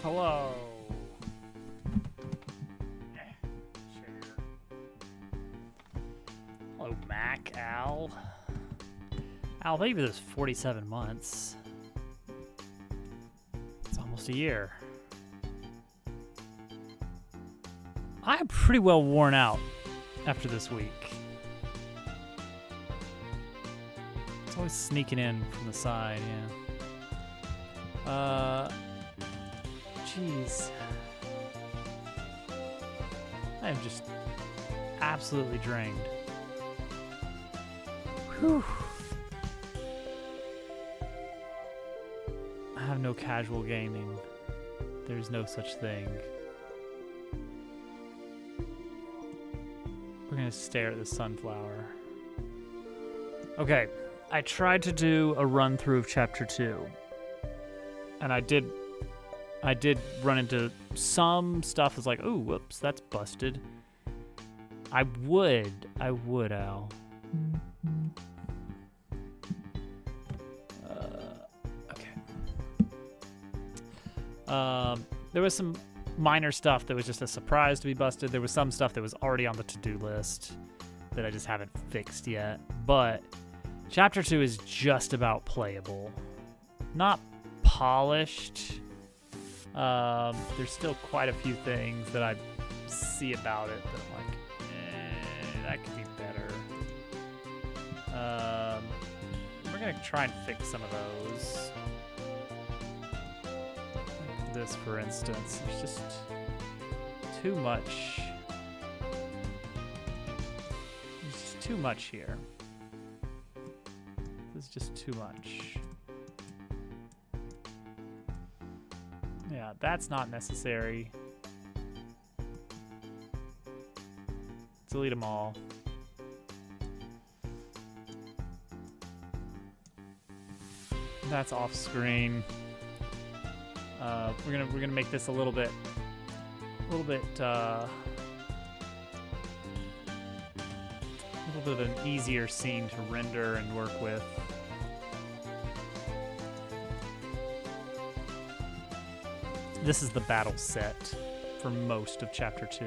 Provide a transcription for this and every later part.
Hello. Hello, Mac, Al. Al, maybe it was 47 months. It's almost a year. I'm pretty well worn out after this week. It's always sneaking in from the side, yeah. Jeez. I am just absolutely drained. Whew. I have no casual gaming. There's no such thing. We're gonna stare at the sunflower. Okay, I tried to do a run through of chapter 2. And I did run into some stuff that's like, ooh, whoops, that's busted. I would, Al. Okay. There was some minor stuff that was just a surprise to be busted. There was some stuff that was already on the to-do list that I just haven't fixed yet. But chapter 2 is just about playable. Not polished. There's still quite a few things that I see about it that I'm like, that could be better. We're gonna try and fix some of those. Like this, for instance, there's just too much. There's just too much here. This is just too much. Yeah, that's not necessary. Delete them all. That's off screen. We're gonna make this a little bit of an easier scene to render and work with. This is the battle set for most of chapter 2.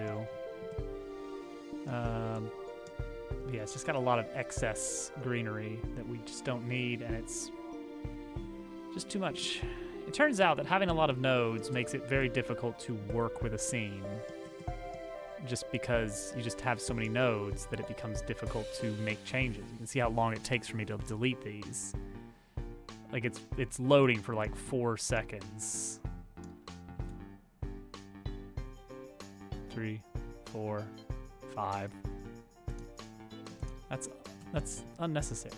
Yeah, it's just got a lot of excess greenery that we just don't need, and it's just too much. It turns out that having a lot of nodes makes it very difficult to work with a scene, just because you just have so many nodes that it becomes difficult to make changes. You can see how long it takes for me to delete these. Like, it's loading for like 4 seconds. 3, 4, 5. That's unnecessary.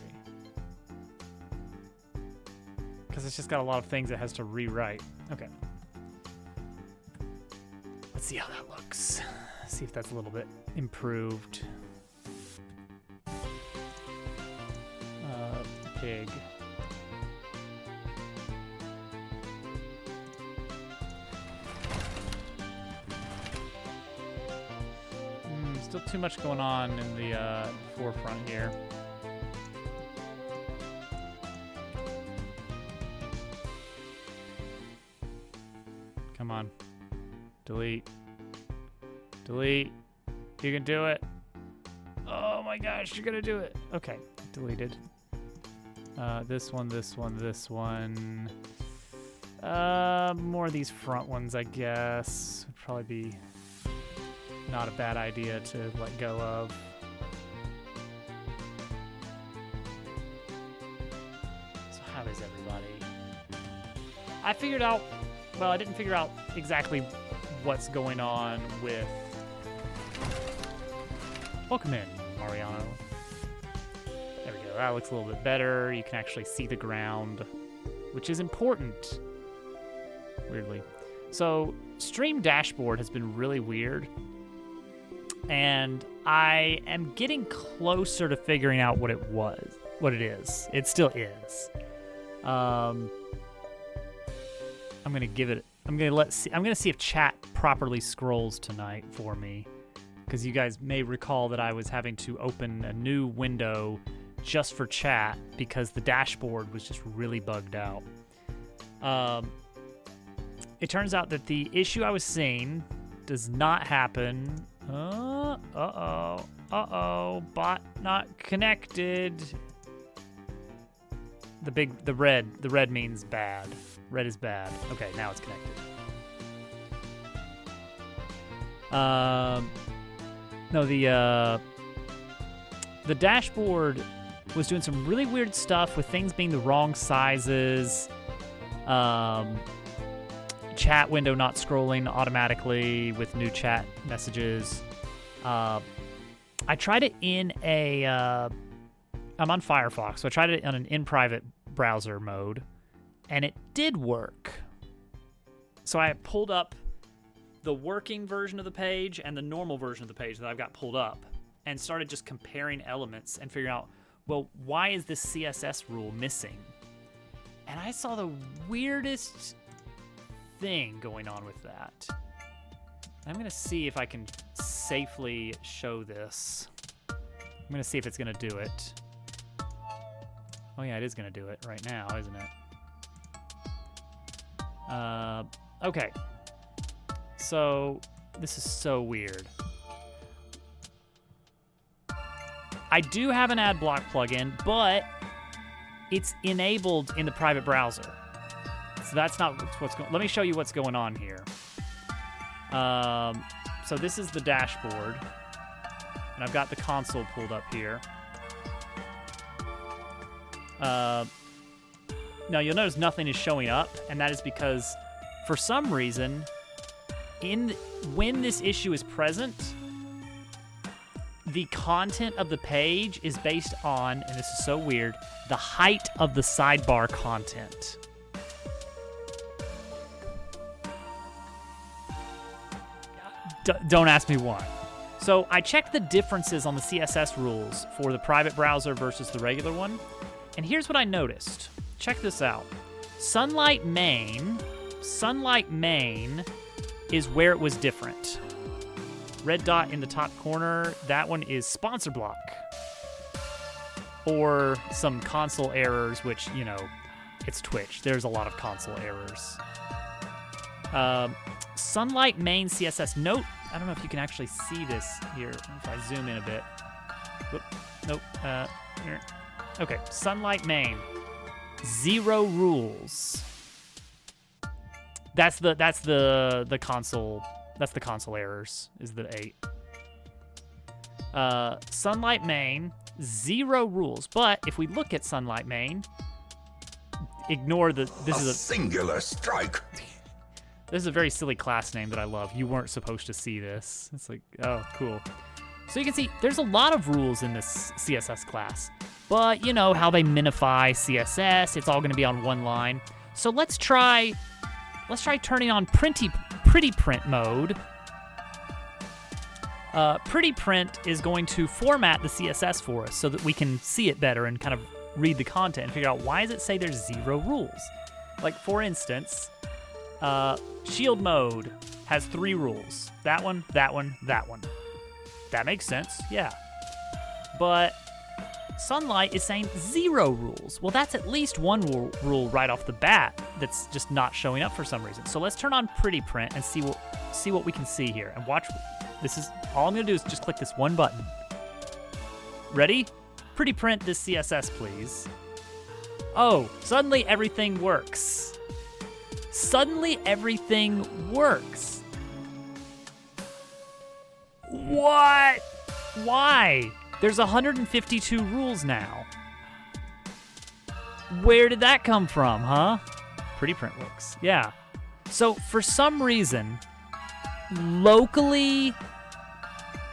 Because it's just got a lot of things it has to rewrite. Okay. Let's see how that looks. See if that's a little bit improved. Pig. Still too much going on in the forefront here. Come on. Delete. Delete. You can do it. Oh my gosh, you're gonna do it. Okay, deleted. This one, this one, this one. More of these front ones, I guess. Would probably be not a bad idea to let go of. So how is everybody? I figured out, well, I didn't figure out exactly what's going on with... Welcome in, Mariano. There we go, that looks a little bit better. You can actually see the ground, which is important, weirdly. So, Stream Dashboard has been really weird. And I am getting closer to figuring out what it is. It still is. I'm gonna see if chat properly scrolls tonight for me, because you guys may recall that I was having to open a new window just for chat because the dashboard was just really bugged out. it turns out that the issue I was seeing does not happen. Bot not connected. The red means bad. Red is bad. Okay, now it's connected. No, the dashboard was doing some really weird stuff with things being the wrong sizes. Chat window not scrolling automatically with new chat messages. I tried it in I'm on Firefox, so I tried it on an in-private browser mode, and it did work. So I pulled up the working version of the page and the normal version of the page that I've got pulled up and started just comparing elements and figuring out, well, why is this CSS rule missing? And I saw the weirdest thing going on with that. I'm gonna see if I can safely show this. I'm gonna see if it's gonna do it. Oh yeah, it is gonna do it right now, isn't it? Okay. So, this is so weird. I do have an ad block plugin, but it's enabled in the private browser. So that's not what's going on. Let me show you what's going on here. So this is the dashboard, and I've got the console pulled up here. Now you'll notice nothing is showing up, and that is because for some reason, when this issue is present, the content of the page is based on, and this is so weird, the height of the sidebar content. Don't ask me why. So I checked the differences on the CSS rules for the private browser versus the regular one, and here's what I noticed. Check this out. Sunlight main is where it was different. Red dot in the top corner, that one is sponsor block. Or some console errors, which, you know, it's Twitch. There's a lot of console errors. Sunlight main CSS. Note, I don't know if you can actually see this here. If I zoom in a bit. Whoop, nope. Here. Okay, Sunlight main. 0 rules. That's the console. That's the console errors. Is the 8. Sunlight main. 0 rules. But if we look at Sunlight main, ignore the. This is a singular strike. This is a very silly class name that I love. You weren't supposed to see this. It's like, oh, cool. So you can see there's a lot of rules in this CSS class. But you know how they minify CSS. It's all going to be on one line. So let's try turning on pretty print mode. Pretty print is going to format the CSS for us so that we can see it better and kind of read the content and figure out why does it say there's 0 rules. Like for instance, shield mode has 3 rules. That one, that one, that one. That makes sense, yeah. But Sunlight is saying 0 rules. Well, that's at least one rule right off the bat that's just not showing up for some reason. So let's turn on Pretty Print and see what we can see here. And watch, this is, all I'm gonna do is just click this one button. Ready? Pretty Print this CSS, please. Oh, suddenly everything works. Suddenly everything works. What? Why? There's 152 rules now. Where did that come from, huh? Pretty print works. Yeah. So for some reason, locally,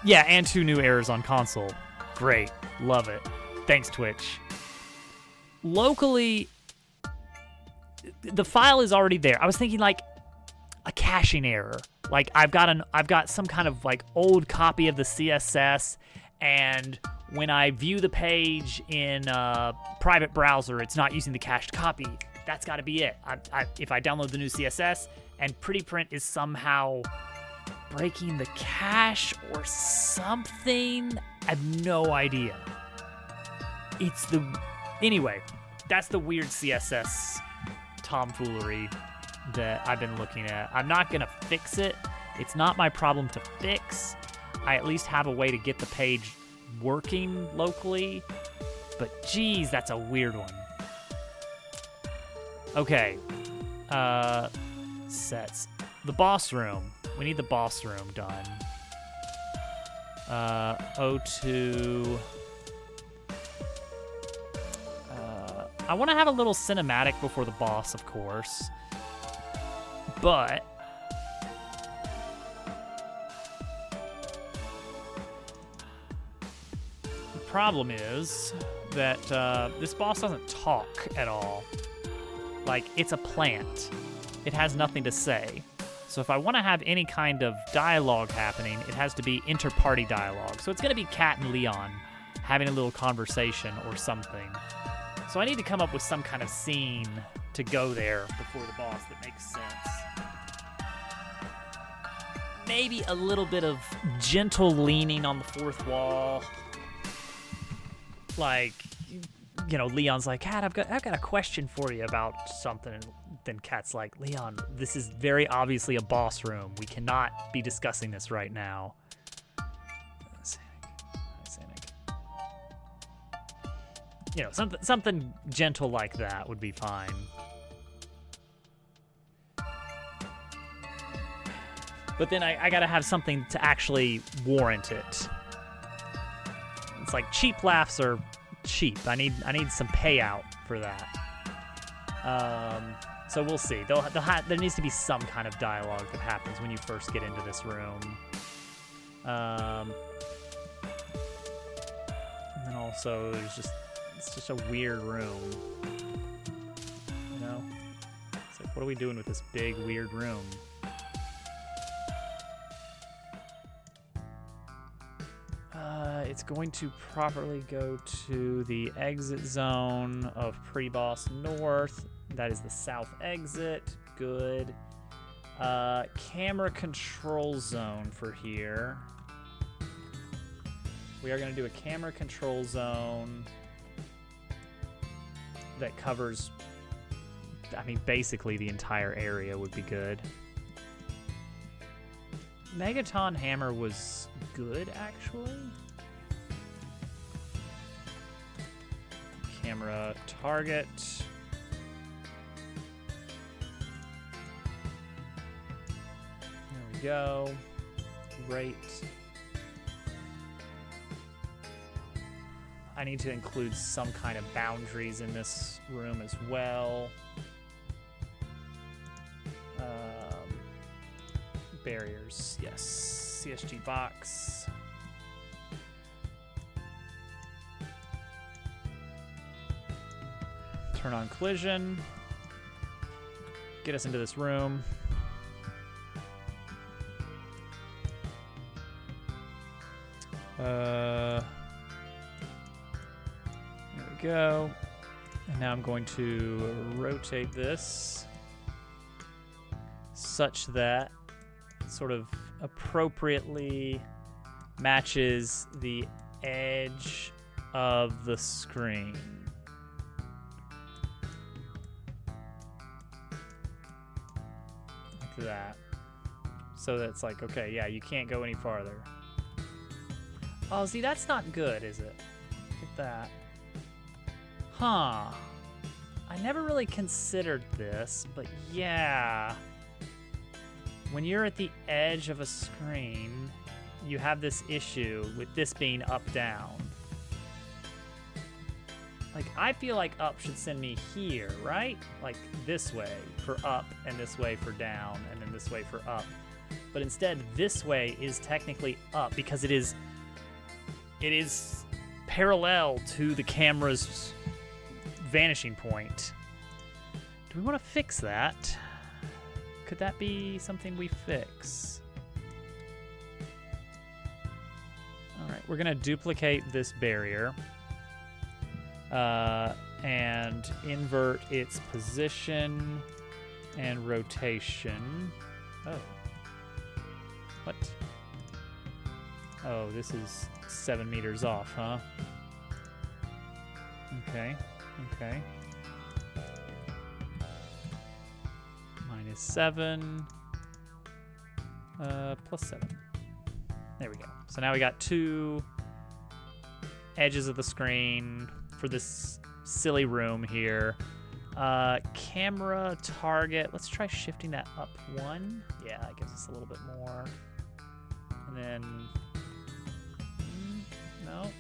yeah, and 2 new errors on console. Great. Love it. Thanks, Twitch. Locally, the file is already there. I was thinking like a caching error. Like I've got some kind of like old copy of the CSS, and when I view the page in a private browser, it's not using the cached copy. That's got to be it. If I download the new CSS and Pretty Print is somehow breaking the cache or something, I have no idea. Anyway, that's the weird CSS tomfoolery that I've been looking at. I'm not gonna fix it. It's not my problem to fix. I at least have a way to get the page working locally, but geez, that's a weird one. Okay, sets. The boss room. We need the boss room done. O2. I want to have a little cinematic before the boss, of course. But the problem is that this boss doesn't talk at all. Like, it's a plant. It has nothing to say. So if I want to have any kind of dialogue happening, it has to be inter-party dialogue. So it's going to be Cat and Leon having a little conversation or something. So I need to come up with some kind of scene to go there before the boss that makes sense. Maybe a little bit of gentle leaning on the fourth wall. Like, you know, Leon's like, Cat, I've got a question for you about something. And then Cat's like, Leon, this is very obviously a boss room. We cannot be discussing this right now. You know, something gentle like that would be fine. But then I gotta have something to actually warrant it. It's like cheap laughs are cheap. I need some payout for that. So we'll see. There needs to be some kind of dialogue that happens when you first get into this room. And then also it's just a weird room. You know? It's like, what are we doing with this big, weird room? It's going to properly go to the exit zone of Pre-Boss North. That is the south exit. Good. Camera control zone for here. We are going to do a camera control zone that covers, I mean, basically the entire area would be good. Megaton Hammer was good, actually. Camera target. There we go. Great. I need to include some kind of boundaries in this room as well. Barriers, yes. CSG box. Turn on collision. Get us into this room. There we go. And now I'm going to rotate this such that it sort of appropriately matches the edge of the screen. Like that. So that's like, okay, yeah, you can't go any farther. Oh, see, that's not good, is it? Look at that. Huh. I never really considered this, but yeah. When you're at the edge of a screen, you have this issue with this being up-down. Like, I feel like up should send me here, right? Like this way for up, and this way for down, and then this way for up. But instead, this way is technically up because it is parallel to the camera's vanishing point. Do we want to fix that? Could that be something we fix? All right, we're gonna duplicate this barrier and invert its position and rotation. Oh, what? Oh, this is 7 meters off, huh? Okay. -7. +7. There we go. So now we got 2 edges of the screen for this silly room here. Camera target. Let's try shifting that up 1. Yeah, that gives us a little bit more. And then... No.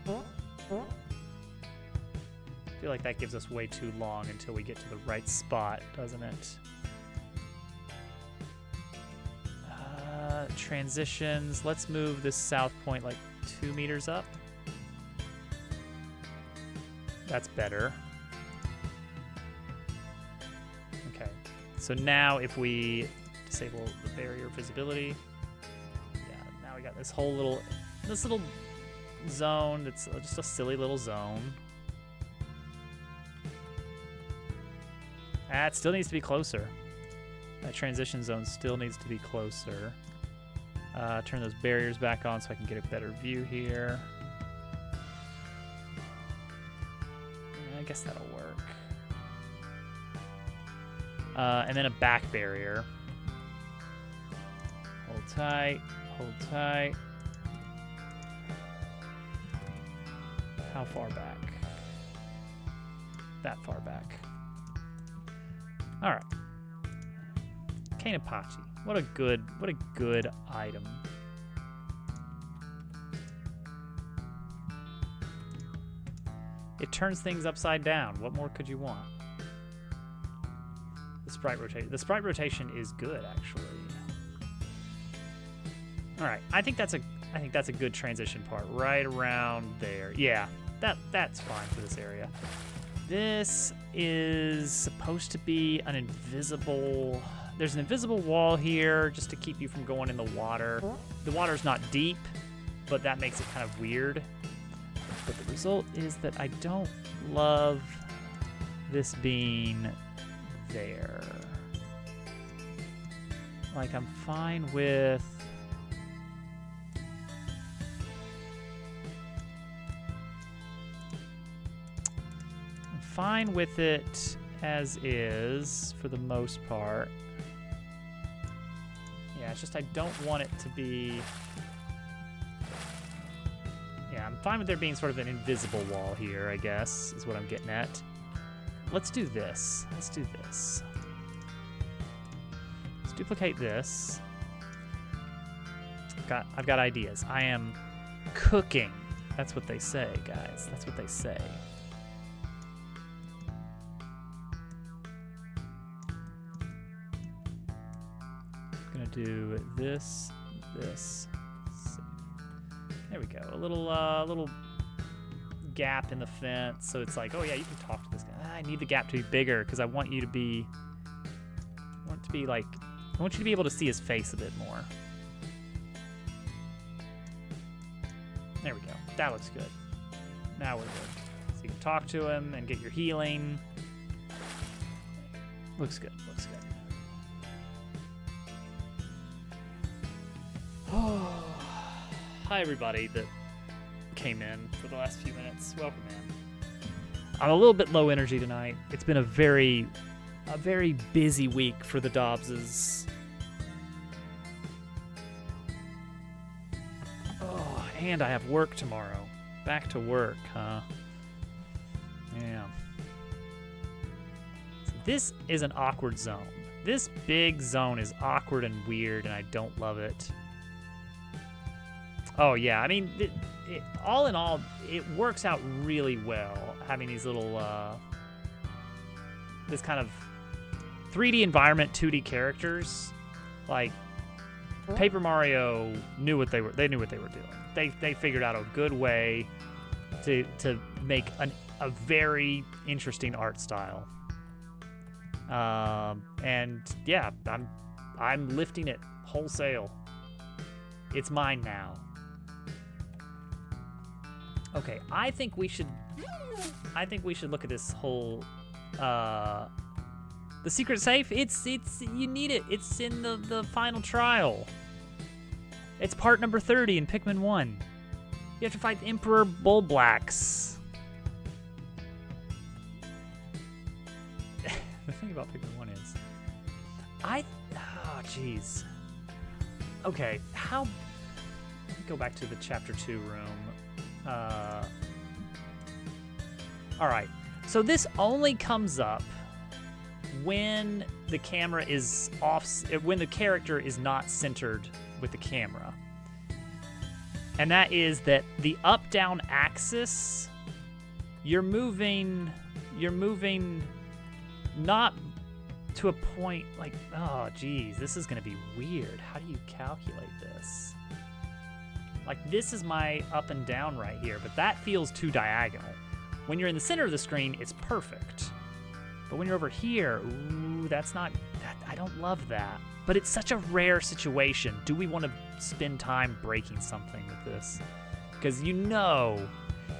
I feel like that gives us way too long until we get to the right spot, doesn't it? Transitions. Let's move this south point like 2 meters up. That's better. Okay. So now if we disable the barrier visibility, yeah, now we got this whole little, zone that's just a silly little zone. It still needs to be closer. That transition zone still needs to be closer. Turn those barriers back on so I can get a better view here. I guess that'll work. And then a back barrier. Hold tight, hold tight. How far back? That far back. All right. Kanepachi. What a good item. It turns things upside down. What more could you want? The sprite rotation. The sprite rotation is good, actually. All right. I think that's a good transition part right around there. Yeah. That's fine for this area. This is supposed to be an invisible... There's an invisible wall here just to keep you from going in the water. The water's not deep, but that makes it kind of weird. But the result is that I don't love this being there. Like, I'm fine with... fine with it as is for the most part. Yeah, it's just I don't want it to be... Yeah, I'm fine with there being sort of an invisible wall here, I guess, is what I'm getting at. Let's do this. Let's do this. Let's duplicate this. I've got ideas. I am cooking. That's what they say, guys. That's what they say. Do this. There we go. A little gap in the fence, so it's like, oh yeah, you can talk to this guy. I need the gap to be bigger because I want you to be. I want you to be able to see his face a bit more. There we go. That looks good. Now we're good. So you can talk to him and get your healing. Looks good. Looks good. Hi everybody that came in for the last few minutes. Welcome in. I'm a little bit low energy tonight. It's been a very busy week for the Dobbses. Oh, and I have work tomorrow. Back to work, huh? Yeah. So this is an awkward zone. This big zone is awkward and weird, and I don't love it. Oh, yeah. I mean, all in all, it works out really well, having these little, this kind of 3D environment, 2D characters. Like, Paper Mario knew what they were doing. They figured out a good way to make a very interesting art style. And yeah, I'm lifting it wholesale. It's mine now. Okay, I think we should look at this whole the secret safe. It's you need it. It's in the final trial. It's part number 30 in Pikmin 1. You have to fight Emperor Bulblax. The thing about Pikmin 1 is, oh, jeez. Okay, let me go back to the Chapter 2 room. All right, so this only comes up when the camera is off, when the character is not centered with the camera. And that is that the up-down axis, you're moving not to a point like, oh, geez, this is gonna be weird. How do you calculate this? Like, this is my up and down right here, but that feels too diagonal. When you're in the center of the screen, it's perfect. But when you're over here, ooh, that's not, I don't love that. But it's such a rare situation. Do we want to spend time breaking something with this? Because you know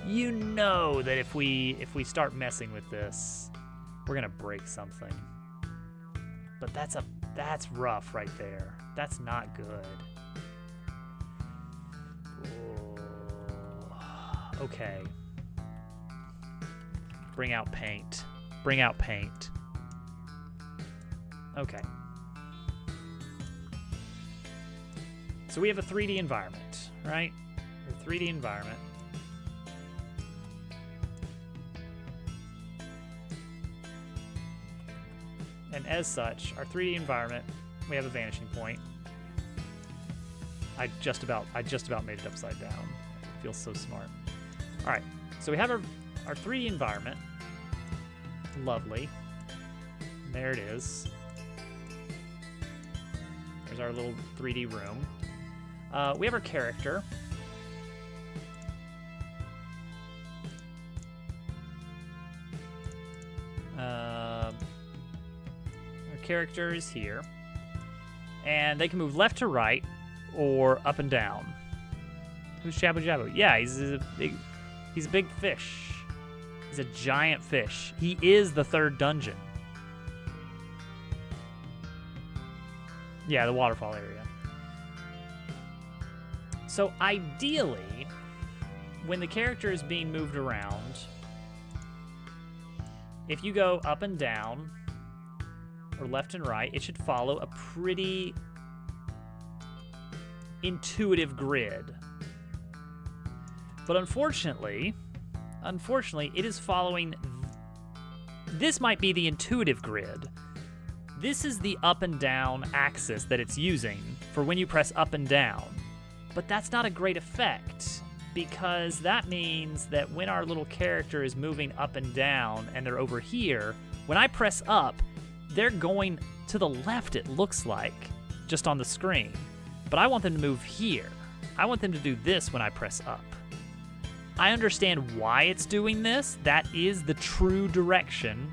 that if we start messing with this, we're gonna break something. But that's rough right there. That's not good. Ooh. Okay. Bring out paint. Bring out paint. Okay. So we have a 3D environment, right? A 3D environment. And as such, our 3D environment, we have a vanishing point. I just about made it upside down. It feels so smart. All right, so we have our 3D environment. Lovely. And there it is. There's our little 3D room. We have our character. Our character is here. And they can move left to right or up and down. Who's Jabu Jabu? Yeah, he's a big fish. He's a giant fish. He is the third dungeon. Yeah, the waterfall area. So ideally, when the character is being moved around, if you go up and down, or left and right, it should follow a pretty intuitive grid. But unfortunately, it is following, this might be the intuitive grid. This is the up and down axis that it's using for when you press up and down. But that's not a great effect, because that means that when our little character is moving up and down and they're over here, when I press up, they're going to the left, it looks like, just on the screen. But I want them to move here. I want them to do this when I press up. I understand why it's doing this. That is the true direction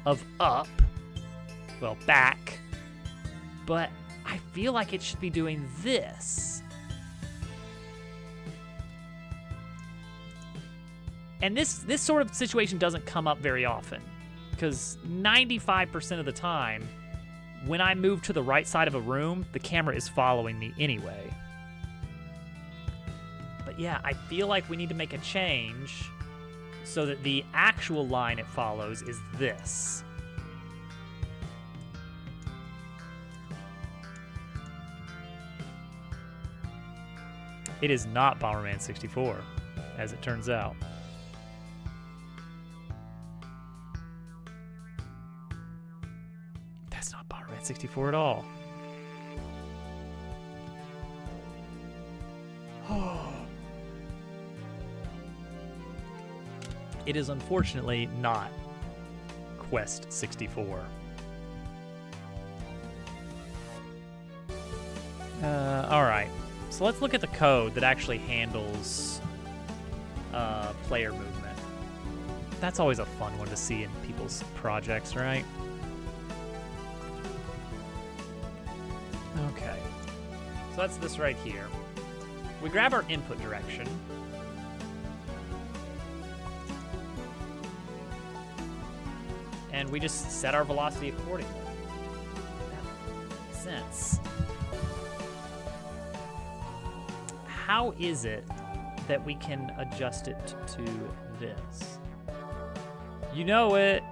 of up, well, back. But I feel like it should be doing this. And this sort of situation doesn't come up very often, because 95% of the time, when I move to the right side of a room, the camera is following me anyway. But yeah, I feel like we need to make a change so that the actual line it follows is this. It is not Bomberman 64, as it turns out. That's not Bomberman 64 at all. It is unfortunately not Quest 64. All right. So let's look at the code that actually handles player movement. That's always a fun one to see in people's projects, right? Okay. So that's this right here. We grab our input direction. And we just set our velocity accordingly. That makes sense. How is it that we can adjust it to this? You know it.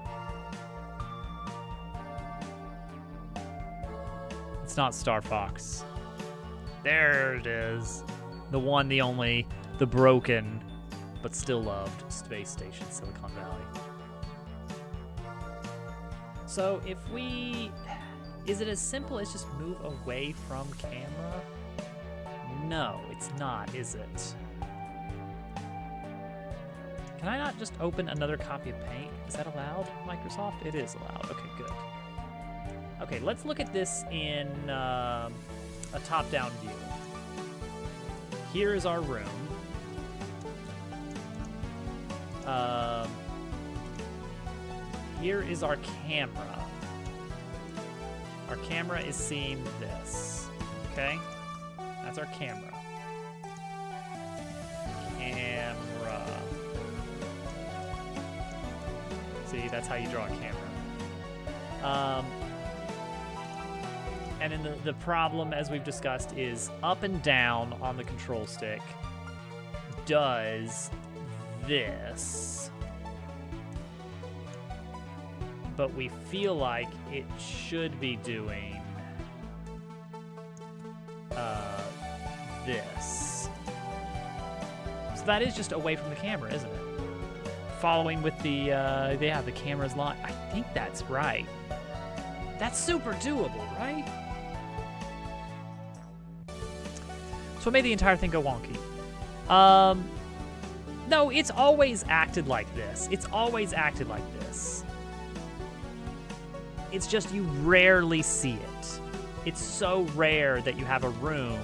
it's not Star Fox. There it is. The one, the only, the broken, but still loved Space Station Silicon Valley. So if we... Is it as simple as just move away from camera? No, it's not, is it? Can I not just open another copy of Paint? Is that allowed, Microsoft? It is allowed. Okay, good. Okay, let's look at this in a top-down view. Here is our room. Here is our camera. Our camera is seeing this, okay? That's our camera. Camera. See, that's how you draw a camera. And then the problem, as we've discussed, is up and down on the control stick does this. But we feel like it should be doing this. So that is just away from the camera, isn't it? Following with the, yeah, the camera's line. I think that's right. That's super doable, right? So it made the entire thing go wonky. No, it's always acted like this. It's always acted like this. It's just you rarely see it. It's so rare that you have a room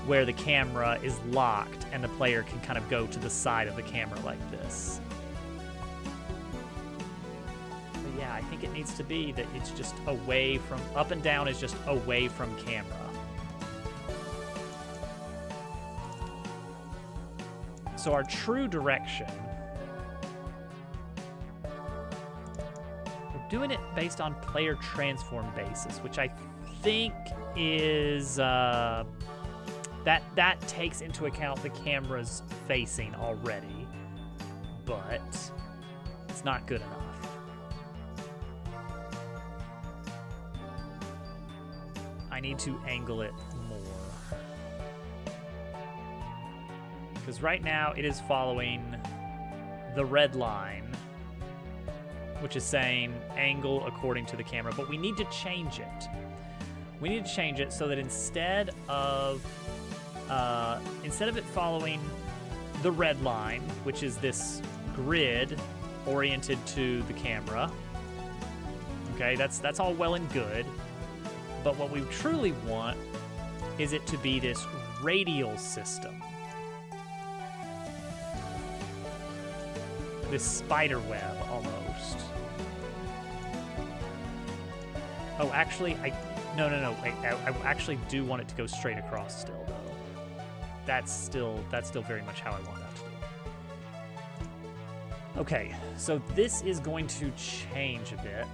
where the camera is locked and the player can kind of go to the side of the camera like this. But yeah, I think it needs to be that it's just away from, up and down is just away from camera. So our true direction, we're doing it based on player transform basis, which I think is, that takes into account the camera's facing already, but it's not good enough. I need to angle it more. Because right now it is following the red line, which is saying angle according to the camera, but we need to change it. We need to change it so that instead of it following the red line, which is this grid oriented to the camera, okay, that's all well and good, but what we truly want is it to be this radial system. This spider web, almost. Oh, actually, no, wait, I actually do want it to go straight across still, though. That's still very much how I want that to do. Okay, so this is going to change a bit.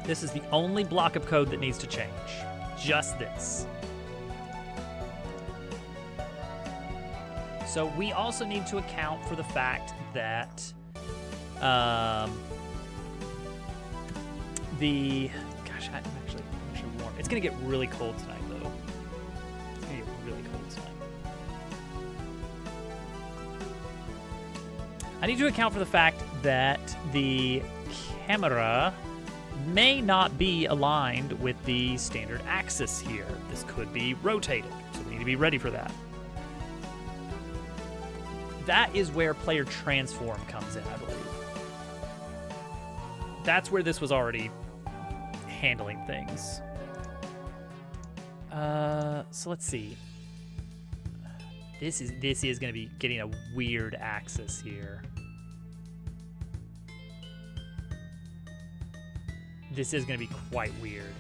This is the only block of code that needs to change. Just this. So we also need to account for the fact that gosh, I'm actually warm. It's gonna get really cold tonight, though. It's gonna get really cold tonight. I need to account for the fact that the camera may not be aligned with the standard axis here. This could be rotated, so we need to be ready for that. That is where player transform comes in, I believe. That's where this was already handling things. So let's see. This is going to be getting a weird axis here. This is going to be quite weird.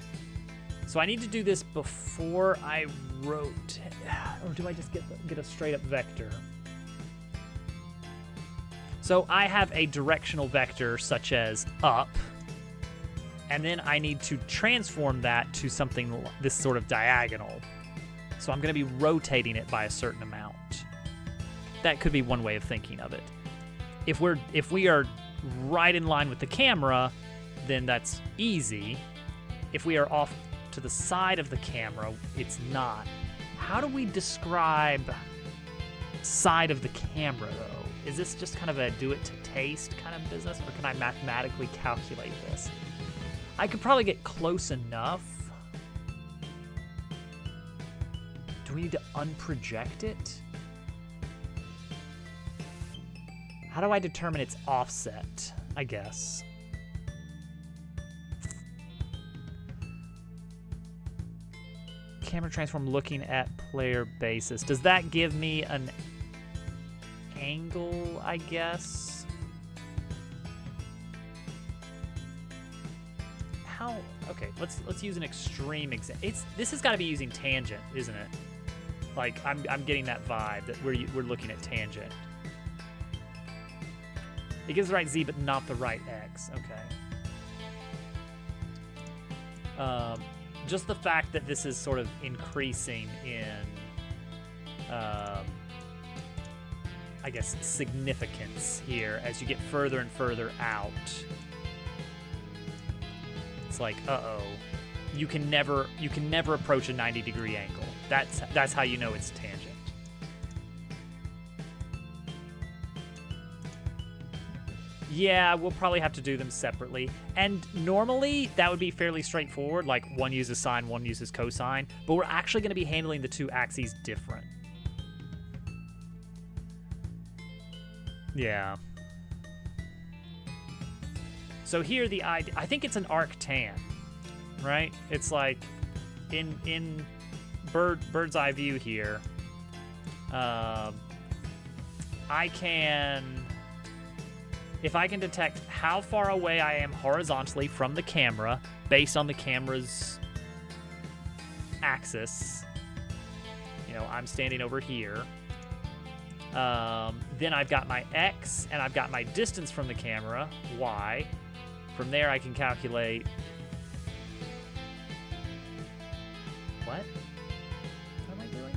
So I need to do this before I rotate, or do I just get a straight up vector? So I have a directional vector such as up, and then I need to transform that to something this sort of diagonal. So I'm going to be rotating it by a certain amount. that could be one way of thinking of it. If we are right in line with the camera, then that's easy. If we are off to the side of the camera, it's not. How do we describe side of the camera, though? Is this just kind of a do-it-to-taste kind of business, or can I mathematically calculate this? I could probably get close enough. Do we need to unproject it? How do I determine its offset, I guess? Camera transform looking at player basis. Does that give me an angle, I guess? How? Okay, let's use an extreme example. This has got to be using tangent, isn't it? Like I'm getting that vibe that we're looking at tangent. It gives the right Z, but not the right X. Okay. Just the fact that this is sort of increasing in, I guess, significance here as you get further and further out. It's like, uh-oh, you can never approach a 90-degree angle. That's how you know it's tangent. Yeah, we'll probably have to do them separately. And normally, that would be fairly straightforward, like one uses sine, one uses cosine, but we're actually going to be handling the two axes different. Yeah. So here, the idea, I think it's an arctan, right? It's like, in bird's eye view here, I can... If I can detect how far away I am horizontally from the camera based on the camera's axis, you know, I'm standing over here. Then I've got my X and I've got my distance from the camera, Y. From there I can calculate... What? What am I doing?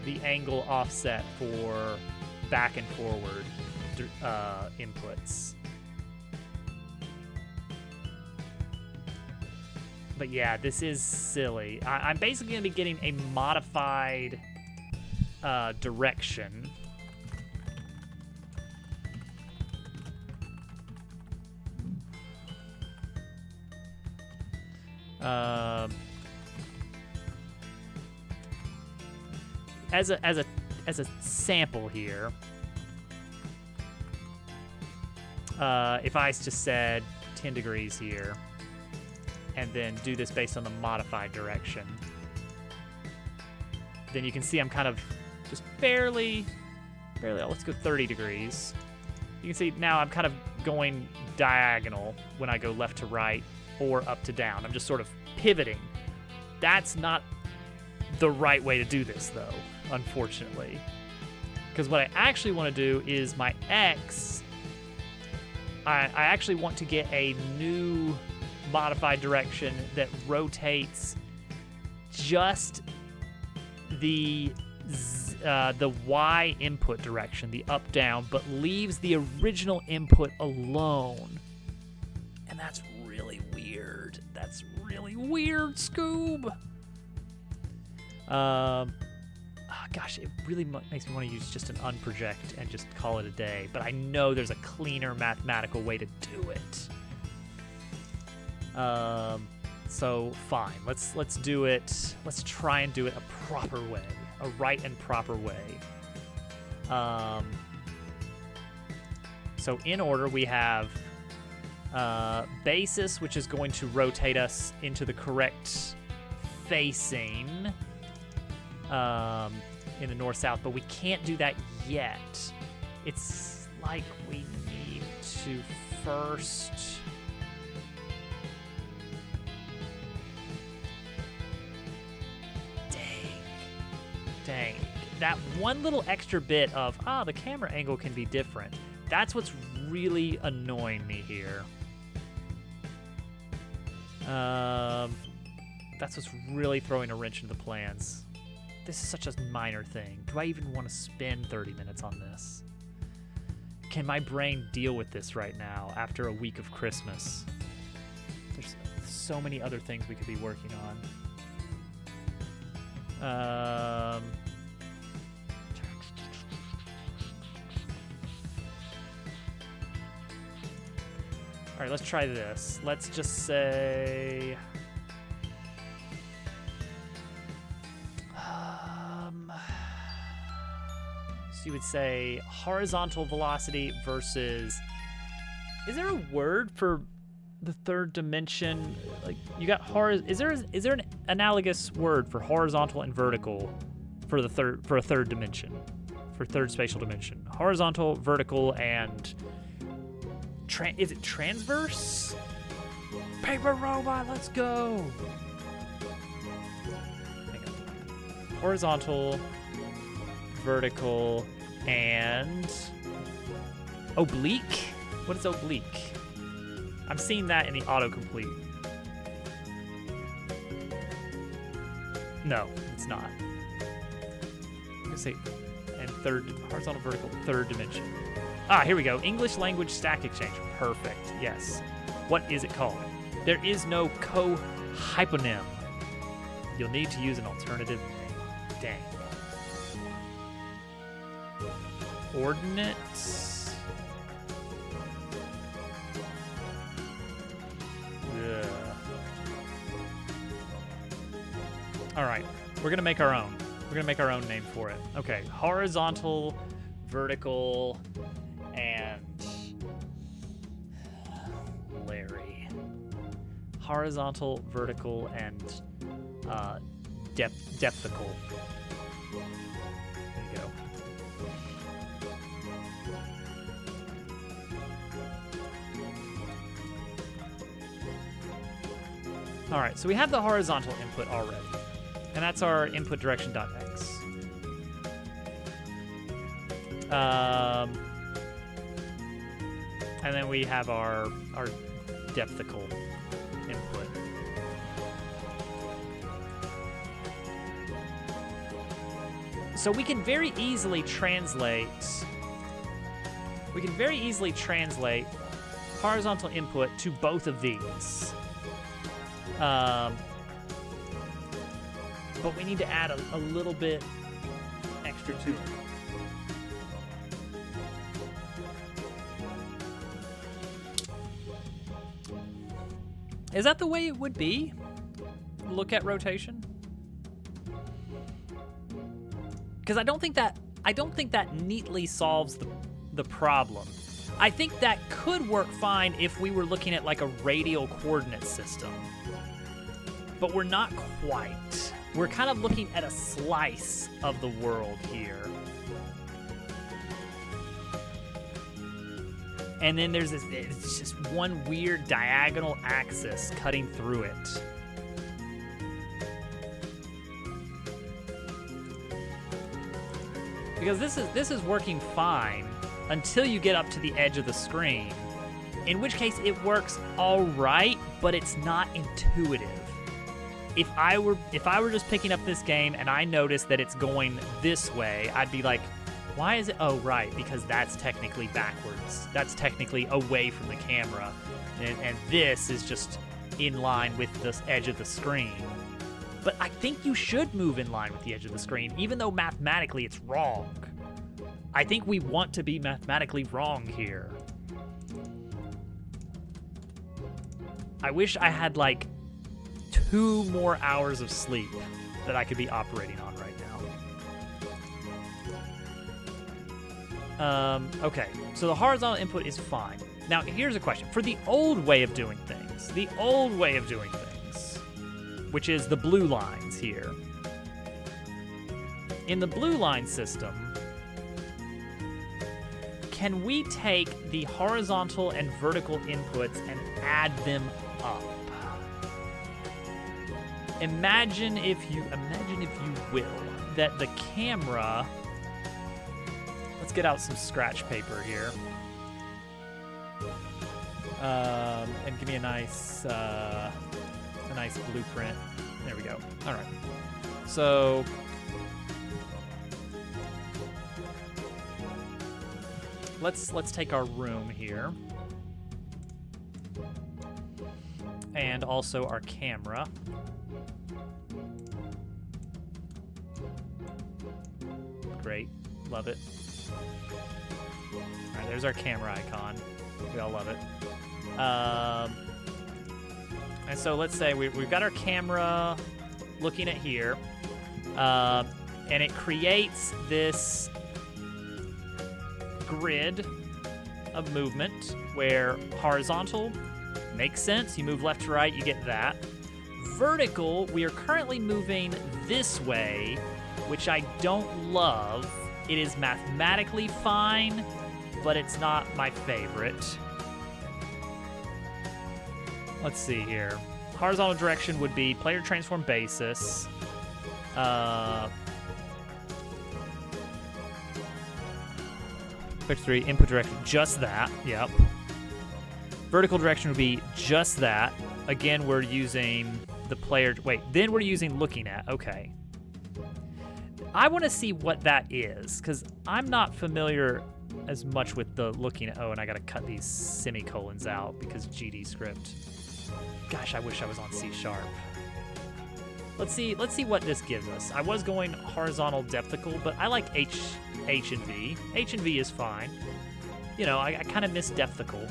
The angle offset for back and forward inputs. But yeah, this is silly. I'm basically going to be getting a modified direction. As a sample here, if I just said 10 degrees here, and then do this based on the modified direction, then you can see I'm kind of just barely, let's go 30 degrees. You can see now I'm kind of going diagonal when I go left to right or up to down. I'm just sort of pivoting. That's not the right way to do this, though, unfortunately. Because what I actually want to do is my X, I actually want to get a new modified direction that rotates just the Y input direction, the up-down, but leaves the original input alone. And that's really weird. That's really weird, Scoob. Gosh, it really makes me want to use just an unproject and just call it a day. But I know there's a cleaner mathematical way to do it. So fine, let's do it. Let's try and do it a proper way, a right and proper way. So in order, we have basis, which is going to rotate us into the correct facing in the north-south, but we can't do that yet. It's like we need to first... Dang. That one little extra bit of, the camera angle can be different. That's what's really annoying me here. That's what's really throwing a wrench into the plans. This is such a minor thing. Do I even want to spend 30 minutes on this? Can my brain deal with this right now after a week of Christmas? There's so many other things we could be working on. All right, let's try this. Let's just say... so you would say horizontal velocity versus... Is there a word for the third dimension? Like, you got is there an analogous word for horizontal and vertical for a third dimension? For third spatial dimension. Horizontal, vertical, and... is it transverse? Paper robot, let's go! Hang on. Horizontal, vertical, and oblique? What is oblique? I'm seeing that in the autocomplete. No, it's not. I'm gonna say, and third, horizontal, vertical, third dimension. Ah, here we go. English language stack exchange. Perfect. Yes. What is it called? There is no co-hyponym. You'll need to use an alternative name. Dang. Ordinates. Ugh. All right. We're going to make our own. We're going to make our own name for it. Okay. Horizontal, vertical, and Larry. Horizontal, vertical, and depthical. There you go. All right, so we have the horizontal input already, and that's our input direction.x. And then we have our depthical input. So we can very easily translate horizontal input to both of these. But we need to add a little bit extra to it. Is that the way it would be? Look at rotation? Because I don't think that neatly solves the problem. I think that could work fine if we were looking at like a radial coordinate system. But we're not quite. We're kind of looking at a slice of the world here. And then there's it's just one weird diagonal axis cutting through it. Because this is working fine until you get up to the edge of the screen, in which case it works all right, but it's not intuitive. If I were just picking up this game and I noticed that it's going this way, I'd be like, why is it? Oh, right, because that's technically backwards. That's technically away from the camera. And this is just in line with the edge of the screen. But I think you should move in line with the edge of the screen, even though mathematically it's wrong. I think we want to be mathematically wrong here. I wish I had like 2 more hours of sleep that I could be operating on right now. Okay, so the horizontal input is fine. Now, here's a question. For the old way of doing things, which is the blue lines here. In the blue line system, can we take the horizontal and vertical inputs and add them up? Imagine if you will, that the camera, let's get out some scratch paper here. And give me a nice blueprint. There we go. All right. So let's take our room here. And also our camera. Great. Love it. All right, there's our camera icon. We all love it. And so let's say we've got our camera looking at here. And it creates this grid of movement where horizontal makes sense. You move left to right, you get that. Vertical, we are currently moving this way, which I don't love. It is mathematically fine, but it's not my favorite. Let's see here. Horizontal direction would be player transform basis. Vector 3, input direction, just that, yep. Vertical direction would be just that. Again, we're using the player, wait, then we're using looking at, okay. I want to see what that is, because I'm not familiar as much with the looking at, oh, and I got to cut these semicolons out because GD script. Gosh, I wish I was on C#. Let's see what this gives us. I was going horizontal depthical, but I like H and V. H and V is fine. You know, I kind of miss depthical.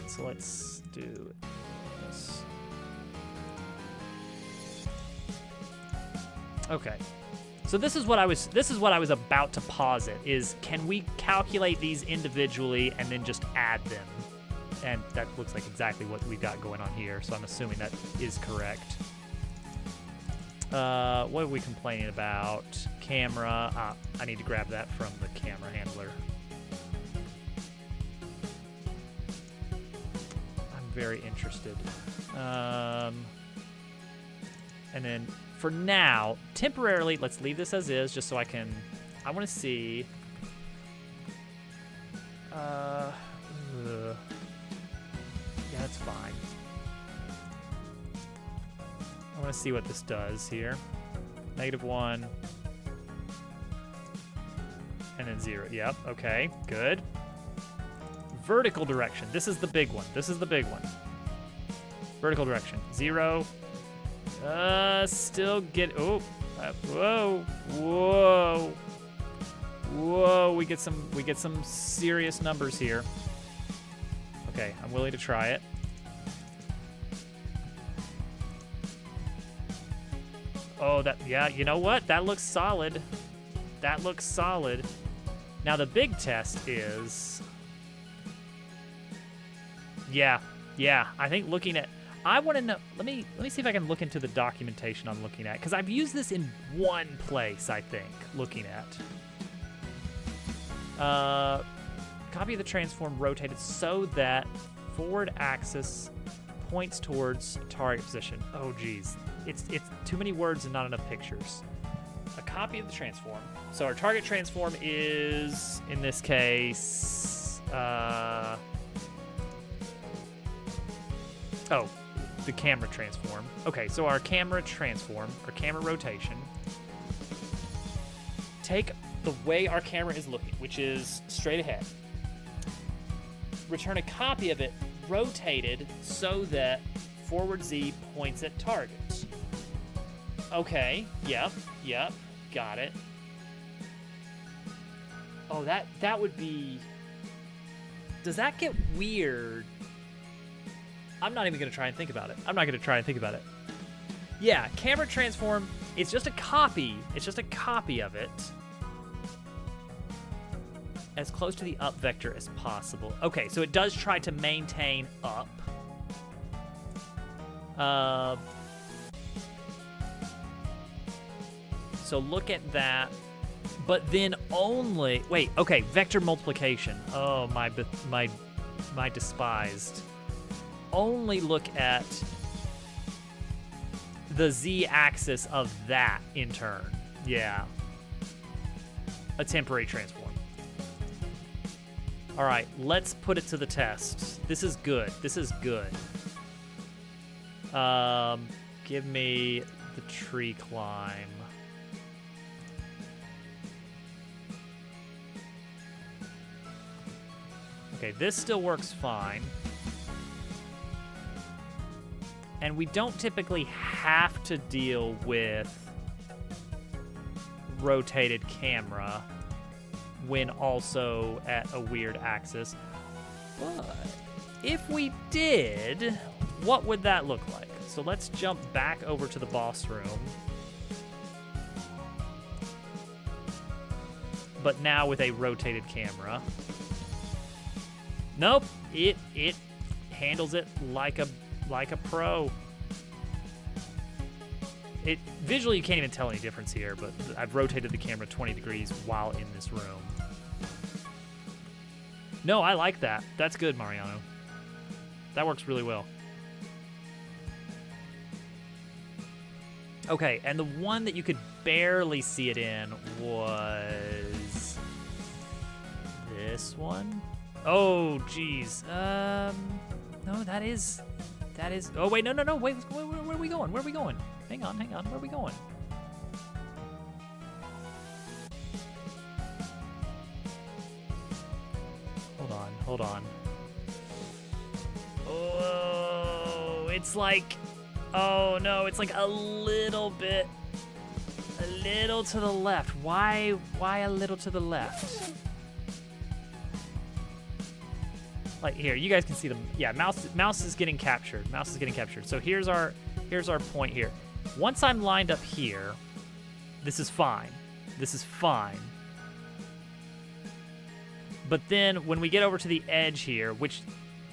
So let's do this. Okay. So this is what I was about to posit is, can we calculate these individually and then just add them? And that looks like exactly what we've got going on here, so I'm assuming that is correct. What are we complaining about? Camera. I need to grab that from the camera handler. I'm very interested. And then for now, temporarily, let's leave this as is, just so I want to see. Yeah, that's fine. I want to see what this does here. -1. And then 0. Yep, okay, good. Vertical direction. This is the big one. Vertical direction. 0. Still get... Oh. Whoa. We get some serious numbers here. Okay, I'm willing to try it. Oh, yeah, you know what? That looks solid. Now the big test is... Yeah, I think looking at... I want to know... Let me see if I can look into the documentation I'm looking at, because I've used this in one place, I think, looking at. Copy of the transform rotated so that forward axis points towards target position. Oh, geez. It's too many words and not enough pictures. A copy of the transform. So our target transform is, in this case, the camera transform. Okay, so our camera transform, our camera rotation. Take the way our camera is looking, which is straight ahead. Return a copy of it rotated so that forward Z points at target. Okay, yep, got it. Oh, that would be... Does that get weird? I'm not even going to try and think about it. Yeah, camera transform, it's just a copy. It's just a copy of it. As close to the up vector as possible. Okay, so it does try to maintain up. So look at that. But then only... Wait, okay, vector multiplication. Oh, my despised. Only look at the z-axis of that in turn. Yeah. A temporary transform. All right, let's put it to the test. This is good. Give me the tree climb. Okay, this still works fine. And we don't typically have to deal with rotated camera when also at a weird axis. But if we did, what would that look like? So let's jump back over to the boss room. But now with a rotated camera. Nope, it handles it like a pro. It visually you can't even tell any difference here, but I've rotated the camera 20 degrees while in this room. No, I like that. That's good, Mariano. That works really well. Okay, and the one that you could barely see it in was this one. Oh, geez. No, that is. Oh, wait, no. Wait, where are we going? Where are we going? Hang on. Where are we going? Hold on. Oh, it's like. Oh, no, it's like a little to the left. Why a little to the left? Like here, you guys can see them. Yeah, mouse is getting captured. So here's our point here. Once I'm lined up here, this is fine. But then when we get over to the edge here, which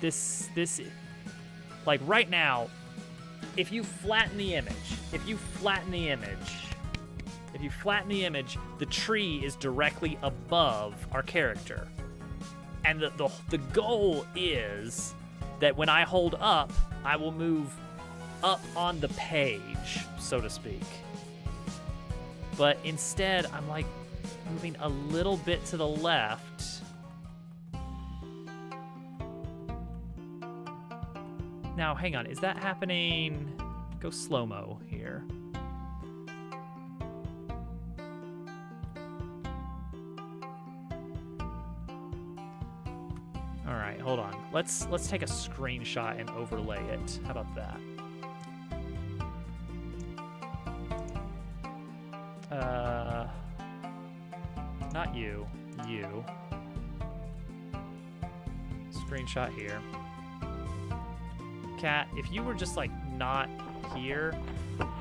this like right now, if you flatten the image, the tree is directly above our character. And the goal is that when I hold up, I will move up on the page, so to speak. But instead, I'm like moving a little bit to the left. Now, hang on, is that happening? Go slow-mo here. All right, hold on. Let's take a screenshot and overlay it. How about that? Not you. You. Screenshot here. Cat, if you were just like not here,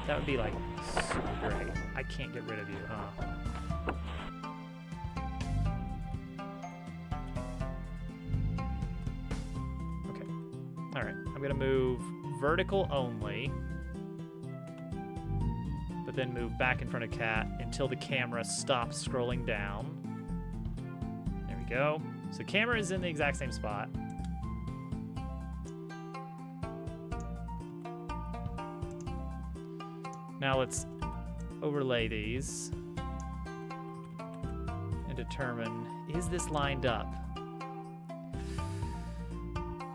that would be like super great. I can't get rid of you, huh? Okay. All right. I'm gonna move vertical only, but then move back in front of Cat until the camera stops scrolling down. There we go. So camera is in the exact same spot. Now let's overlay these and determine, is this lined up?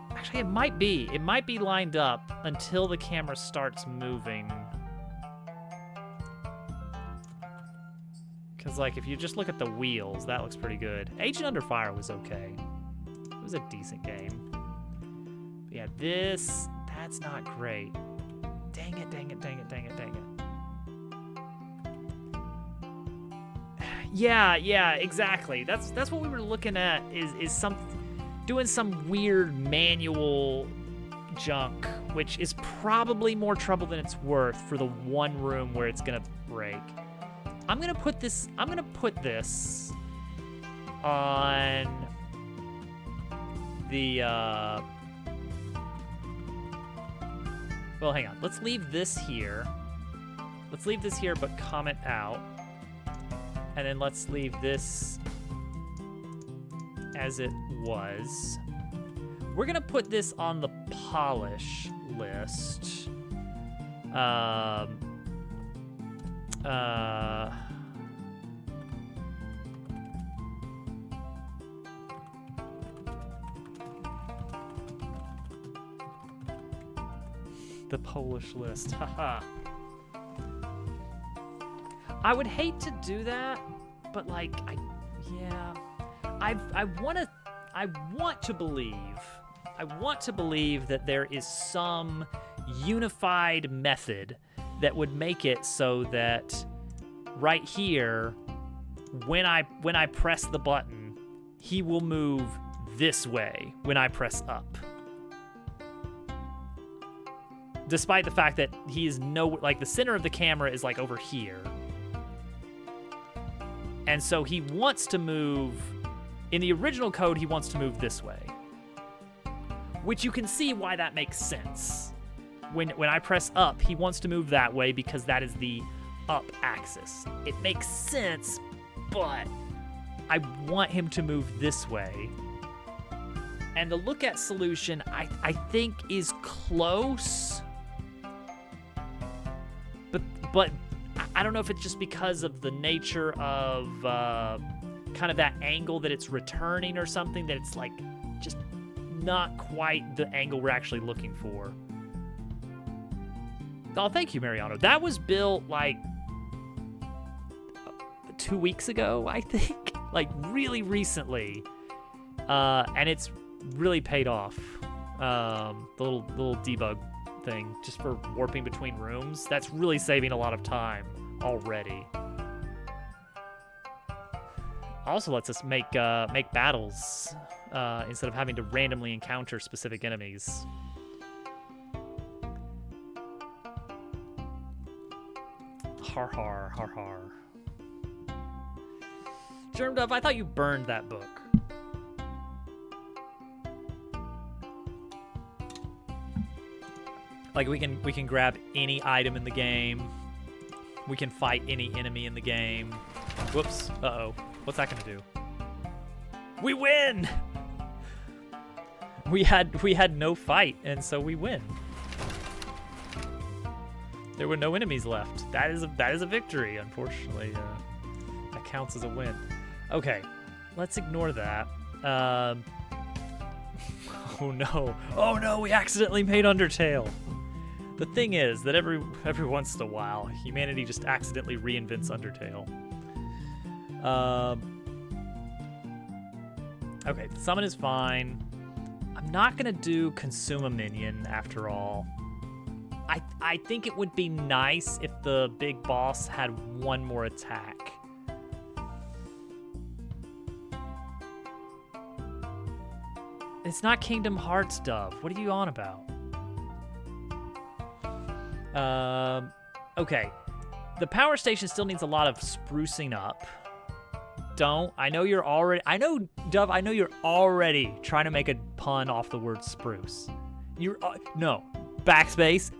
Actually, it might be. It might be lined up until the camera starts moving. Because, like, if you just look at the wheels, that looks pretty good. Agent Under Fire was okay. It was a decent game. But yeah, that's not great. Dang it. Yeah, exactly. That's what we were looking at is doing some weird manual junk, which is probably more trouble than it's worth for the one room where it's gonna break. I'm gonna put this on the well, hang on. Let's leave this here. But comment out. And then let's leave this as it was. We're gonna put this on the polish list. The Polish list, haha. I would hate to do that, but like, I want to I want to believe that there is some unified method that would make it so that right here, when I press the button, he will move this way when I press up. Despite the fact that he is the center of the camera is like over here. And so he wants to move, in the original code, he wants to move this way. Which you can see why that makes sense. When I press up, he wants to move that way because that is the up axis. It makes sense, but I want him to move this way. And the look at solution, I think, is close. But I don't know if it's just because of the nature of kind of that angle that it's returning or something, that it's like just not quite the angle we're actually looking for. Oh, thank you, Mariano. That was built like 2 weeks ago, I think. Like really recently. And it's really paid off. The little debug thing just for warping between rooms. That's really saving a lot of time already. Also lets us make battles instead of having to randomly encounter specific enemies. Har har har har. Germ Dove, I thought you burned that book. Like we can grab any item in the game. We can fight any enemy in the game. Whoops. Uh-oh. What's that gonna do? We win! We had no fight, and so we win. There were no enemies left. That is a victory, unfortunately. That counts as a win. Okay, let's ignore that. Oh no. Oh no, we accidentally made Undertale. The thing is that every once in a while, humanity just accidentally reinvents Undertale. Okay, summon is fine. I'm not gonna do consume a minion after all. I think it would be nice if the big boss had one more attack. It's not Kingdom Hearts, Dove. What are you on about? Okay. The power station still needs a lot of sprucing up. Dove, I know you're already trying to make a pun off the word spruce. No. Backspace.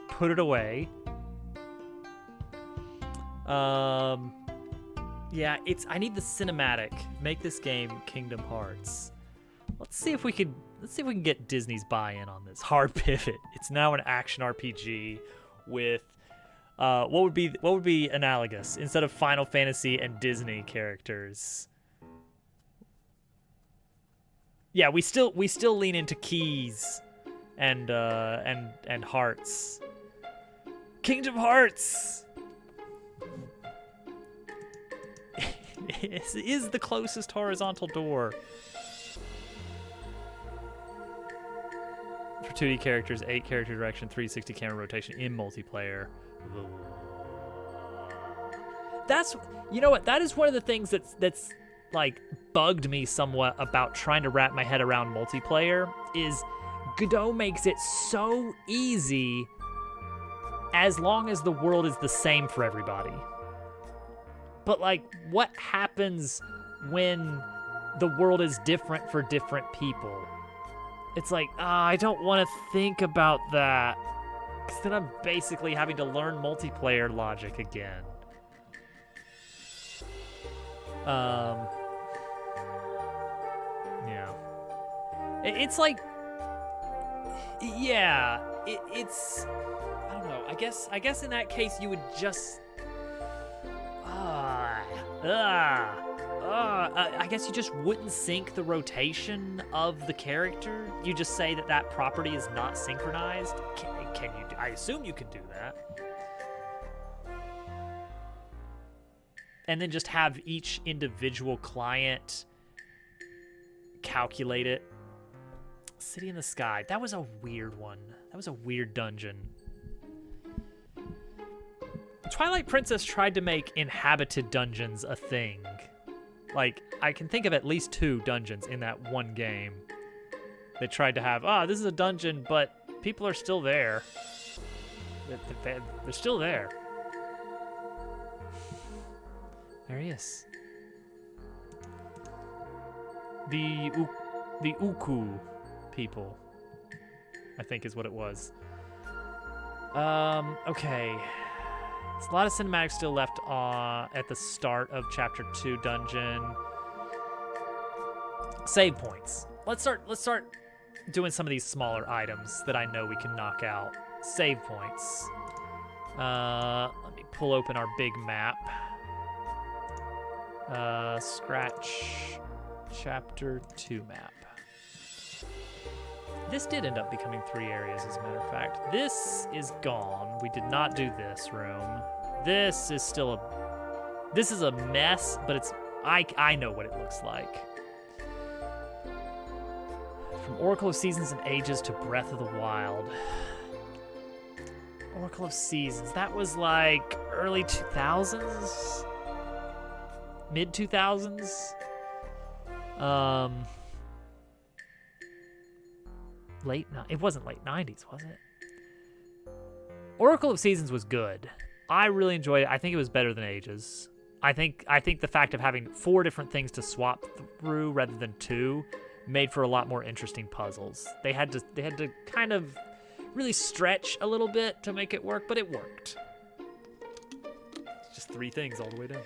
Put it away. Yeah, I need the cinematic. Make this game Kingdom Hearts. Let's see if we can get Disney's buy-in on this. Hard Pivot. It's now an action RPG with what would be analogous instead of Final Fantasy and Disney characters. Yeah, we still lean into keys and hearts. Kingdom Hearts is the closest horizontal door. For 2D characters, 8 character direction, 360 camera rotation in multiplayer. You know what? That is one of the things that's like bugged me somewhat about trying to wrap my head around multiplayer is Godot makes it so easy as long as the world is the same for everybody. But like, what happens when the world is different for different people? It's like, I don't want to think about that. Because then I'm basically having to learn multiplayer logic again. Yeah. It's like, yeah, it's, I don't know. I guess in that case you would just, I guess you just wouldn't sync the rotation of the character. You just say that property is not synchronized. Can you do? I assume you can do that. And then just have each individual client calculate it. City in the Sky. That was a weird one. That was a weird dungeon. Twilight Princess tried to make inhabited dungeons a thing. Like, I can think of at least 2 dungeons in that one game. They tried to have, this is a dungeon, but people are still there. They're still there. There he is. The Uku people, I think is what it was. Okay. There's a lot of cinematics still left at the start of Chapter 2 dungeon. Save points. Let's start doing some of these smaller items that I know we can knock out. Save points. Let me pull open our big map. Scratch Chapter 2 map. This did end up becoming 3 areas, as a matter of fact. This is gone. We did not do this room. This is still this is a mess, but it's, I know what it looks like. From Oracle of Seasons and Ages to Breath of the Wild. Oracle of Seasons, that was like early 2000s? Mid 2000s? It wasn't late 90s, was it? Oracle of Seasons was good. I really enjoyed it. I think it was better than Ages. I think the fact of having 4 different things to swap through rather than 2 made for a lot more interesting puzzles. They had to kind of really stretch a little bit to make it work, but it worked. It's just 3 things all the way down.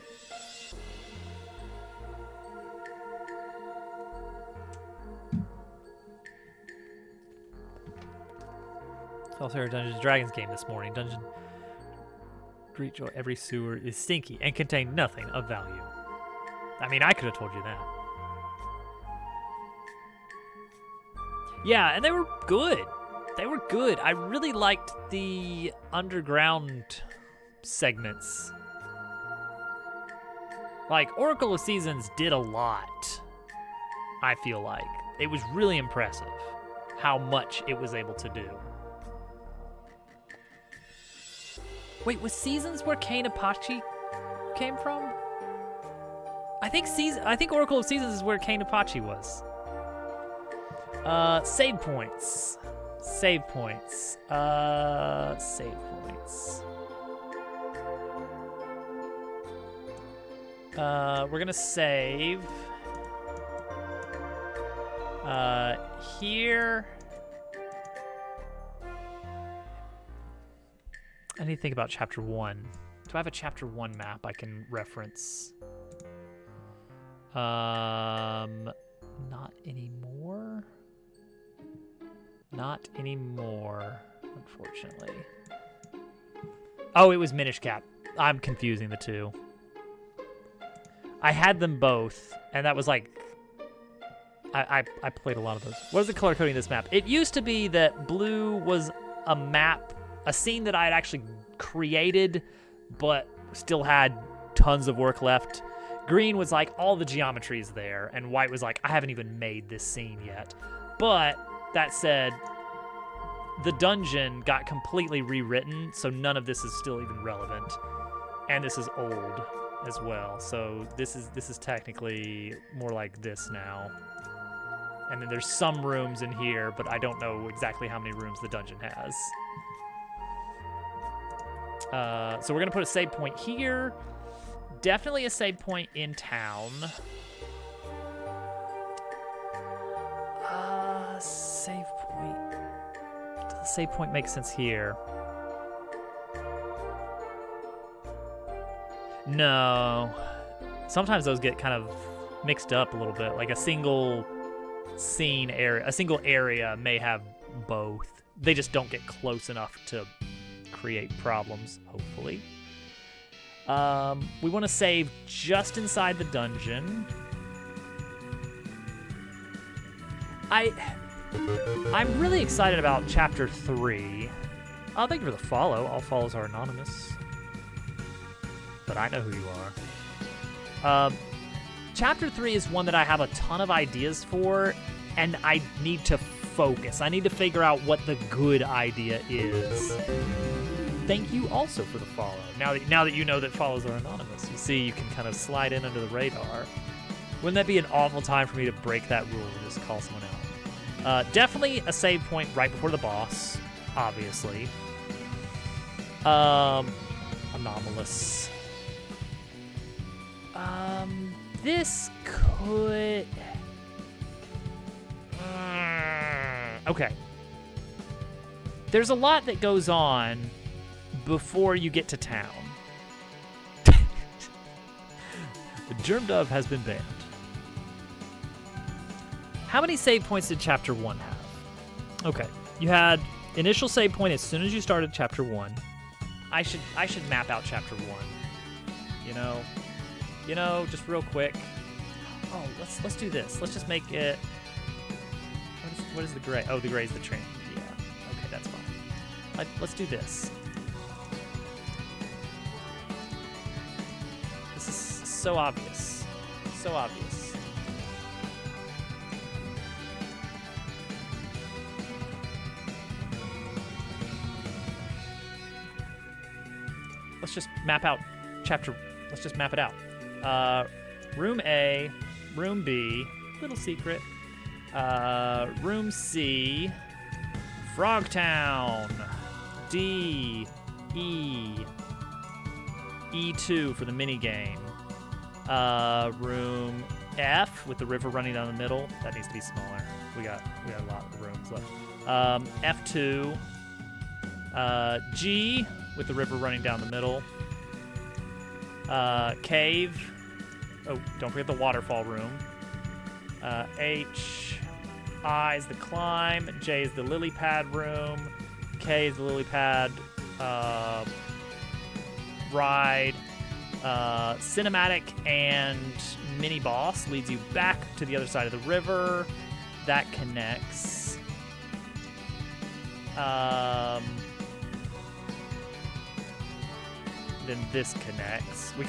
Also, our Dungeons & Dragons game this morning. Dungeon Great Joy. Every sewer is stinky and contain nothing of value. I mean, I could have told you that. Yeah, and they were good. They were good. I really liked the underground segments. Like, Oracle of Seasons did a lot, I feel like. It was really impressive how much it was able to do. Wait, was Seasons where Kane Apache came from? I think Oracle of Seasons is where Kane Apache was. Save points. Save points. Save points. We're gonna save here. I need to think about Chapter 1. Do I have a Chapter 1 map I can reference? Not anymore. Not anymore, unfortunately. Oh, it was Minish Cap. I'm confusing the 2. I had them both, and that was like... I played a lot of those. What is the color coding of this map? It used to be that blue was a map, a scene that I had actually created, but still had tons of work left. Green was like, all the geometry is there, and white was like, I haven't even made this scene yet. But, that said, the dungeon got completely rewritten, so none of this is still even relevant. And this is old as well, so this is technically more like this now. And then there's some rooms in here, but I don't know exactly how many rooms the dungeon has. So we're gonna put a save point here. Definitely a save point in town. Save point. Does the save point make sense here? No. Sometimes those get kind of mixed up a little bit. Like a single scene area, a single area may have both. They just don't get close enough to create problems, hopefully. We want to save just inside the dungeon. I'm really excited about Chapter 3. Oh, thank you for the follow. All follows are anonymous. But I know who you are. Chapter 3 is one that I have a ton of ideas for, and I need to focus. I need to figure out what the good idea is. Thank you also for the follow. Now that you know that follows are anonymous, you see you can kind of slide in under the radar. Wouldn't that be an awful time for me to break that rule and just call someone out? Definitely a save point right before the boss, obviously. Anomalous. This could... Okay. There's a lot that goes on before you get to town. The Germ Dove has been banned. How many save points did Chapter 1 have? Okay. You had initial save point as soon as you started Chapter 1. I should map out Chapter 1. You know, just real quick. Oh, let's do this. Let's just make it... What is the gray? Oh, the gray is the train. Yeah. Okay, that's fine. Let's do this. This is so obvious. So obvious. Let's just map out chapter. Let's just map it out. Room A, Room B, little secret. Room C, Frogtown, D, E, E2 for the minigame. Room F with the river running down the middle. That needs to be smaller. We got a lot of rooms left. F2, G with the river running down the middle. Cave. Oh, don't forget the waterfall room. H, I is the climb. J is the lily pad room. K is the lily pad ride. Cinematic and mini boss leads you back to the other side of the river. That connects. Then this connects. We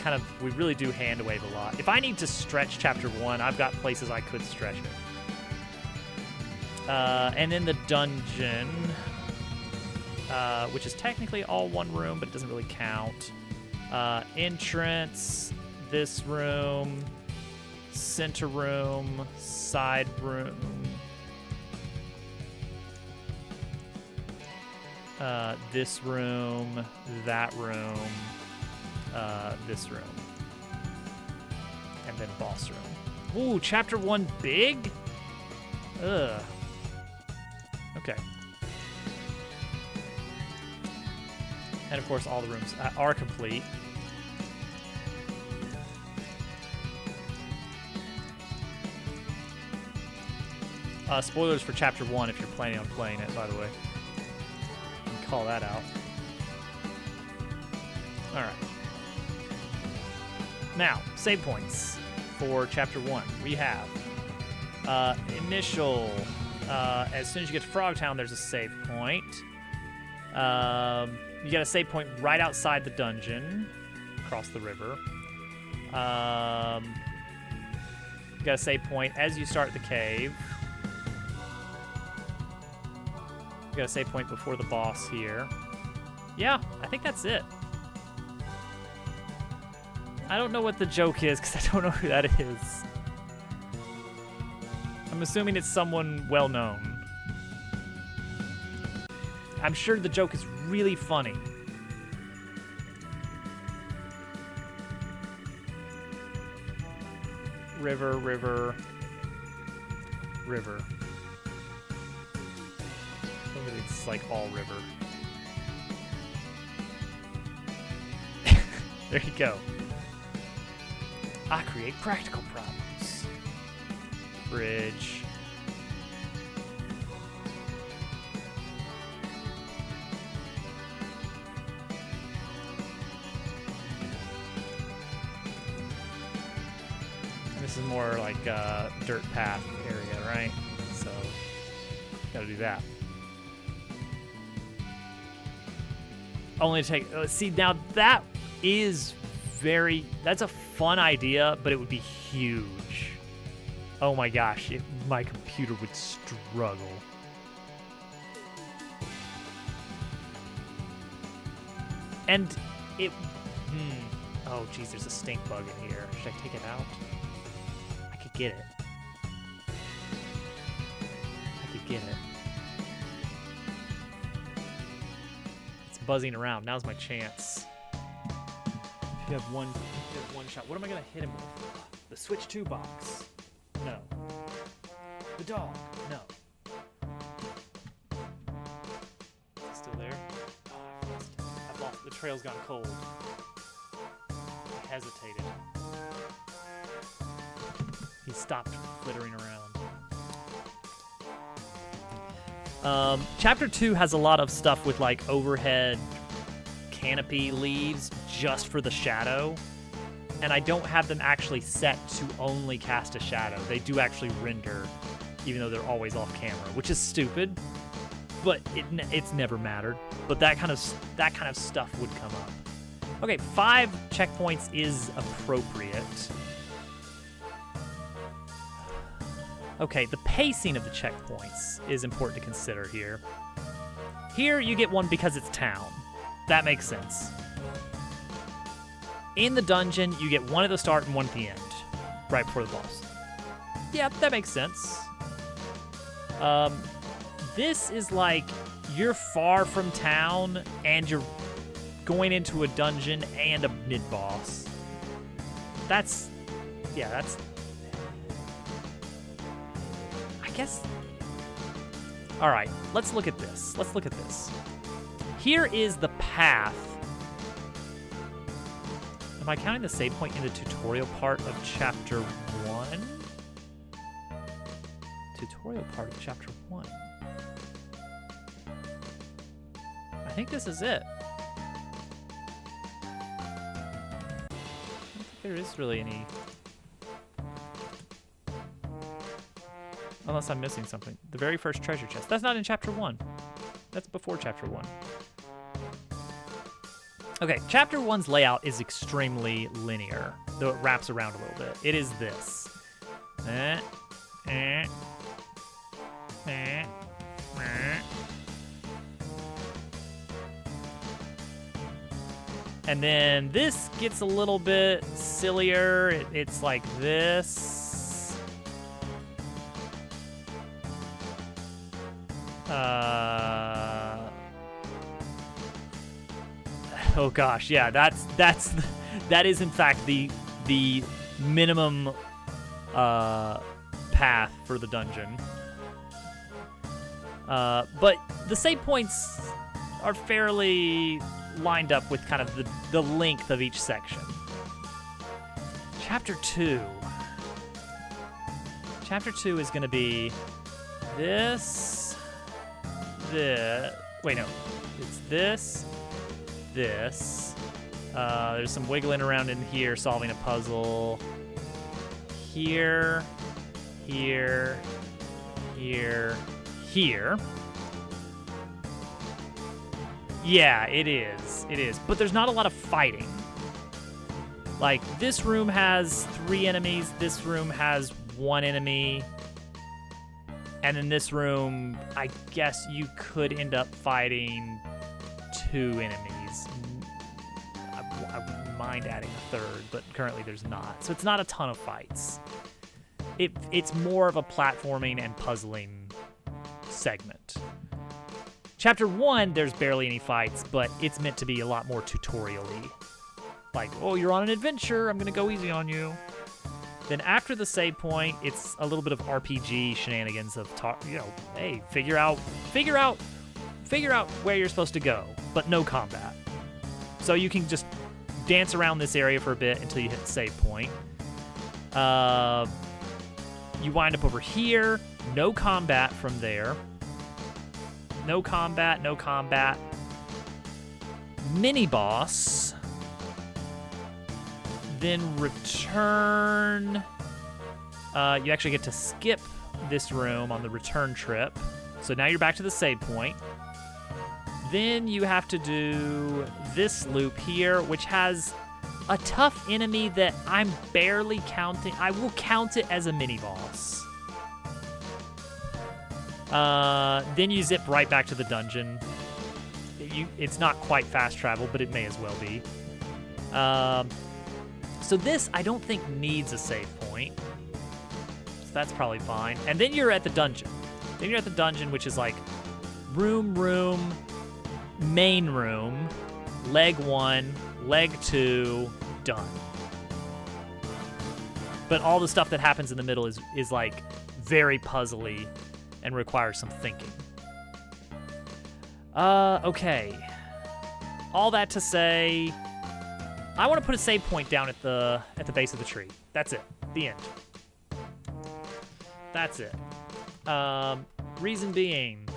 really do hand wave a lot. If I need to stretch chapter 1, I've got places I could stretch it. And then the dungeon, which is technically all one room, but it doesn't really count. Entrance, this room, center room, side room. This room, that room, this room, and then boss room. Ooh, chapter 1 big? Ugh. Okay. And of course, all the rooms are complete. Spoilers for chapter 1 if you're planning on playing it, by the way. Call that out. All right. Now, save points for chapter 1. We have initial. As soon as you get to Frogtown, there's a save point. You got a save point right outside the dungeon, across the river. You got a save point as you start the cave. Got a save point before the boss here. Yeah, I think that's it. I don't know what the joke is because I don't know who that is. I'm assuming it's someone well known. I'm sure the joke is really funny. River, river, river. It's like all river. There you go. I create practical problems. Bridge. And this is more like a dirt path area, right? So, gotta do that. Only take... see, now that is that's a fun idea, but it would be huge. Oh my gosh, my computer would struggle. And it, oh geez, there's a stink bug in here. Should I take it out? I could get it. It's buzzing around. Now's my chance. If you have one shot, what am I gonna hit him with? The Switch 2 box. No. The dog. No. Is it still there? Oh, I've lost. The trail's gone cold. I hesitated. He stopped flittering around. Chapter 2 has a lot of stuff with like overhead canopy leaves just for the shadow, and I don't have them actually set to only cast a shadow. They do actually render, even though they're always off camera, which is stupid, but it's never mattered. But that kind of stuff would come up. Okay, 5 checkpoints is appropriate. Okay, the pacing of the checkpoints is important to consider here. Here, you get one because it's town. That makes sense. In the dungeon, you get one at the start and one at the end, right before the boss. Yeah, that makes sense. This is like, you're far from town, and you're going into a dungeon and a mid-boss. That's... I guess... Alright, let's look at this. Here is the path. Am I counting the save point in the tutorial part of Chapter 1? Tutorial part of Chapter 1. I think this is it. I don't think there is really any... Unless I'm missing something. The very first treasure chest. That's not in Chapter 1. That's before Chapter 1. Okay, Chapter 1's layout is extremely linear, though it wraps around a little bit. It is this. And then this gets a little bit sillier. It's like this. Oh gosh, yeah, that is in fact the minimum path for the dungeon. But the save points are fairly lined up with kind of the length of each section. Chapter 2. Chapter 2 is going to be this. Wait, no. It's this. There's some wiggling around in here, solving a puzzle. Here. Yeah, it is. But there's not a lot of fighting. Like, this room has 3 enemies, this room has 1 enemy. And in this room, I guess you could end up fighting 2 enemies. I wouldn't mind adding a 3rd, but currently there's not. So it's not a ton of fights. It's more of a platforming and puzzling segment. Chapter 1, there's barely any fights, but it's meant to be a lot more tutorial-y. Like, oh, you're on an adventure, I'm gonna go easy on you. Then after the save point, it's a little bit of RPG shenanigans of hey, figure out where you're supposed to go, but no combat. So you can just dance around this area for a bit until you hit the save point. You wind up over here, no combat from there. No combat. Mini boss. Then return. You actually get to skip this room on the return trip. So now you're back to the save point. Then you have to do this loop here, which has a tough enemy that I'm barely counting. I will count it as a mini-boss. Then you zip right back to the dungeon. It's not quite fast travel, but it may as well be. So this, I don't think, needs a save point. So that's probably fine. And then you're at the dungeon. Then you're at the dungeon, which is like room, main room, leg 1, leg 2, done. But all the stuff that happens in the middle is like very puzzly and requires some thinking. Okay. All that to say, I want to put a save point down at the base of the tree. That's it. The end. That's it. Reason being,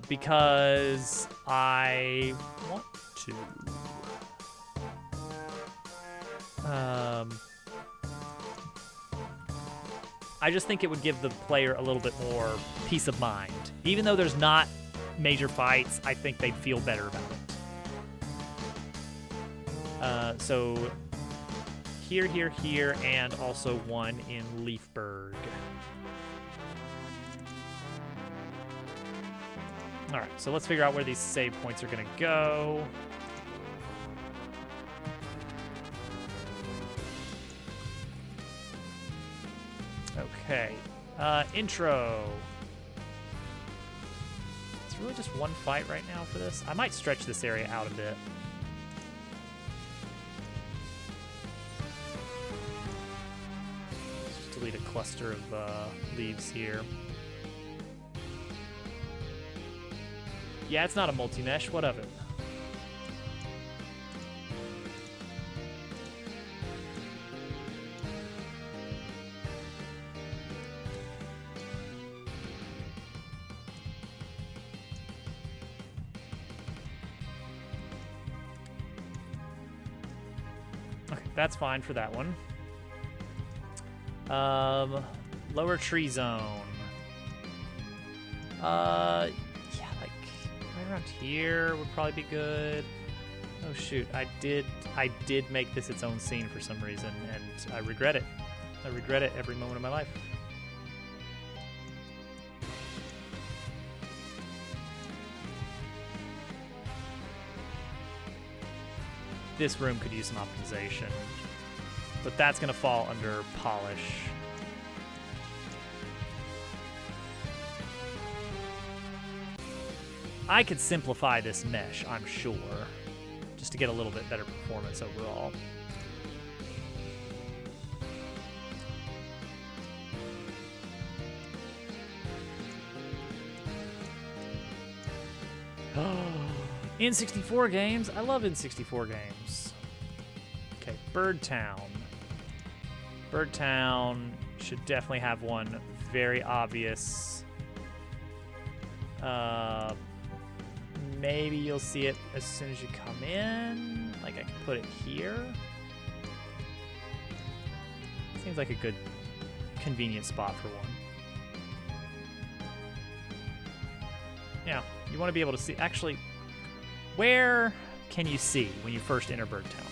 because I want to. I just think it would give the player a little bit more peace of mind. Even though there's not major fights, I think they'd feel better about it. So here, and also one in Leafburg. All right, so let's figure out where these save points are gonna go. Okay, intro. It's really just one fight right now for this. I might stretch this area out a bit. Let's just delete a cluster of leaves here. Yeah, it's not a multi-mesh, what of it? Okay, that's fine for that one. Lower tree zone. Around here would probably be good. Oh shoot, I did make this its own scene for some reason, and I regret it. I regret it every moment of my life. This room could use some optimization, but that's gonna fall under polish. I could simplify this mesh, I'm sure, just to get a little bit better performance overall. N64 games? I love N64 games. Okay, Birdtown. Birdtown should definitely have one very obvious. Maybe you'll see it as soon as you come in. Like I can put it here. Seems like a good, convenient spot for one. Yeah, you want to be able to see. Actually, where can you see when you first enter Birdtown?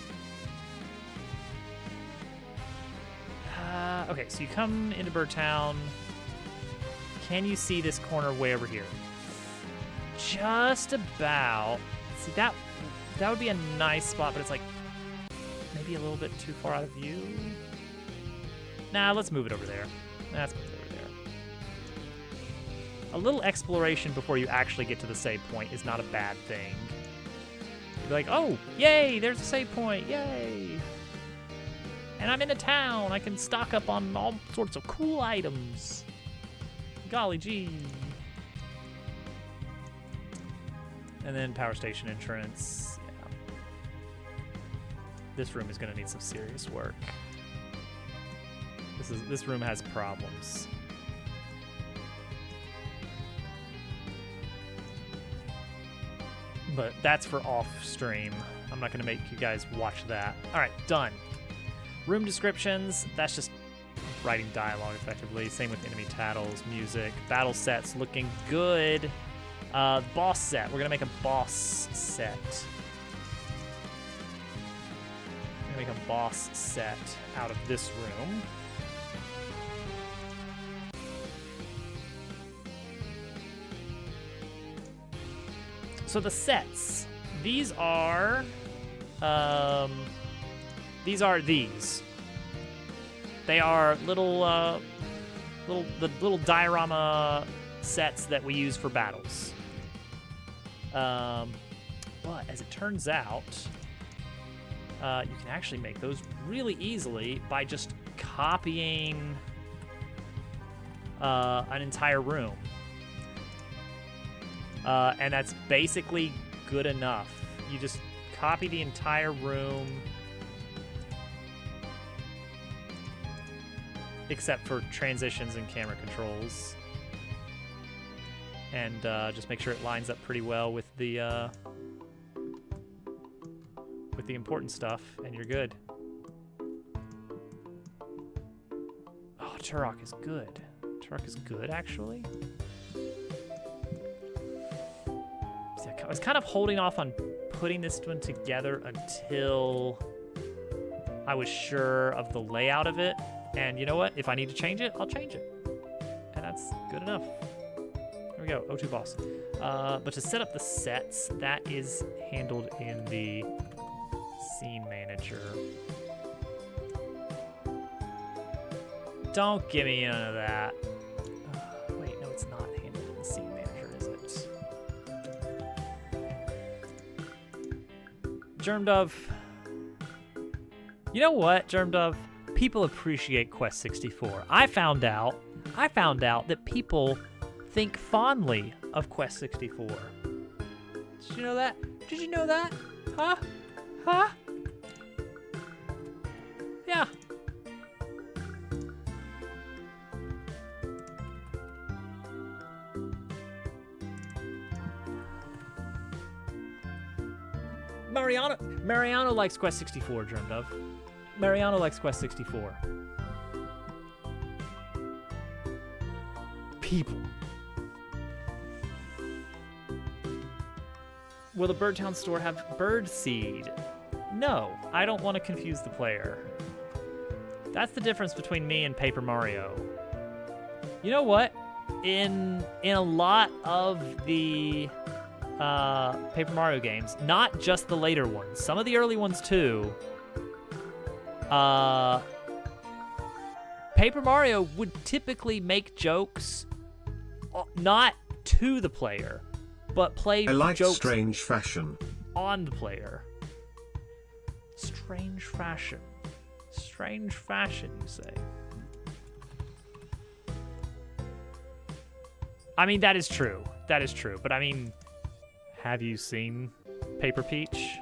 Okay, so you come into Birdtown. Can you see this corner way over here? Just about. See, that would be a nice spot, but it's like maybe a little bit too far out of view. Nah, let's move it over there. Let's move it over there. A little exploration before you actually get to the save point is not a bad thing. You'd be like, oh, yay, there's a save point, yay. And I'm in a town. I can stock up on all sorts of cool items. Golly gee. And then power station entrance. Yeah. This room is going to need some serious work. This room has problems. But that's for off stream. I'm not going to make you guys watch that. All right, done. Room descriptions. That's just writing dialogue effectively. Same with enemy titles, music, battle sets looking good. Boss set. We're gonna make a boss set. make a boss set out of this room. So the sets, these are these. They are little diorama sets that we use for battles. But as it turns out, you can actually make those really easily by just copying an entire room. And that's basically good enough. You just copy the entire room, except for transitions and camera controls. And just make sure it lines up pretty well with the important stuff, and you're good. Oh, Turok is good. Turok is good, actually. See, I was kind of holding off on putting this one together until I was sure of the layout of it. And you know what? If I need to change it, I'll change it. And that's good enough. There we go, O2 boss. But to set up the sets, that is handled in the scene manager. Don't give me none of that. Wait, no, it's not handled in the scene manager, is it? Germdove. You know what, Germdove? People appreciate Quest 64. I found out that people think fondly of Quest 64. Did you know that? Did you know that? Huh? Huh? Yeah. Mariano likes Quest 64, Germdove. Mariano likes Quest 64. People. Will the Birdtown store have Birdseed? No, I don't want to confuse the player. That's the difference between me and Paper Mario. You know what? In a lot of the Paper Mario games, not just the later ones, some of the early ones too, Paper Mario would typically make jokes not to the player, but play jokes strange fashion on the player. Strange fashion. Strange fashion, you say? I mean, that is true. That is true. But I mean, have you seen Paper Peach?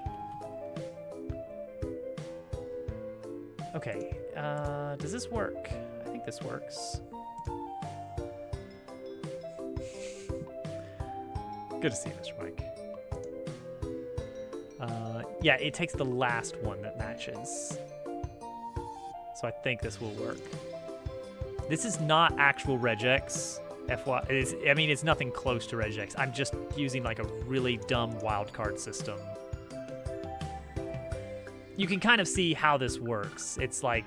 Okay, does this work? I think this works. Good to see you, Mr. Mike. Yeah, it takes the last one that matches. So I think this will work. This is not actual regex. I mean, it's nothing close to regex. I'm just using like a really dumb wildcard system. You can kind of see how this works. It's like,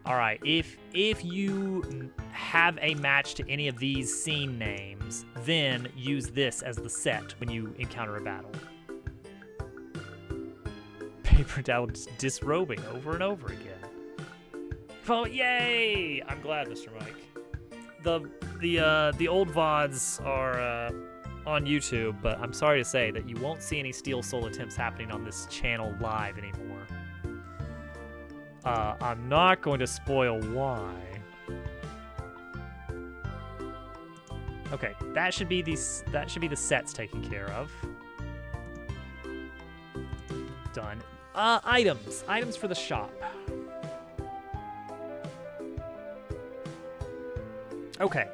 all right, if you have a match to any of these scene names, then use this as the set when you encounter a battle. Paper Towel disrobing over and over again. Oh, yay! I'm glad, Mr. Mike. The old VODs are on YouTube, but I'm sorry to say that you won't see any Steel Soul attempts happening on this channel live anymore. I'm not going to spoil why. Okay, that should be the sets taken care of. Done. Items for the shop. Okay.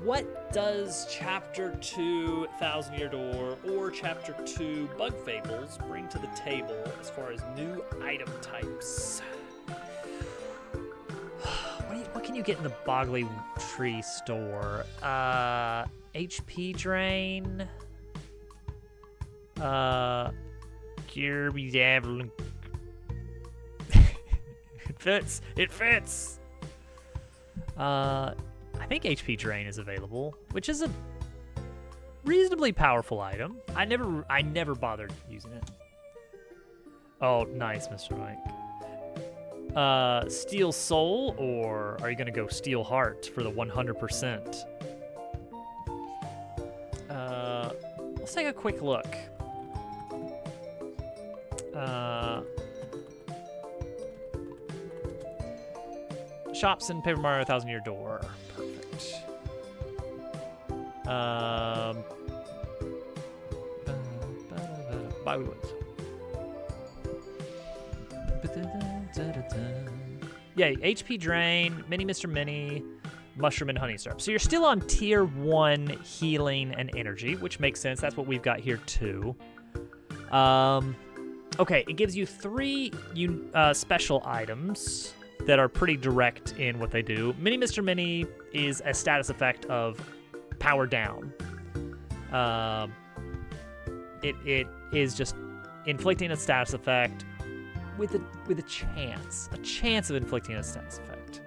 What does Chapter 2 Thousand Year Door or Chapter 2 Bug Fables bring to the table as far as new item types? What can you get in the Boggly Tree store? HP Drain? Kirby Dabbling. fits. It fits. I think HP Drain is available, which is a reasonably powerful item. I never bothered using it. Oh, nice, Mr. Mike. Steel Soul, or are you gonna go Steel Heart for the 100%? Let's take a quick look. Shops in Paper Mario Thousand Year Door. Perfect. Bobby Woods. Yay, HP Drain, Mini Mr. Mini, Mushroom and Honey Syrup. So you're still on tier 1 healing and energy, which makes sense. That's what we've got here too. Okay, it gives you 3 special items that are pretty direct in what they do. Mini Mr. Mini is a status effect of power down. It is just inflicting a status effect with a chance of inflicting a status effect.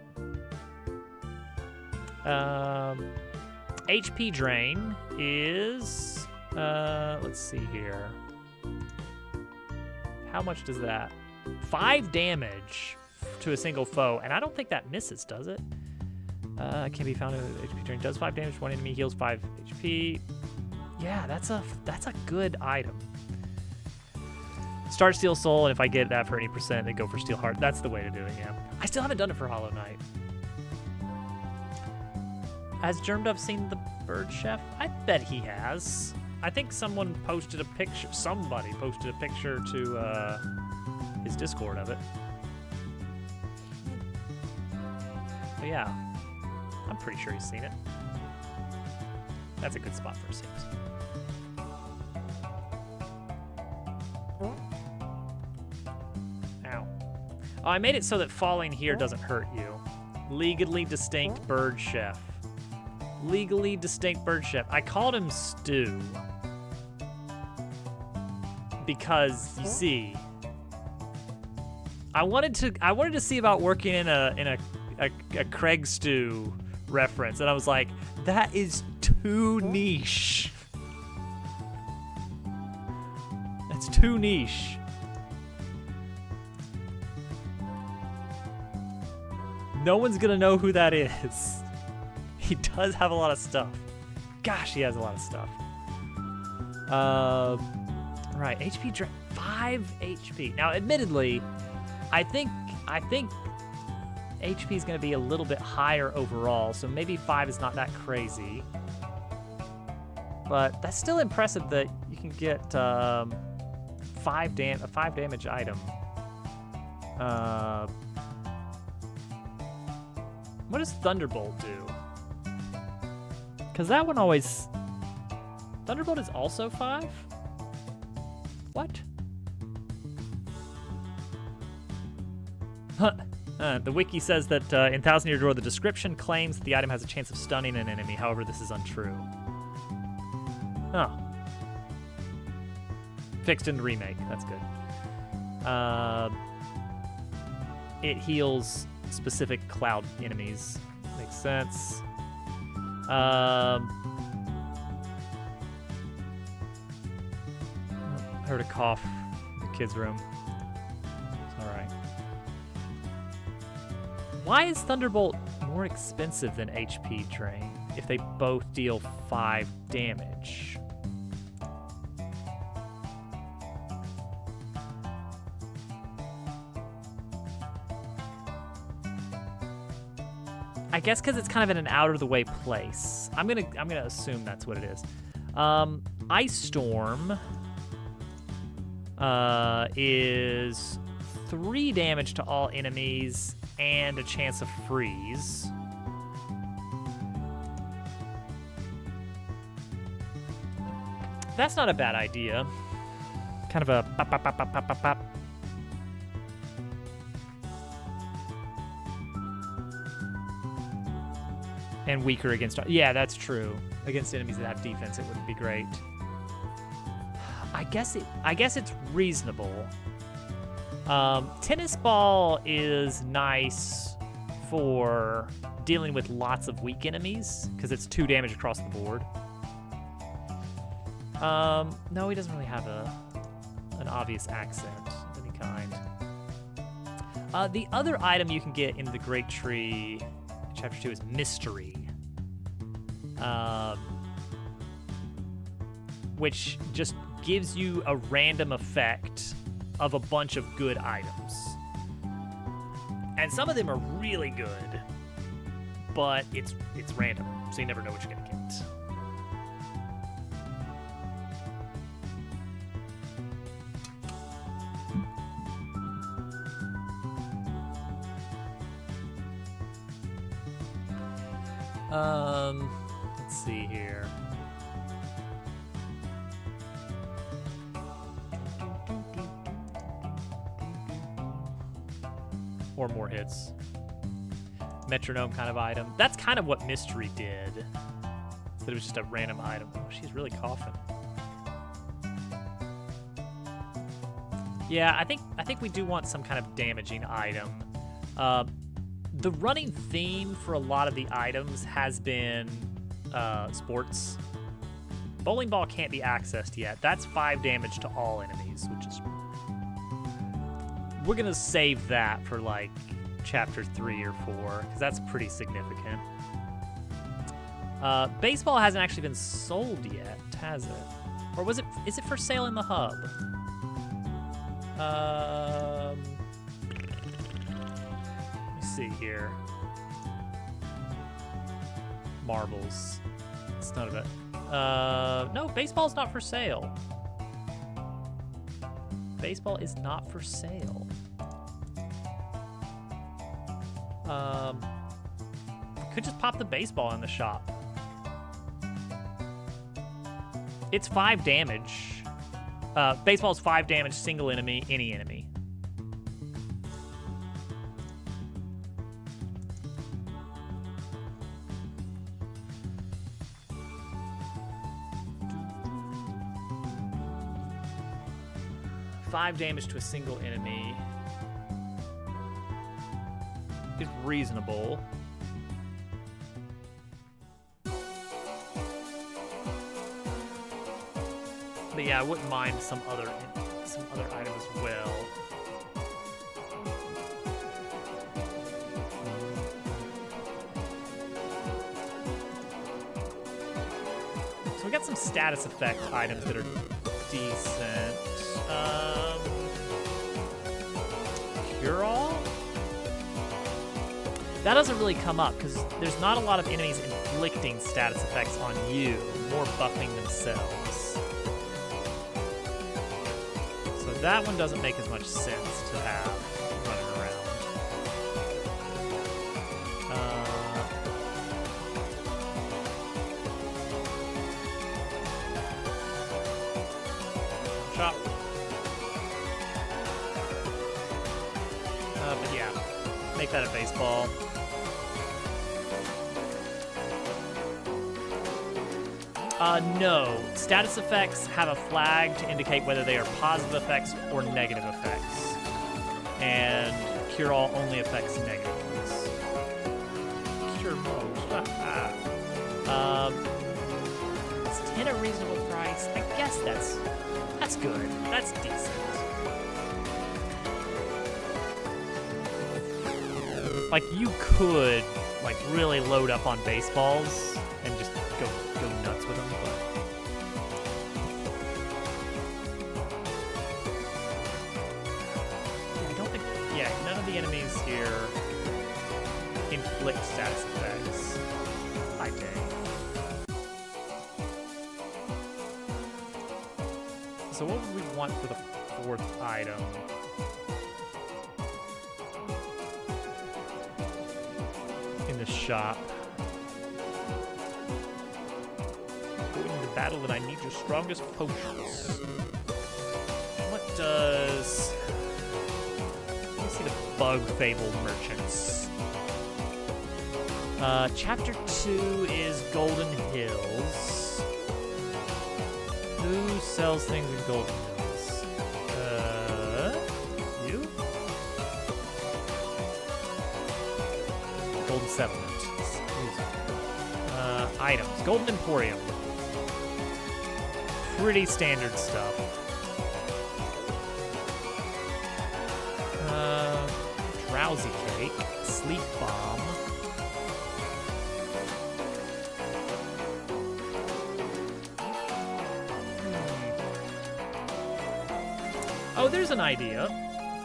HP Drain is let's see here. How much does that? 5 damage to a single foe, and I don't think that misses, does it? Can be found in HP Drain. Does 5 damage. 1 enemy heals 5 HP. Yeah, that's a good item. Start Steel Soul, and if I get that for any percent, then go for Steel Heart. That's the way to do it, yeah. I still haven't done it for Hollow Knight. Has Germduff seen the Bird Chef? I bet he has. I think somebody posted a picture to his Discord of it. But yeah, I'm pretty sure he's seen it. That's a good spot for a Sims. Ow. Oh, I made it so that falling here doesn't hurt you. Legally distinct Bird Chef. Legally distinct Bird Chef. I called him Stu. Because, you see, I wanted to see about working in a Craig Stew reference, and I was like, that is too niche. That's too niche. No one's gonna know who that is. He does have a lot of stuff. Gosh, he has a lot of stuff. Right, HP Drain, 5 HP. Now, admittedly, I think HP is going to be a little bit higher overall, so maybe 5 is not that crazy. But that's still impressive that you can get a 5 damage item. What does Thunderbolt do? Because that one always... Thunderbolt is also 5? What? The wiki says that in Thousand Year Door, the description claims that the item has a chance of stunning an enemy. However, this is untrue. Oh. Fixed in the remake. That's good. It heals specific cloud enemies. Makes sense. Heard a cough in the kids' room. It's all right. Why is Thunderbolt more expensive than HP Drain if they both deal 5 damage? I guess because it's kind of in an out-of-the-way place. I'm gonna assume that's what it is. Ice Storm is 3 damage to all enemies and a chance of freeze. That's not a bad idea. Kind of a pop, pop, pop, pop, pop, pop, pop. And weaker against... Yeah, that's true. Against enemies that have defense, it wouldn't be great. I guess it's reasonable Tennis ball is nice for dealing with lots of weak enemies because it's 2 damage across the board. No, he doesn't really have an obvious accent of any kind. The other item you can get in the Great Tree, Chapter 2, is Mystery. Which just gives you a random effect of a bunch of good items. And some of them are really good, but it's random, so you never know what you're gonna get. Let's see here. Or more hits. Metronome kind of item. That's kind of what Mystery did. So it was just a random item. Oh, she's really coughing. Yeah, I think we do want some kind of damaging item. The running theme for a lot of the items has been sports. Bowling ball can't be accessed yet. That's 5 damage to all enemies, which is... We're gonna save that for like chapter 3 or 4, because that's pretty significant. Baseball hasn't actually been sold yet, has it? Or is it for sale in the hub? Let me see here. Marbles. It's none of it. No, baseball's not for sale. Baseball is not for sale. Could just pop the baseball in the shop. It's 5 damage. Baseball is 5 damage, single enemy, any enemy. Five damage to a single enemy is reasonable. But yeah, I wouldn't mind some other item as well. So we got some status effect items that are decent. Cure-all? That doesn't really come up because there's not a lot of enemies inflicting status effects on you, more buffing themselves. So that one doesn't make as much sense to have running around. Chop. But yeah, make that a baseball. No. Status effects have a flag to indicate whether they are positive effects or negative effects. And Cure-all only affects negative ones. Cure-all. Is 10 a reasonable price? I guess that's good. That's decent. Like, you could, like, really load up on baseballs and just go nuts with them, but... I don't think... Yeah, none of the enemies here inflict status effects. I think. So what would we want for the 4th item? In the shop. Going into battle that I need your strongest potions. What does... Let me see the Bug Fable Merchants. Chapter 2 is Golden Hills. Who sells things in Golden Hills? You? settlement. Items. Golden Emporium. Pretty standard stuff. Drowsy Cake. Sleep Bomb. Oh, there's an idea.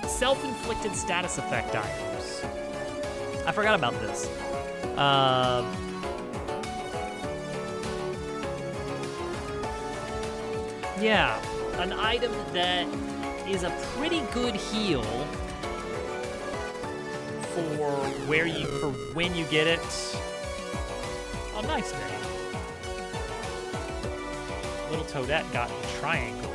Self-inflicted status effect items. I forgot about this. Yeah, an item that is a pretty good heal for when you get it. Oh, nice name. Little Toadette got a triangle.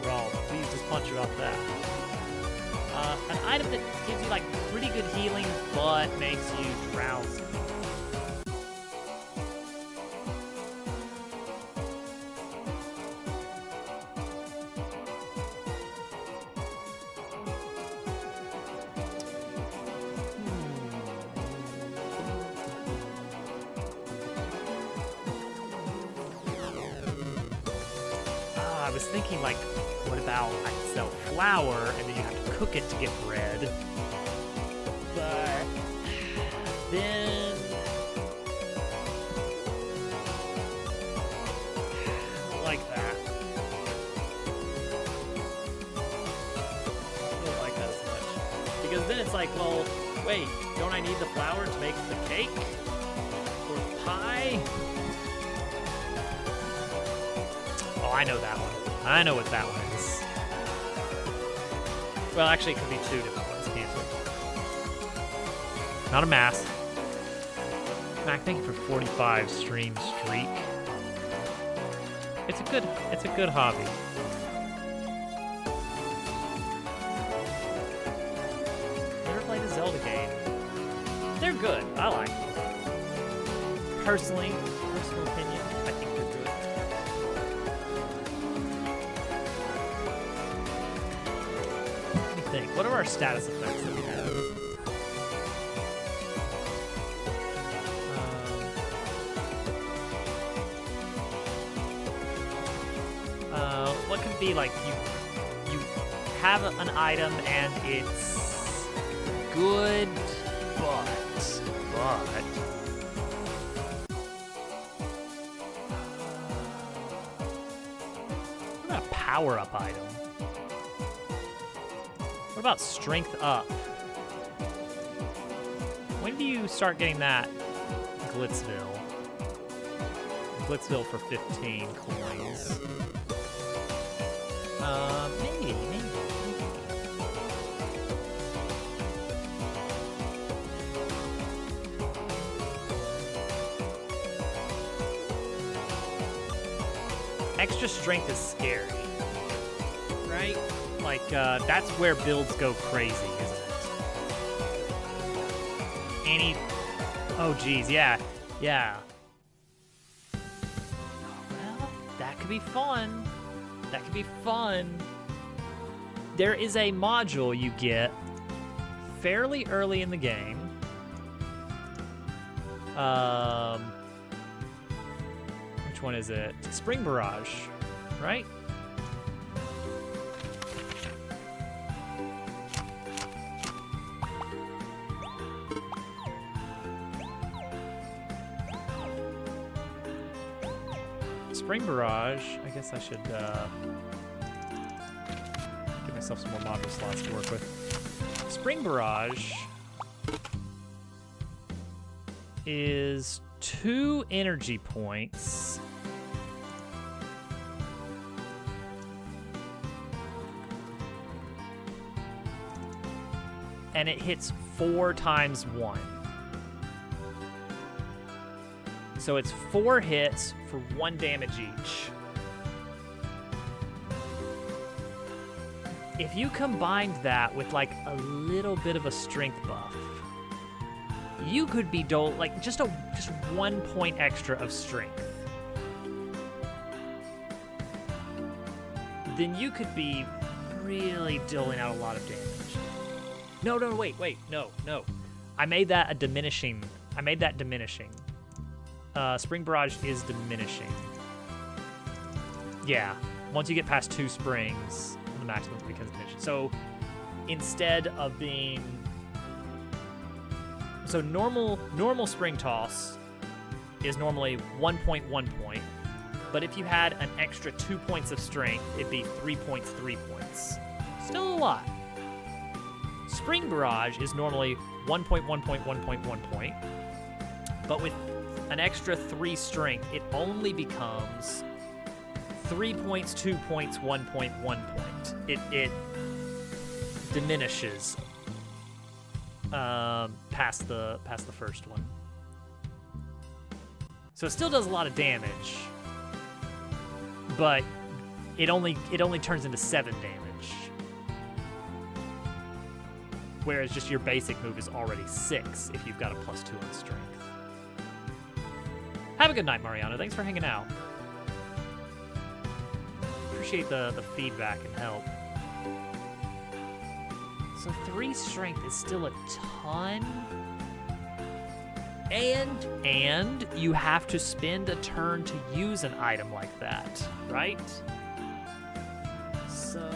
Raw, please just punch about that. An item that gives you like pretty good healing, but makes you drowsy. I was thinking, like, what about I could sell flour and then you have to cook it to get bread? But then I don't like that. I don't like that as much. Because then it's like, well, wait, don't I need the flour to make the cake? Or the pie? Oh, I know that one. I know what that one is. Well, actually, it could be two different ones. Cancel. Not a mass. Mac, thank you for 45 stream streak. It's a good hobby. Never played a Zelda game. They're good. I like them. Personal opinion, I think they're good. What are our status effects that we have? What could be like you have an item and it's good, but what about a power-up item? What about strength up? When do you start getting that? Glitzville. Glitzville for 15 coins. Maybe. Extra strength is scary, right? Like, that's where builds go crazy, isn't it? Oh, geez, yeah. Well, that could be fun. There is a module you get fairly early in the game. Which one is it? Spring Barrage, right? Spring Barrage, I guess I should give myself some more module slots to work with. Spring Barrage is 2 energy points. And it hits 4 times 1. So it's 4 hits for 1 damage each. If you combined that with like a little bit of a strength buff, you could be just 1 point extra of strength. Then you could be really doling out a lot of damage. No, wait, no. I made that diminishing. Spring Barrage is diminishing. Yeah, once you get past 2 springs, the maximum becomes diminishing. So instead of being... So normal spring toss is normally 1.1 point, but if you had an extra 2 points of strength, it'd be 3.3 points. Still a lot. Spring Barrage is normally 1.1.1.1 point, but with an extra 3 strength, it only becomes 3 points, 2 points, 1.1 point. It diminishes past the first one. So it still does a lot of damage, but it only turns into 7 damage. Whereas just your basic move is already 6 if you've got a +2 on strength. Have a good night, Mariano. Thanks for hanging out. Appreciate the feedback and help. So 3 strength is still a ton. And you have to spend a turn to use an item like that, right? So...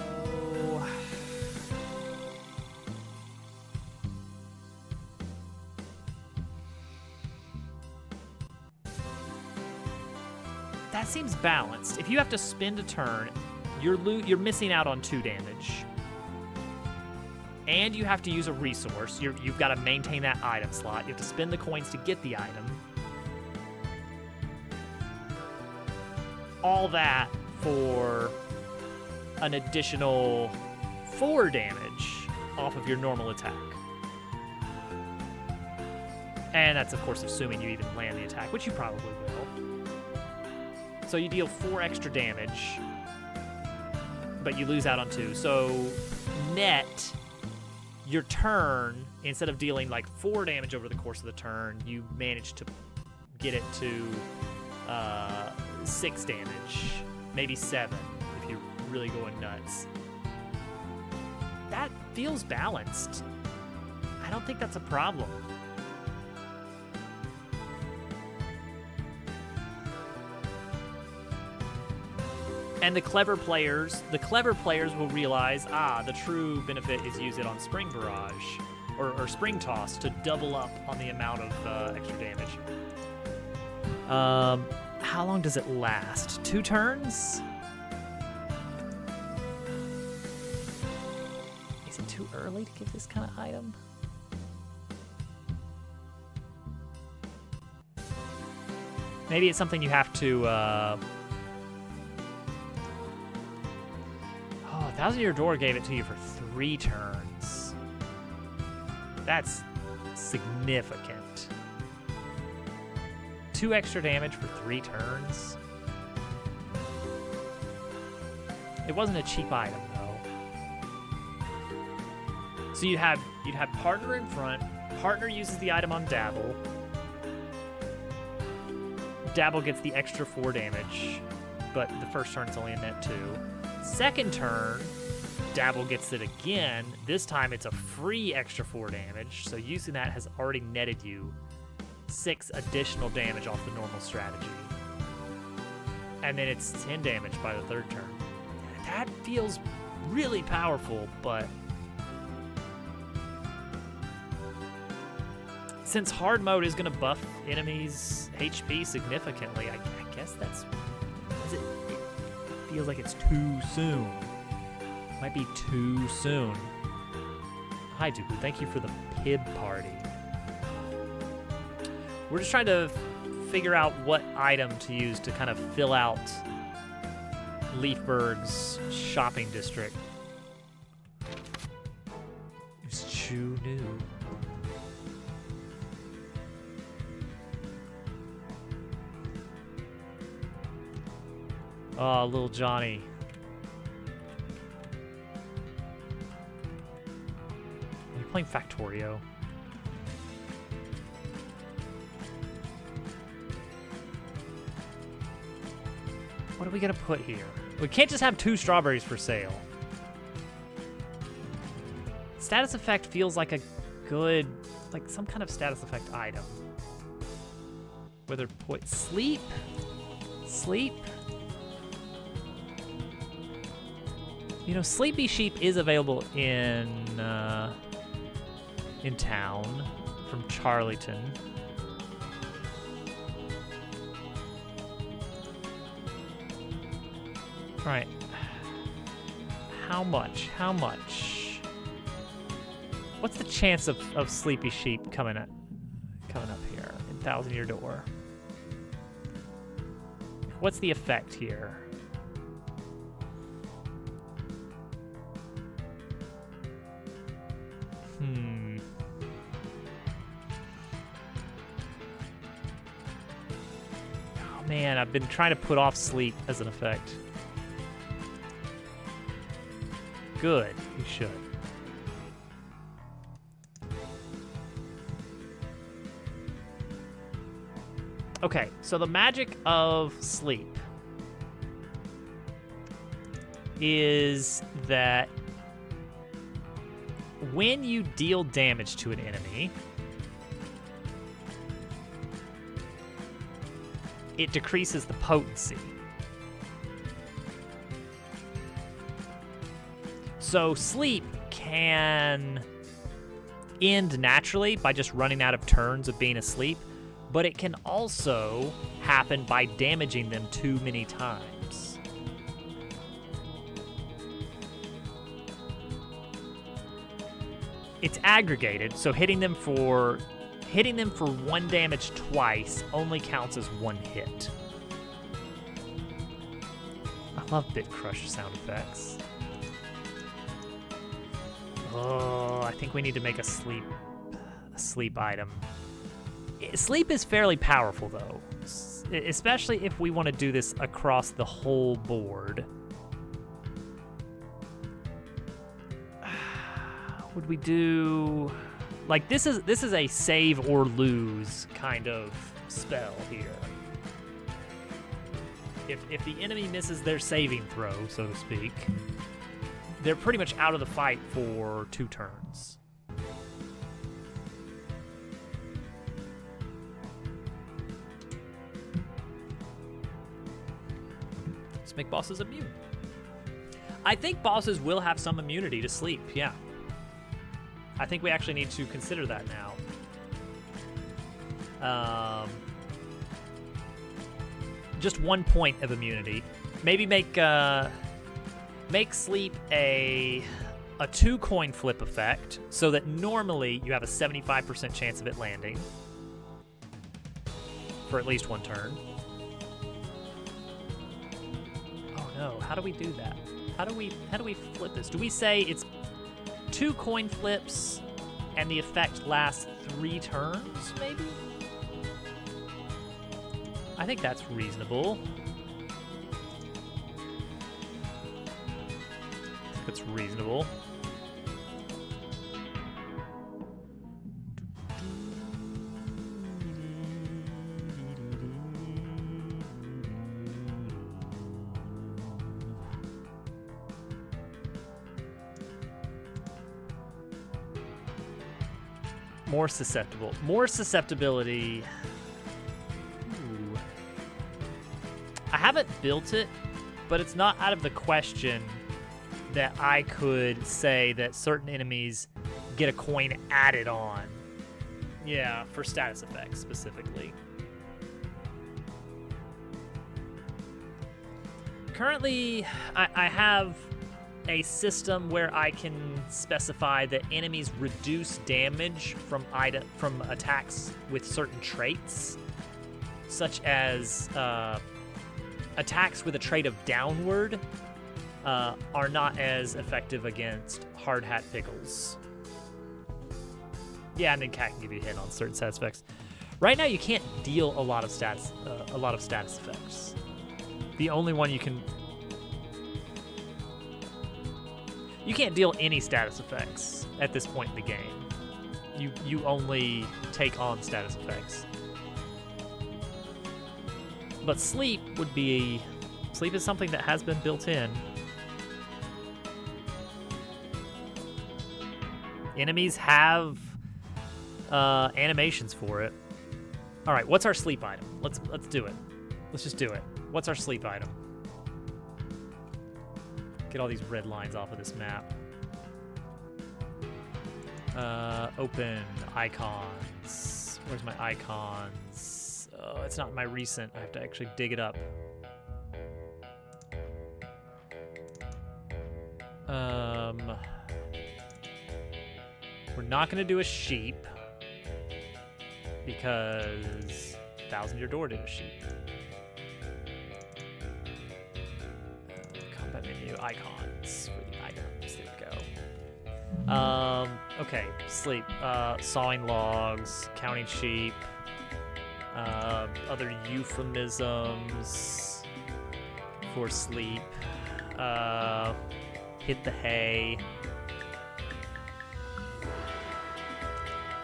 that seems balanced. If you have to spend a turn, you're missing out on 2 damage. And you have to use a resource. You've got to maintain that item slot. You have to spend the coins to get the item. All that for an additional 4 damage off of your normal attack. And that's, of course, assuming you even land the attack, which you probably will. So you deal 4 extra damage, but you lose out on 2. So net... your turn, instead of dealing like 4 damage over the course of the turn, you manage to get it to 6 damage, maybe 7 if you're really going nuts. That feels balanced. I don't think that's a problem. And the clever players will realize, the true benefit is use it on Spring Barrage or Spring Toss to double up on the amount of extra damage. How long does it last? 2 turns? Is it too early to get this kind of item? Maybe it's something you have to... Thousand Year Door gave it to you for 3 turns. That's significant. 2 extra damage for 3 turns. It wasn't a cheap item though. So you'd have Partner in front. Partner uses the item on Dabble. Dabble gets the extra 4 damage, but the first turn is only a net 2. Second turn, Dabble gets it again. This time it's a free extra 4 damage, so using that has already netted you 6 additional damage off the normal strategy. And then it's 10 damage by the 3rd turn. That feels really powerful, but since hard mode is going to buff enemies' HP significantly, I guess that's... feels like it's too soon. Might be too soon. Hi, Dooku. Thank you for the Pib party. We're just trying to figure out what item to use to kind of fill out Leafberg's shopping district. It's Chu new. Oh, little Johnny. Are you playing Factorio? What are we gonna put here? We can't just have 2 strawberries for sale. It's status effect feels like a good, like some kind of status effect item. Whether sleep? Sleep? You know, Sleepy Sheep is available in town from Charlieton. All right. How much? How much? What's the chance of Sleepy Sheep coming up here in Thousand Year Door? What's the effect here? Oh man, I've been trying to put off sleep as an effect. Good, you should. Okay, so the magic of sleep is that when you deal damage to an enemy, it decreases the potency. So sleep can end naturally by just running out of turns of being asleep, but it can also happen by damaging them too many times. It's aggregated, so hitting them for 1 damage twice only counts as 1 hit. I love Bit Crush sound effects. Oh, I think we need to make a sleep item. Sleep is fairly powerful, though, especially if we want to do this across the whole board. Would we do... Like, this is a save or lose kind of spell here. If the enemy misses their saving throw, so to speak, they're pretty much out of the fight for 2 turns. Let's make bosses immune. I think bosses will have some immunity to sleep, yeah. I think we actually need to consider that now. Just 1 point of immunity. Maybe make sleep a 2 coin flip effect, so that normally you have a 75% chance of it landing for at least 1 turn. Oh no, how do we do that? How do we flip this? Do we say it's 2 coin flips and the effect lasts 3 turns, maybe? I think that's reasonable. That's reasonable. More susceptible. More susceptibility. Ooh. I haven't built it, but it's not out of the question that I could say that certain enemies get a coin added on. Yeah, for status effects specifically. Currently, I have a system where I can specify that enemies reduce damage from attacks with certain traits, such as attacks with a trait of downward are not as effective against Hard Hat Pickles. Yeah, and then Cat can give you a hit on certain status effects. Right now, you can't deal a lot of status effects. The only one you can't deal any status effects at this point in the game. You only take on status effects. But sleep is something that has been built in. Enemies have animations for it. All right, what's our sleep item? Let's do it. Let's just do it. What's our sleep item? Get all these red lines off of this map. Open icons. Where's my icons? Oh, it's not in my recent. I have to actually dig it up. We're not gonna do a sheep because 1,000-Year Door did a sheep. Combat menu icons for the items. There we go. Okay, sleep. Sawing logs, counting sheep, other euphemisms for sleep. Hit the hay.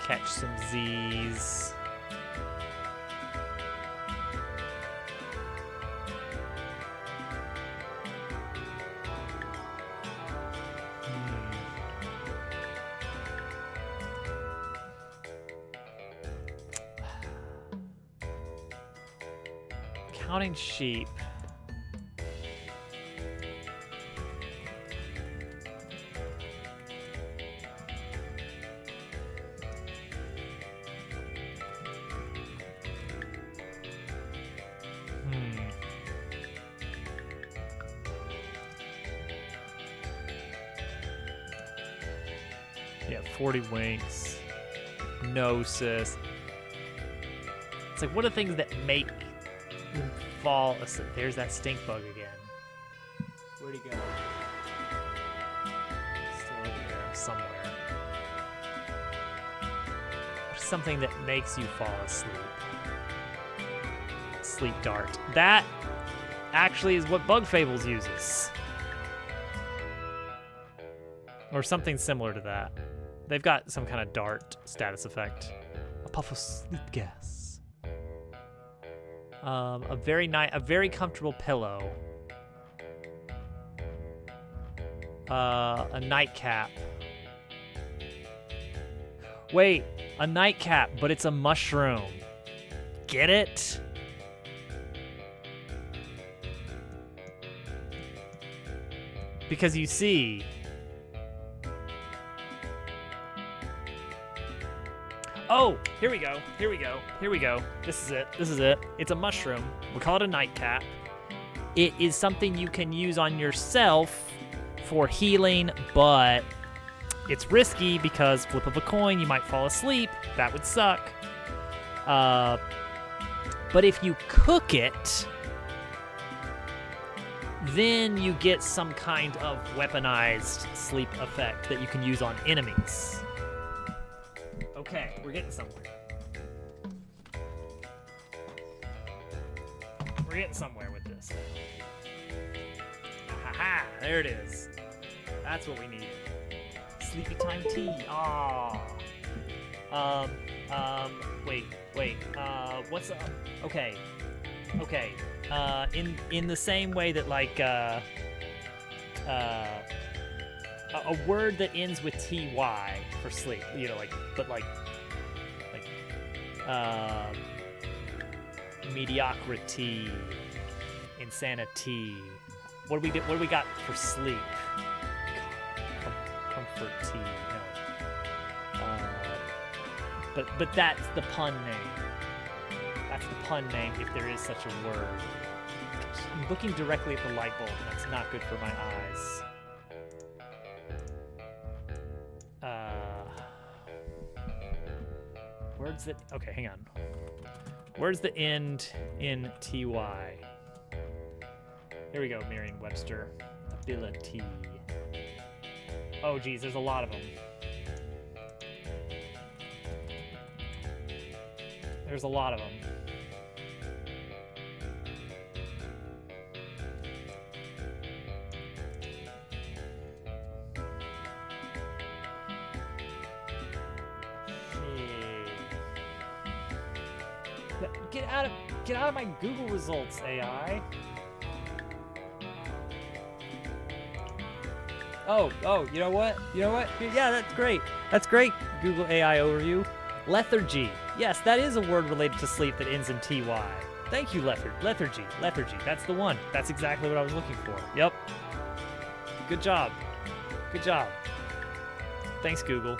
Catch some Z's. Counting sheep. Yeah, 40 winks. Gnosis. It's like, what are things that make them fall asleep? There's that stink bug again. Where'd he go? Still over there, somewhere. What's something that makes you fall asleep? Sleep dart. That actually is what Bug Fables uses. Or something similar to that. They've got some kind of dart status effect. A puff of sleep gas. A very comfortable pillow. A nightcap. Wait, a nightcap, but it's a mushroom. Get it? Because you see, oh, here we go. This is it. It's a mushroom. We call it a nightcap. It is something you can use on yourself for healing, but it's risky because flip of a coin, you might fall asleep. That would suck. But if you cook it, then you get some kind of weaponized sleep effect that you can use on enemies. Okay, we're getting somewhere. We're getting somewhere with this. Ha! There it is. That's what we needed. Sleepy time tea. Aww. Wait. What's up? Okay. In the same way that like a word that ends with ty for sleep, you know, like, but like mediocrity, insanity. What do we got for sleep? Comfort tea. No. But that's the pun name. That's the pun name if there is such a word. I'm looking directly at the light bulb. That's not good for my eyes. Words that... Okay, hang on. Words that end in ty. Here we go, Merriam-Webster. Ability. Oh, geez, there's a lot of them. There's a lot of them. Get out of my Google results, AI. Oh, you know what? Yeah, that's great. That's great, Google AI overview. Lethargy. Yes, that is a word related to sleep that ends in TY. Thank you, lethargy. Lethargy. That's the one. That's exactly what I was looking for. Yep. Good job. Good job. Thanks, Google.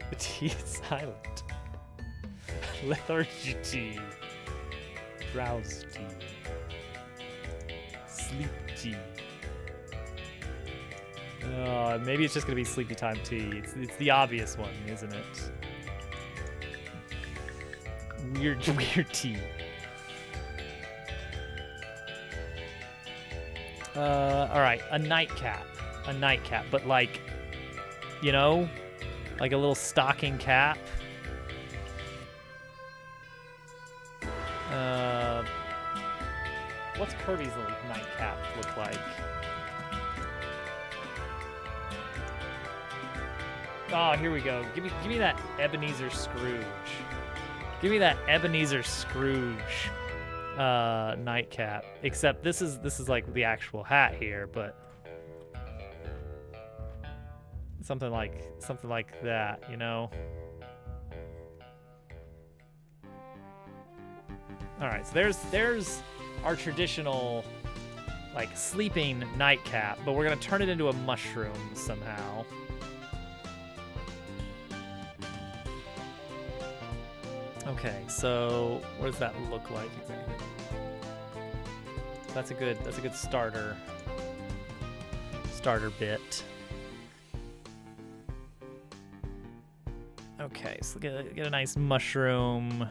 The T is silent. Lethargy. Drowsy. Sleep tea. Maybe it's just gonna be sleepy time tea. It's the obvious one, isn't it? Weird tea. All right, a nightcap, but like, you know, like a little stocking cap. What's Kirby's little nightcap look like? Oh, here we go. Give me that Ebenezer Scrooge. Give me that Ebenezer Scrooge nightcap. Except this is like the actual hat here, but something like that, you know. All right, so there's our traditional like sleeping nightcap, but we're gonna turn it into a mushroom somehow. Okay, so what does that look like exactly? That's a good starter bit. Okay, so get a nice mushroom.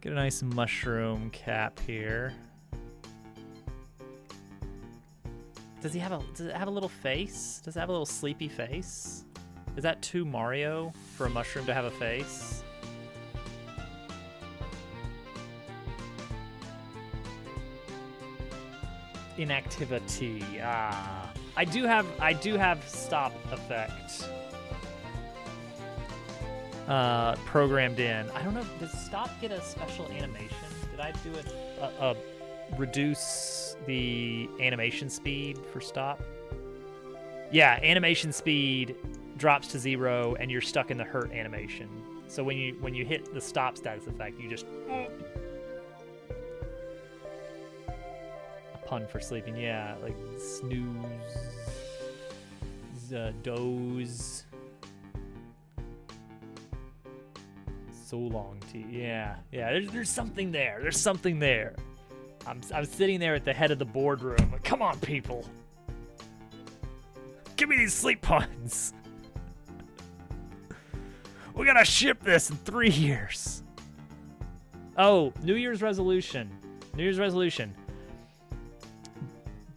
Get a nice mushroom cap here. Does it have a little face? Does it have a little sleepy face? Is that too Mario for a mushroom to have a face? Inactivity. I do have stop effect programmed in. I don't know. Does stop get a special animation? Did I do it? Reduce the animation speed for stop? Yeah, animation speed drops to 0, and you're stuck in the hurt animation. So when you hit the stop status effect, you just. Pun for sleeping, yeah, like snooze, doze, so long tea, yeah. There's something there. There's something there. I'm sitting there at the head of the boardroom. Like, come on, people, give me these sleep puns. We gotta ship this in 3 years. Oh, New Year's resolution.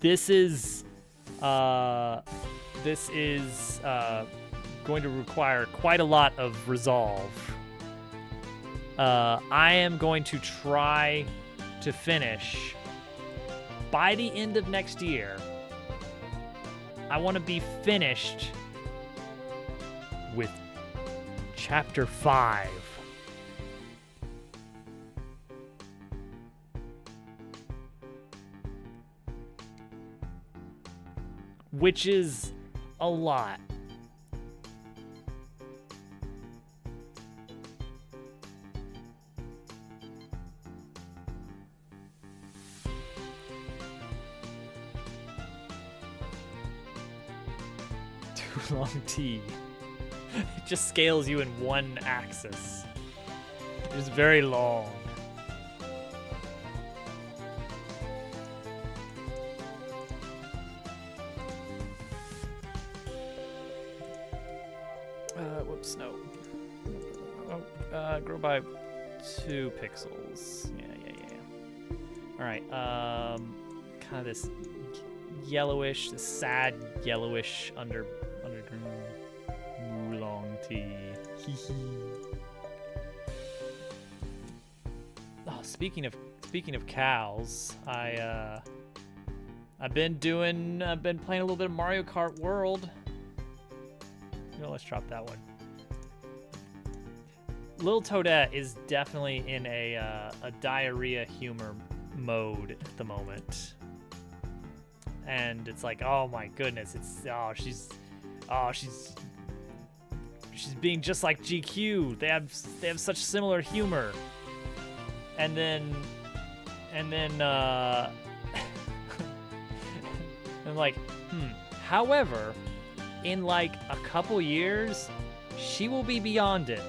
This is going to require quite a lot of resolve. I am going to try to finish by the end of next year. I want to be finished with chapter 5. Which is a lot. Too long T. It just scales you in one axis. It's very long. Whoops, no. Grow by 2 pixels. Yeah. All right, kind of this yellowish, this sad yellowish undergreen oolong tea. Oh, speaking of cows, I've been playing a little bit of Mario Kart World. Let's drop that one. Lil Toadette is definitely in a diarrhea humor mode at the moment. and it's like, oh my goodness, she's being just like GQ. They have such similar humor. And then I'm like, however, in like a couple years, she will be beyond it,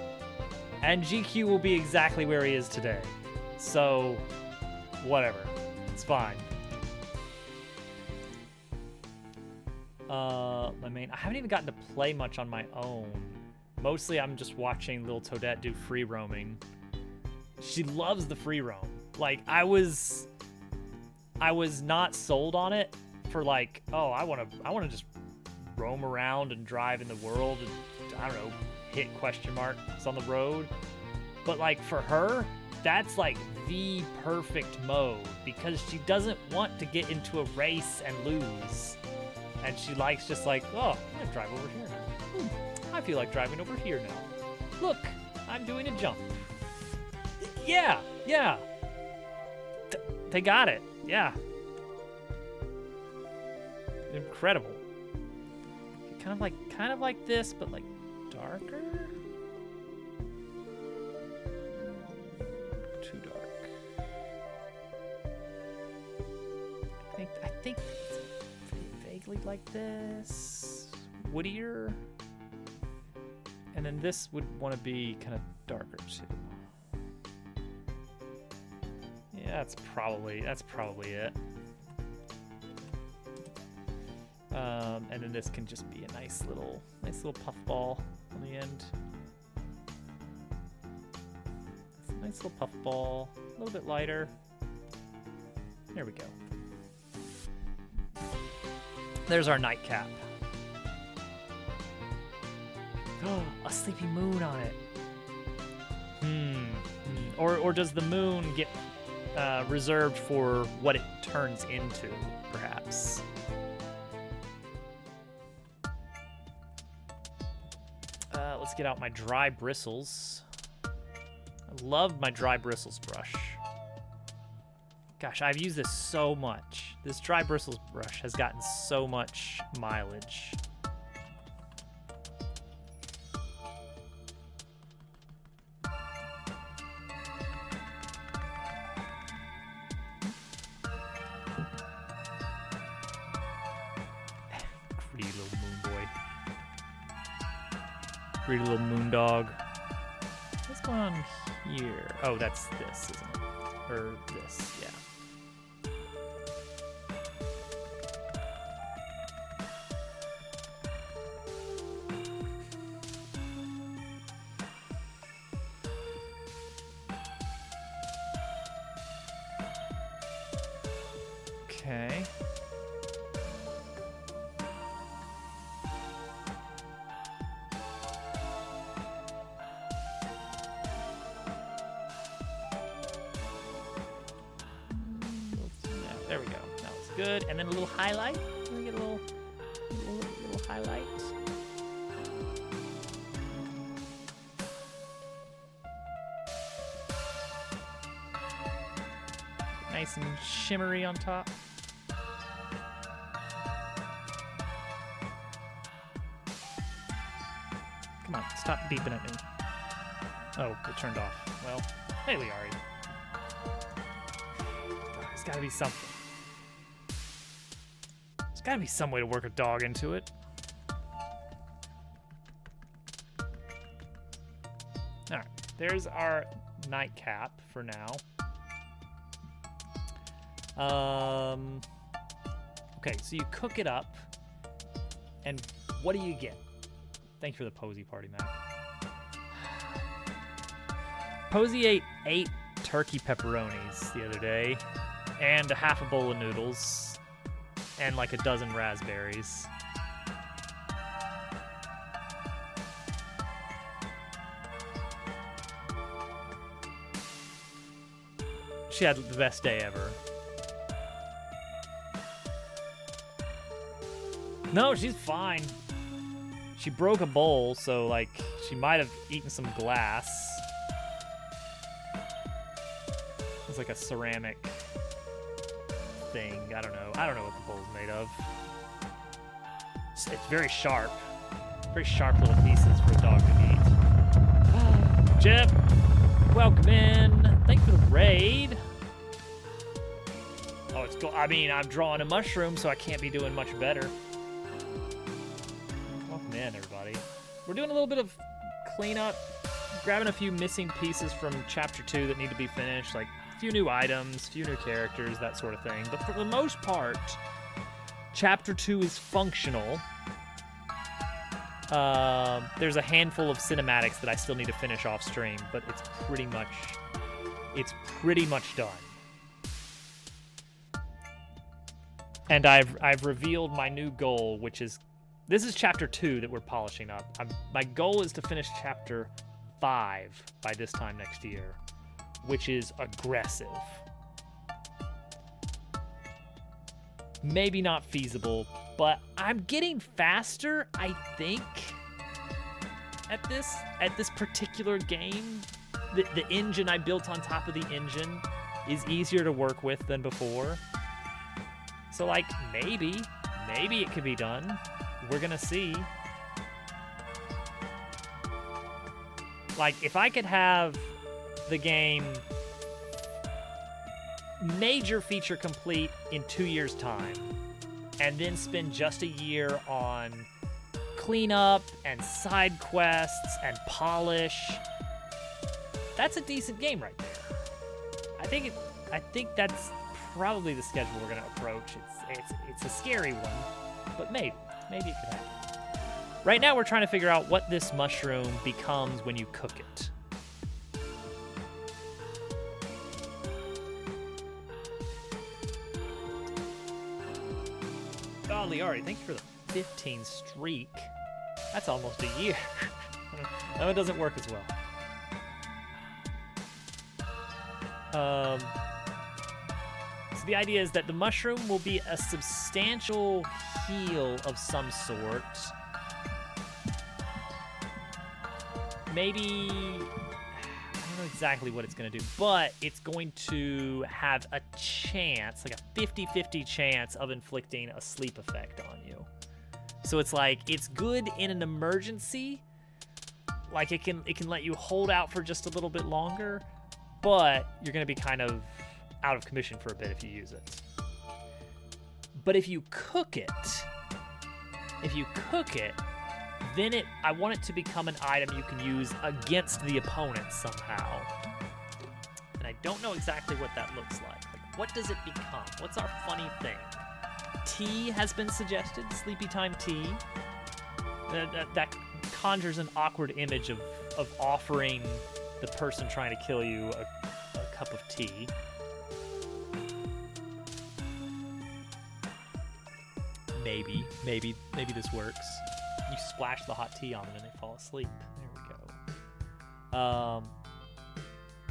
and GQ will be exactly where he is today. So, whatever, it's fine. I haven't even gotten to play much on my own. Mostly, I'm just watching little Toadette do free roaming. She loves the free roam. Like, I was not sold on it for like, oh, I want to just roam around and drive in the world and, I don't know, hit question marks on the road. But like for her, that's like the perfect mode because she doesn't want to get into a race and lose. And she likes just like, oh, I'm gonna drive over here now. I feel like driving over here now. Look, I'm doing a jump. Yeah. They got it. Yeah. Incredible. Kind of like this, but like darker. Too dark. I think it's vaguely like this. Woodier. And then this would want to be kind of darker too. Yeah, that's probably it. And then this can just be a nice little puffball on the end. It's a nice little puffball, a little bit lighter. There we go. There's our nightcap. Oh, a sleepy moon on it. Or does the moon get reserved for what it turns into, perhaps? Let's get out my dry bristles. I love my dry bristles brush. Gosh, I've used this so much. This dry bristles brush has gotten so much mileage. Greedy little moon boy. Greedy little moon dog. What's going on here? Oh, that's this, isn't it? Or this, yeah. Okay. There we go. That was good. And then a little highlight. Can we get a little highlight? Nice and shimmery on top. Come on, stop beeping at me. Oh, it turned off. Well, hey, Liari. There's gotta be something. There's gotta be some way to work a dog into it. Alright, there's our nightcap for now. Okay, so you cook it up, and what do you get? Thank you for the Posy party, Mac. Posy ate 8 turkey pepperonis the other day, and a half a bowl of noodles, and like a dozen raspberries. She had the best day ever. No, she's fine. She broke a bowl, so like she might have eaten some glass. It's like a ceramic thing. I don't know. I don't know what the bowl's made of. It's very sharp. Very sharp little pieces for a dog to eat. Chip, welcome in. Thank you for the raid. Oh, it's cool. I mean, I'm drawing a mushroom, so I can't be doing much better. Welcome in, everybody. We're doing a little bit of cleanup, grabbing a few missing pieces from Chapter 2 that need to be finished, like a few new items, a few new characters, that sort of thing. But for the most part, Chapter 2 is functional. There's a handful of cinematics that I still need to finish off stream, but it's pretty much done. And I've revealed my new goal, which is, this is Chapter 2 that we're polishing up. My goal is to finish Chapter 5 by this time next year, which is aggressive. Maybe not feasible, but I'm getting faster, I think, at this particular game. The engine I built on top of the engine is easier to work with than before. So, like, maybe it could be done. We're gonna see. Like, if I could have the game major feature complete in 2 years' time, and then spend just a year on cleanup and side quests and polish, that's a decent game right there. I think that's probably the schedule we're gonna approach. It's a scary one, but maybe it could happen. Right now we're trying to figure out what this mushroom becomes when you cook it. Oh, Liari, thank you for the 15 streak. That's almost a year. No, it doesn't work as well. So the idea is that the mushroom will be a substantial heal of some sort. Maybe, I don't know exactly what it's going to do, but it's going to have a chance, like a 50-50 chance of inflicting a sleep effect on you. So it's like, it's good in an emergency, like it can let you hold out for just a little bit longer, but you're going to be kind of out of commission for a bit if you use it. But if you cook it, then I want it to become an item you can use against the opponent somehow. And I don't know exactly what that looks like. Like, what does it become? What's our funny thing? Tea has been suggested, sleepy time tea. That conjures an awkward image of offering the person trying to kill you a cup of tea. Maybe this works. You splash the hot tea on them and they fall asleep. There we go.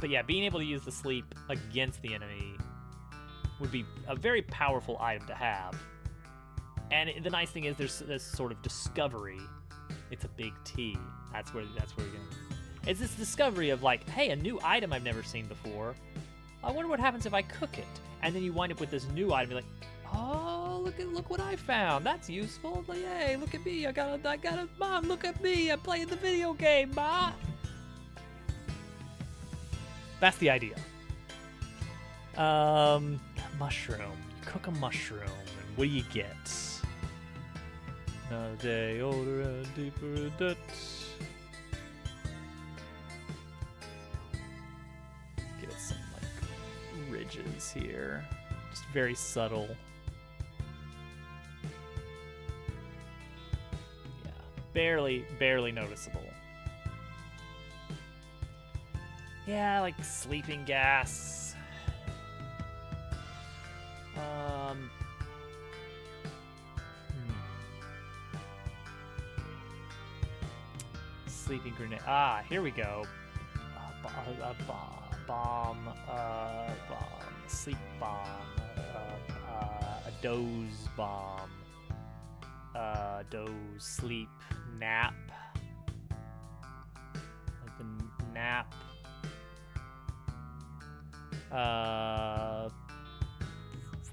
But yeah, being able to use the sleep against the enemy would be a very powerful item to have. And the nice thing is there's this sort of discovery. It's a big T. That's where you're going. It's this discovery of like, hey, a new item I've never seen before. I wonder what happens if I cook it. And then you wind up with this new item. You're like, oh, look what I found. That's useful. Like, hey, look at me. I got a Mom, look at me. I'm playing the video game, Ma. That's the idea. Mushroom. You cook a mushroom, and what do you get? Another day older and deeper in debt. Get some like ridges here. Just very subtle. Barely noticeable. Yeah, like sleeping gas. Sleeping grenade. Ah, here we go. Bomb. Sleep bomb. A doze bomb. Doze sleep nap. Like the nap.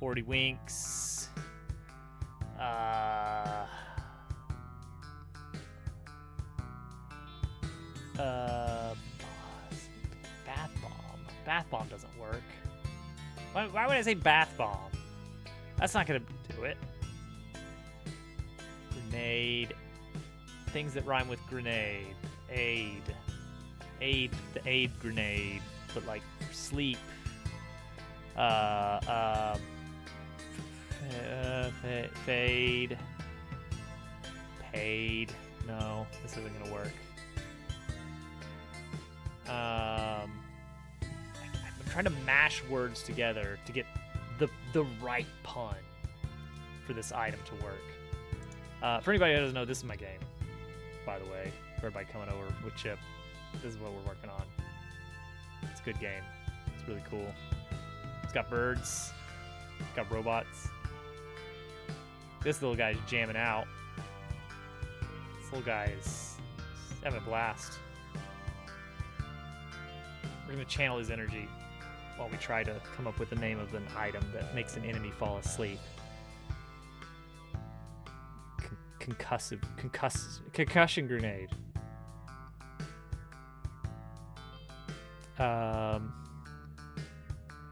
40 winks. Bath bomb. Bath bomb doesn't work. Why would I say bath bomb? That's not gonna do it. Grenade. Things that rhyme with grenade. Aid. The aid grenade, but like sleep. Fade. Paid. No, this isn't gonna work. I'm trying to mash words together to get the right pun for this item to work. For anybody who doesn't know, this is my game, by the way. For everybody coming over with Chip, this is what we're working on. It's a good game. It's really cool. It's got birds. It's got robots. This little guy's jamming out. This little guy is having a blast. We're gonna channel his energy while we try to come up with the name of an item that makes an enemy fall asleep. Concussion grenade.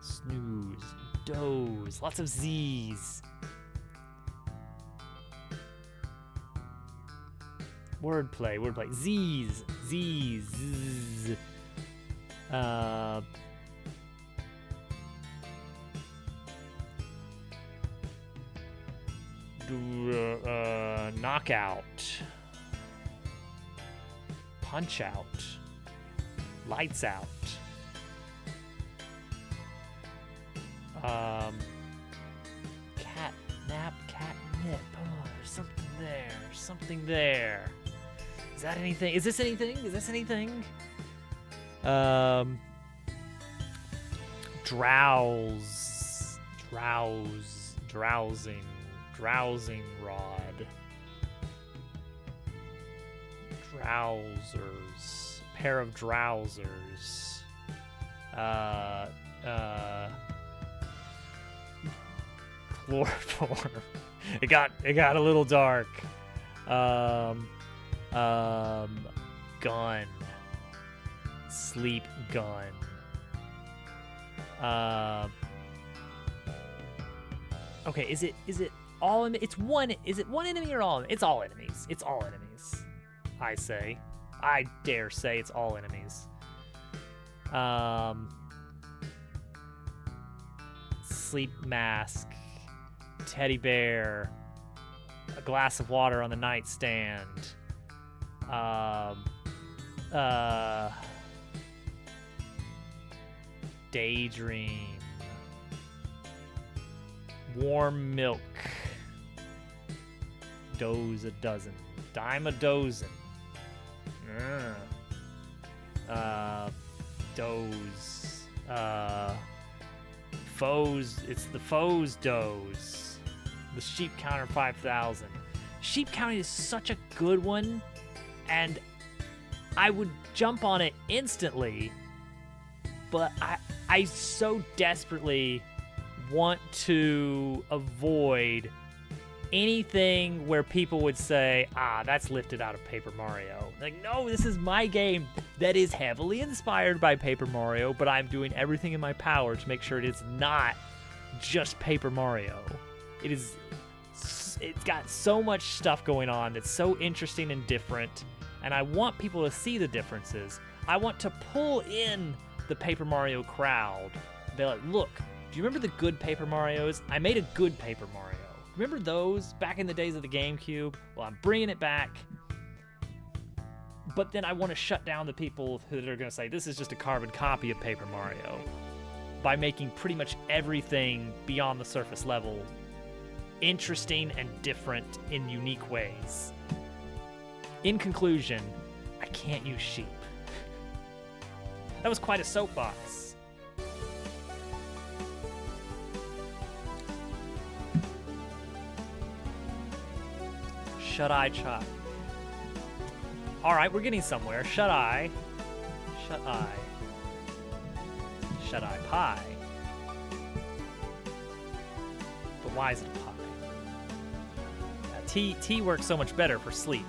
Snooze, doze, lots of Z's. Wordplay. Z's. Zzz. Knockout. Punch out. Lights out. Catnap, catnip. Oh, there's something there. Something there. Is that anything? Is this anything? Is this anything? Drowse. Drowsing. Drowsing rod. Drowsers. Pair of drowsers. Chloroform. It got a little dark. Gun. Sleep gun. Okay, is it all it's one is it one enemy or all? It's all enemies. It's all enemies. I dare say it's all enemies. Sleep mask, teddy bear, a glass of water on the nightstand. Daydream. Warm milk. Doze a dozen. Dime a dozen. Doze. Foes. It's the foes doze. The sheep counter 5,000. Sheep counting is such a good one, and I would jump on it instantly, but I so desperately want to avoid anything where people would say, that's lifted out of Paper Mario. Like, no, this is my game that is heavily inspired by Paper Mario, but I'm doing everything in my power to make sure it is not just Paper Mario. It's got so much stuff going on that's so interesting and different, and I want people to see the differences. I want to pull in the Paper Mario crowd. They're like, look, do you remember the good Paper Marios? I made a good Paper Mario. Remember those back in the days of the GameCube? Well, I'm bringing it back. But then I want to shut down the people that are going to say this is just a carbon copy of Paper Mario by making pretty much everything beyond the surface level interesting and different in unique ways. In conclusion, I can't use sheep. That was quite a soapbox. Shut-eye chop. Alright, we're getting somewhere. Shut-eye. Shut-eye. Shut-eye pie. But why is it a pie? Tea works so much better for sleep.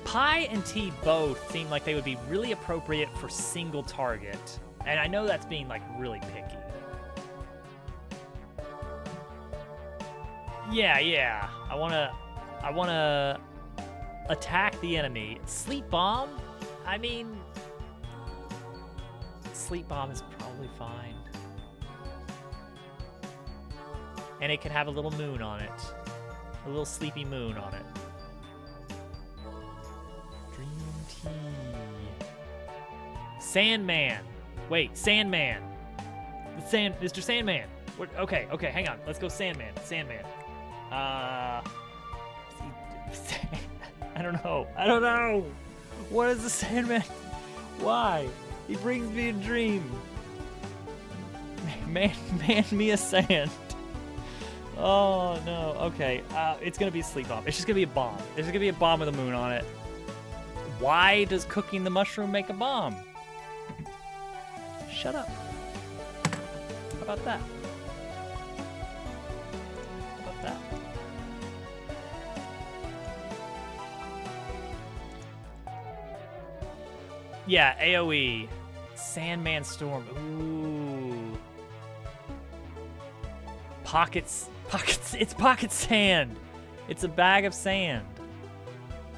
Pie and tea both seem like they would be really appropriate for single target. And I know that's being like really picky. Yeah. I wanna attack the enemy. Sleep bomb? I mean, sleep bomb is probably fine. And it can have a little moon on it. A little sleepy moon on it. Dream tea. Sandman. Wait, Sandman. Mr. Sandman. Okay, hang on. Let's go Sandman. I don't know. What is the Sandman? Why? He brings me a dream. Man me a sand. Oh, no. Okay. It's going to be a sleep bomb. It's just going to be a bomb. There's going to be a bomb with a moon on it. Why does cooking the mushroom make a bomb? Shut up. How about that? Yeah, AoE. Sandman Storm. Ooh. Pockets. It's pocket sand. It's a bag of sand.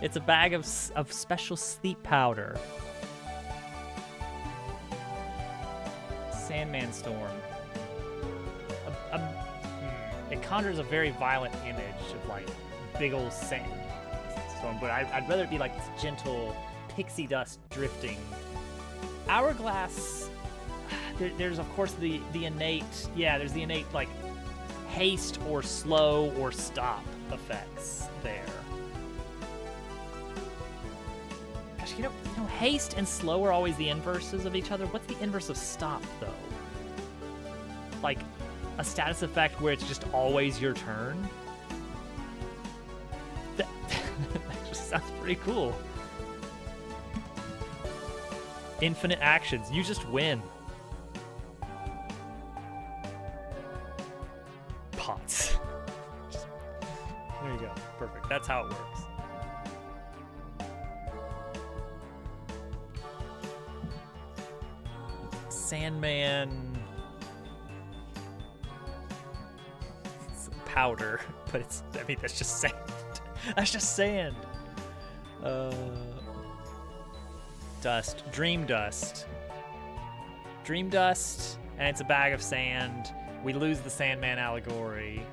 It's a bag of special sleep powder. Sandman Storm. It conjures a very violent image of like big old sand storm, but I'd rather it be like this gentle pixie dust drifting. Hourglass. There's of course the innate. Yeah, there's the innate like haste or slow or stop effects there. Gosh, you know, haste and slow are always the inverses of each other. What's the inverse of stop, though? Like a status effect where it's just always your turn? That just sounds pretty cool. Infinite actions. You just win. Pots. There you go. Perfect. That's how it works. Sandman. It's powder, but that's just sand. That's just sand. Dust. Dream dust. Dream dust, and it's a bag of sand. We lose the Sandman allegory.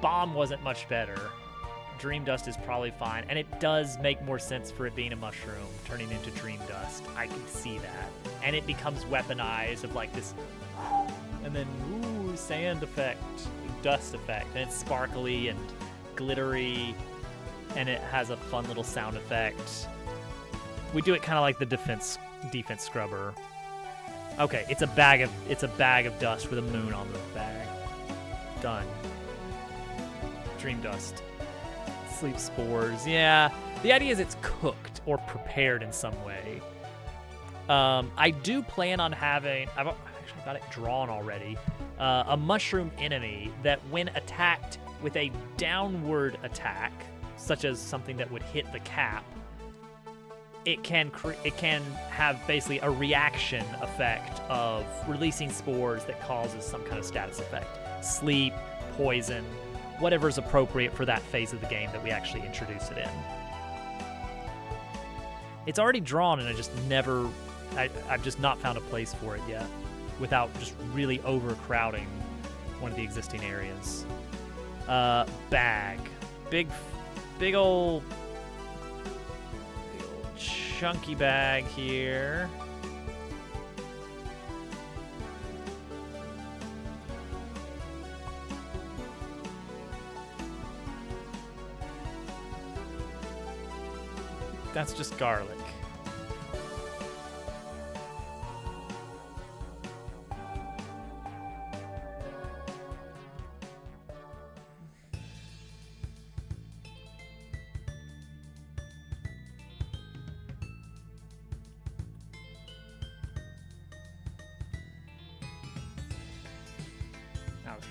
Bomb wasn't much better. Dream dust is probably fine, and it does make more sense for it being a mushroom turning into dream dust. I can see that. And it becomes weaponized of like this, and then ooh, sand effect, dust effect, and it's sparkly and glittery, and it has a fun little sound effect. We do it kind of like the defense scrubber. Okay, it's a bag of dust with a moon on the bag. Done. Dream dust. Sleep spores. Yeah, the idea is it's cooked or prepared in some way. I do plan on having. I've actually got it drawn already. A mushroom enemy that, when attacked with a downward attack, such as something that would hit the cap, it can have basically a reaction effect of releasing spores that causes some kind of status effect. Sleep, poison, whatever's appropriate for that phase of the game that we actually introduce it in. It's already drawn, and I've just not found a place for it yet without just really overcrowding one of the existing areas. Bag. Big old chunky bag here. That's just garlic.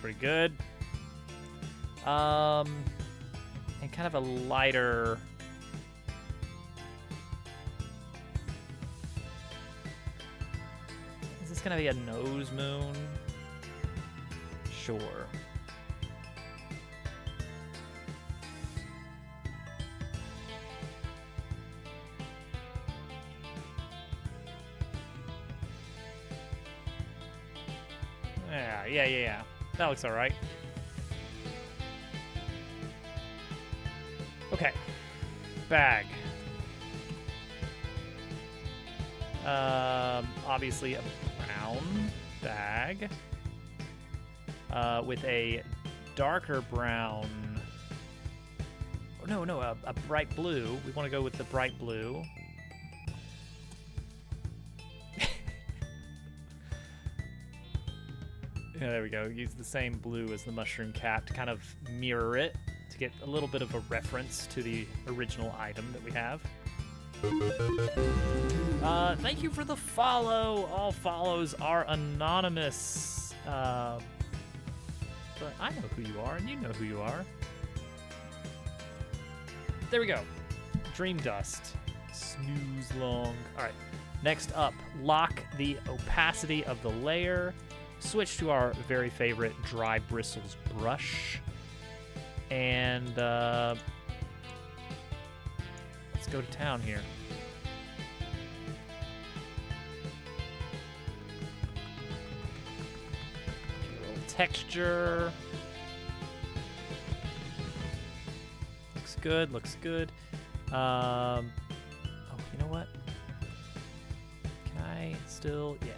pretty good. And kind of a lighter. Is this gonna be a nose moon? Sure. Yeah. That looks all right. Okay. Bag. Obviously a brown bag. With a darker brown. Oh, no, a bright blue. We want to go with the bright blue. Yeah, there we go. Use the same blue as the mushroom cap to kind of mirror it, to get a little bit of a reference to the original item that we have. Thank you for the follow. All follows are anonymous. But I know who you are, and you know who you are. There we go. Dream Dust. Snooze long. All right. Next up, lock the opacity of the layer. Switch to our very favorite dry bristles brush. And let's go to town here. Get a little texture. Looks good. Oh, you know what? Can I still? Yeah.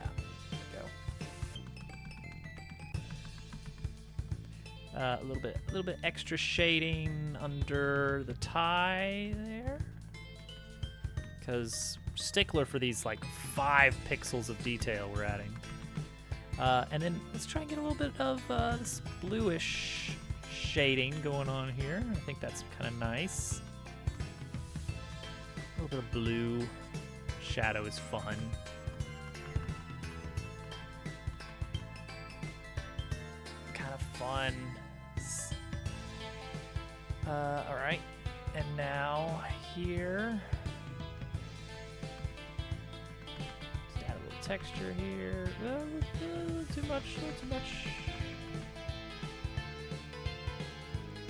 A little bit extra shading under the tie there, because stickler for these like 5 pixels of detail we're adding. And then let's try and get a little bit of this bluish shading going on here. I think that's kind of nice. A little bit of blue shadow is fun. Kind of fun. All right, and now here, just add a little texture here. Too much. I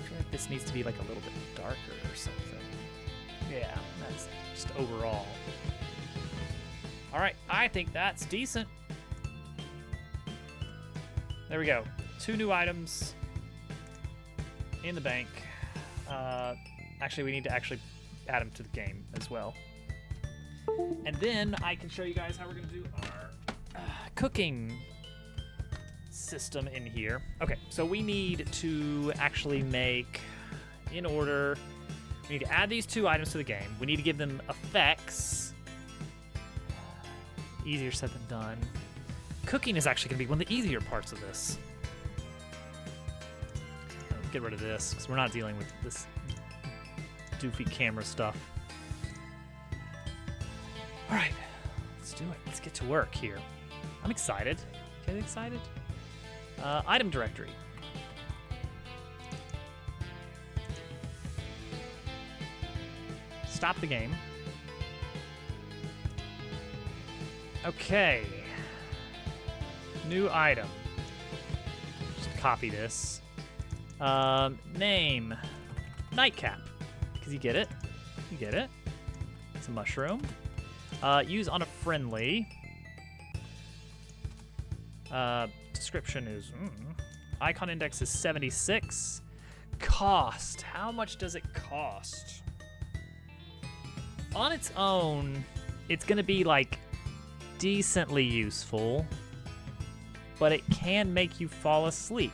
feel like this needs to be like a little bit darker or something. Yeah, that's just overall. All right, I think that's decent. There we go. 2 new items in the bank. Actually, we need to actually add them to the game as well. And then I can show you guys how we're going to do our cooking system in here. Okay, so we need to actually make, in order, we need to add these 2 items to the game. We need to give them effects. Easier said than done. Cooking is actually going to be one of the easier parts of this. Get rid of this, because we're not dealing with this doofy camera stuff. All right, let's do it. Let's get to work here. I'm excited. Get excited? Item directory. Stop the game. Okay. New item. Just copy this. Name. Nightcap. Because you get it. You get it. It's a mushroom. Use on a friendly. Description is... Icon index is 76. Cost. How much does it cost? On its own, it's going to be, like, decently useful. But it can make you fall asleep.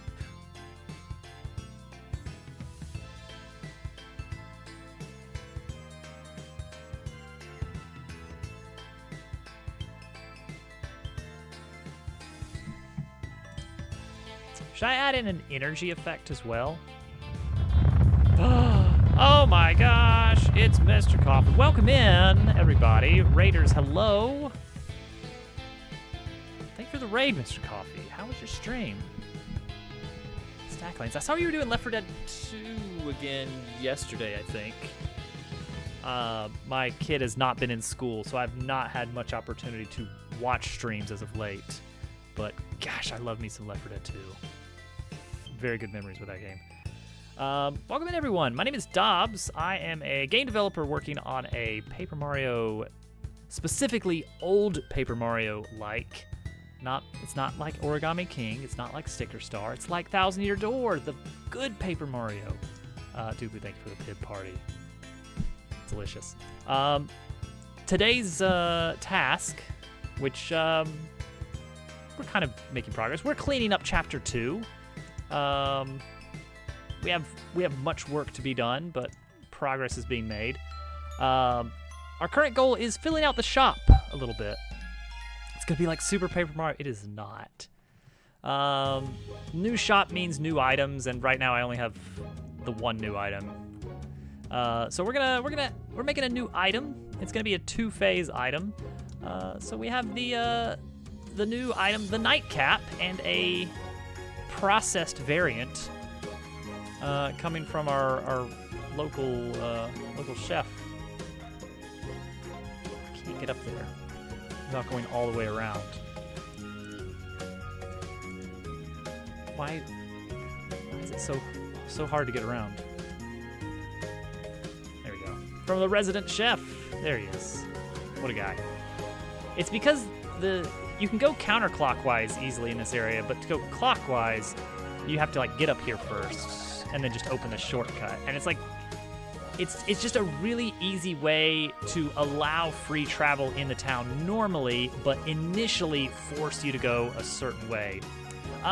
Should I add in an energy effect as well? Oh my gosh, it's Mr. Coffee. Welcome in, everybody. Raiders, hello. Thank you for the raid, Mr. Coffee. How was your stream? Stack lanes. I saw you were doing Left 4 Dead 2 again yesterday, I think. My kid has not been in school, so I've not had much opportunity to watch streams as of late. But gosh, I love me some Left 4 Dead 2. Very good memories with that game. Welcome in, everyone. My name is Dobbs. I am a game developer working on a Paper Mario, specifically old Paper Mario-like. It's not like Origami King. It's not like Sticker Star. It's like Thousand Year Door, the good Paper Mario. Doobly, thank you for the pib party. Delicious. Today's task, which we're kind of making progress. We're cleaning up Chapter 2. We have much work to be done, but progress is being made. Our current goal is filling out the shop a little bit. It's gonna be like Super Paper Mario. It is not. New shop means new items, and right now I only have the one new item. So we're making a new item. It's gonna be a 2-phase item. So we have the new item, the nightcap, and a processed variant coming from our local chef. Can't get up there without going all the way around. Why is it so hard to get around? There we go. From the resident chef. There he is. What a guy. It's because you can go counterclockwise easily in this area, but to go clockwise, you have to like get up here first and then just open the shortcut. And it's like it's just a really easy way to allow free travel in the town normally, but initially force you to go a certain way.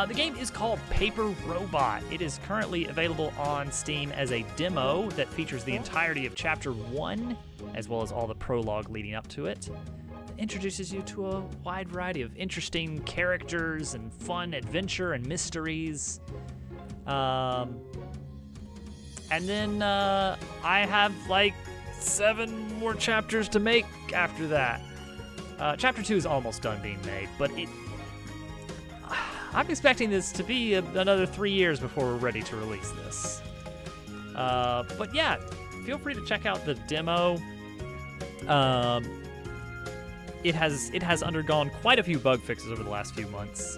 The game is called Paper Robot. It is currently available on Steam as a demo that features the entirety of Chapter 1, as well as all the prologue leading up to it. It introduces you to a wide variety of interesting characters and fun adventure and mysteries. And then I have like 7 more chapters to make after that. Chapter 2 is almost done being made, but I'm expecting this to be another 3 years before we're ready to release this. But yeah, feel free to check out the demo. It has undergone quite a few bug fixes over the last few months.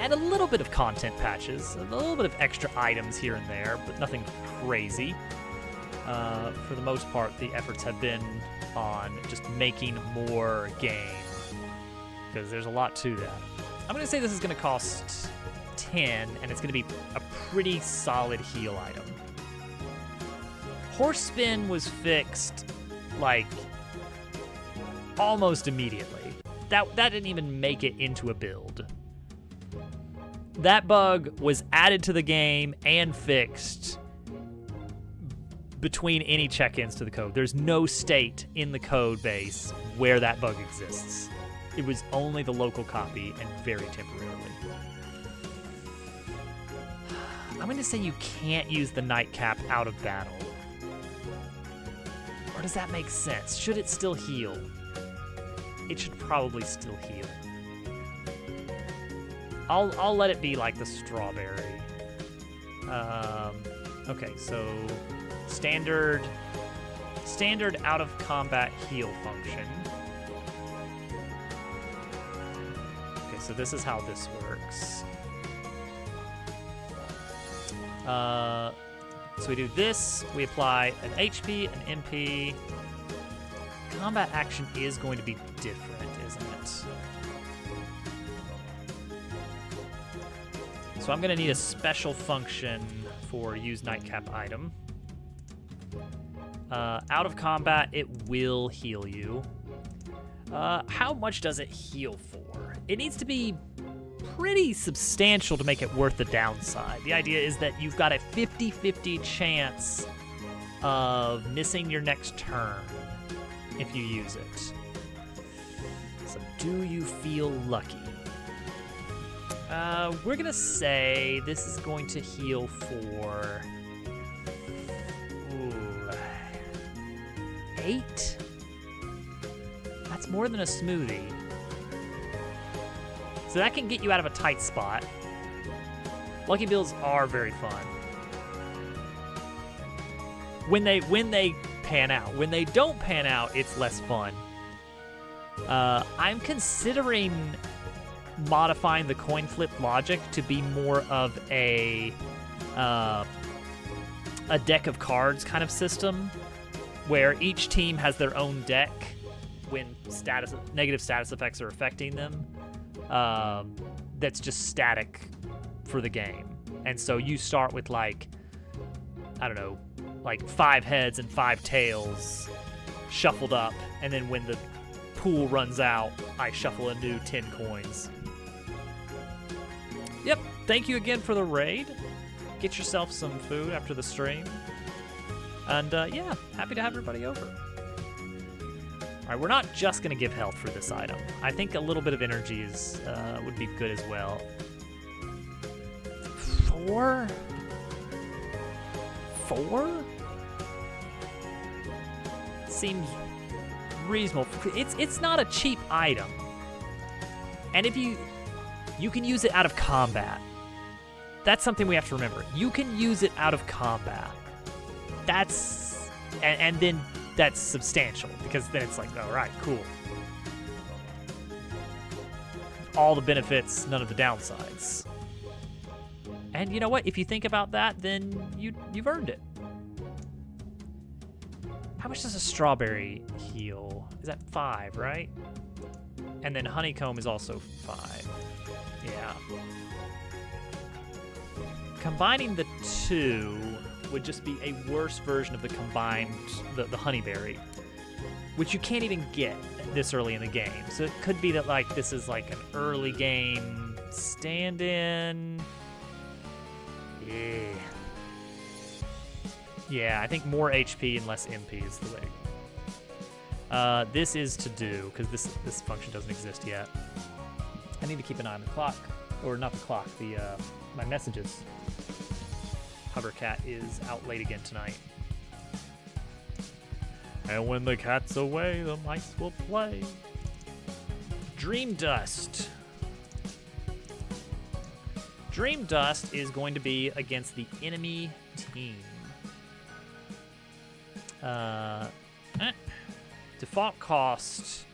And a little bit of content patches, a little bit of extra items here and there, but nothing crazy. For the most part, the efforts have been on just making more game, because there's a lot to that. I'm gonna say this is gonna cost 10, and it's gonna be a pretty solid heal item. Horse spin was fixed like almost immediately. That didn't even make it into a build. That bug was added to the game and fixed between any check-ins to the code. There's no state in the code base where that bug exists. It was only the local copy and very temporarily. I'm going to say you can't use the nightcap out of battle. Or does that make sense? Should it still heal? It should probably still heal. I'll let it be like the strawberry. Okay, so standard out of combat heal function. Okay, so this is how this works. So we do this, we apply an HP, an MP. Combat action is going to be different, isn't it? So I'm gonna need a special function for use nightcap item. Out of combat, it will heal you. How much does it heal for? It needs to be pretty substantial to make it worth the downside. The idea is that you've got a 50-50 chance of missing your next turn if you use it. So do you feel lucky? We're gonna say this is going to heal for 8? That's more than a smoothie. So that can get you out of a tight spot. Lucky Bills are very fun. When they pan out. When they don't pan out, it's less fun. I'm considering modifying the coin flip logic to be more of a deck of cards kind of system, where each team has their own deck when negative status effects are affecting them. That's just static for the game. And so you start with like, I don't know, like 5 heads and 5 tails shuffled up, and then when the pool runs out, I shuffle a new 10 coins. Yep, thank you again for the raid. Get yourself some food after the stream. And yeah, happy to have everybody over. All right, we're not just gonna give health for this item. I think a little bit of energy is would be good as well. 4? 4? Seems reasonable. It's not a cheap item. And if you can use it out of combat. That's something we have to remember. You can use it out of combat. That's and then that's substantial, because then it's like, all right, cool. All the benefits, none of the downsides. And you know what? If you think about that, then you've earned it. How much does a strawberry heal? Is that 5, right? And then honeycomb is also 5. Yeah. Combining the 2 would just be a worse version of the combined, the honeyberry, which you can't even get this early in the game. So it could be that like this is like an early game stand-in. Yeah, I think more HP and less MP is the way. This is to do, because this function doesn't exist yet. I need to keep an eye on the clock, or not the clock, my messages. Hovercat is out late again tonight. And when the cat's away, the mice will play. Dream Dust. Dream Dust is going to be against the enemy team. Default cost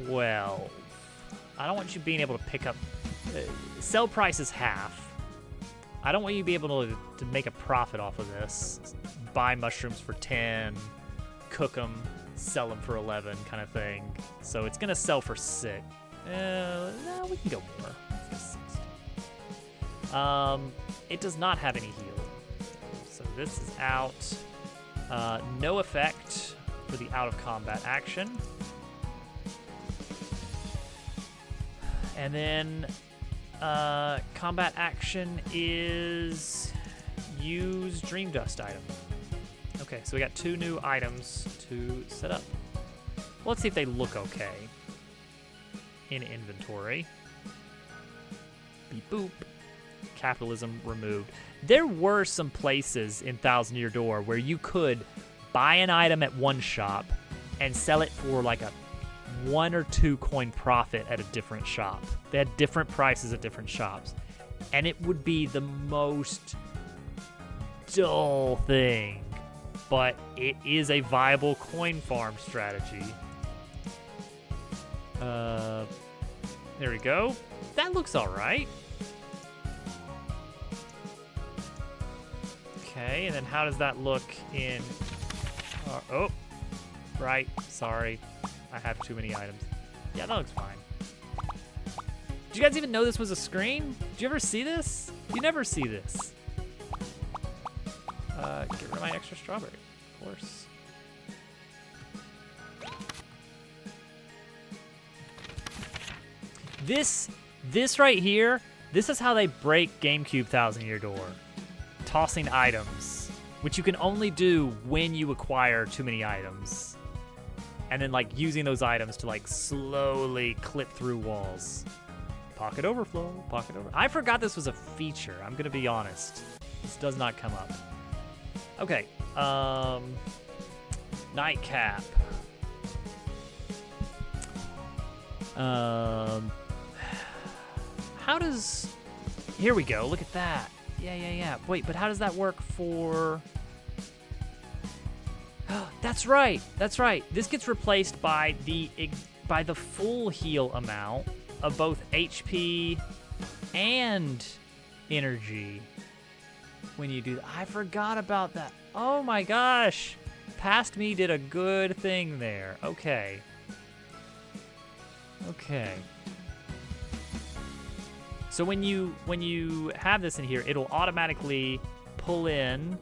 12. I don't want you being able to pick up. Sell price is half. I don't want you to be able to make a profit off of this. Buy mushrooms for 10, cook them, sell them for 11, kind of thing. So it's gonna sell for 6. No, we can go more. Let's go 60. It does not have any heal, so this is out. No effect for the out of combat action. And then combat action is use Dream Dust item. Okay, so we got 2 new items to set up. Well, let's see if they look okay in inventory. Beep boop. Capitalism removed. There were some places in Thousand Year Door where you could buy an item at one shop and sell it for like a 1 or 2 coin profit at a different shop. They had different prices at different shops. And it would be the most dull thing. But it is a viable coin farm strategy. There we go. That looks all right. Okay, and then how does that look in... oh, right, sorry. I have too many items. Yeah, that looks fine. Did you guys even know this was a screen? Did you ever see this? You never see this. Get rid of my extra strawberry, of course. This right here, this is how they break GameCube Thousand Year Door. Tossing items, which you can only do when you acquire too many items. And then like using those items to like slowly clip through walls. Pocket overflow, pocket over. I forgot this was a feature, I'm gonna be honest. This does not come up. Okay, Nightcap. How does Here we go. Look at that. Yeah. Wait, but how does that work for... That's right. This gets replaced by the full heal amount of both HP and energy when you do that. I forgot about that. Oh my gosh. Past me did a good thing there. Okay. So when you have this in here, it'll automatically pull in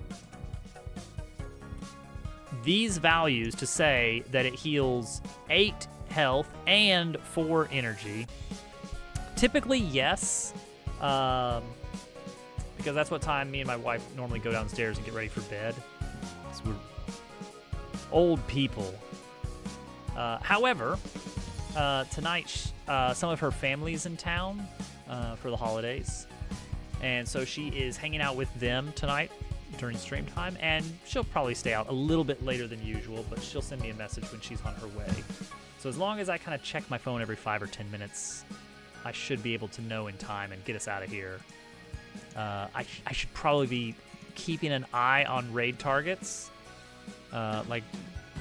these values to say that it heals 8 health and 4 energy. Typically, yes, because that's what time me and my wife normally go downstairs and get ready for bed. So we're old people. However, tonight some of her family's in town for the holidays, and so she is hanging out with them tonight during stream time, and she'll probably stay out a little bit later than usual, but she'll send me a message when she's on her way. So as long as I kind of check my phone every 5 or 10 minutes, I should be able to know in time and get us out of here. I should probably be keeping an eye on raid targets. Like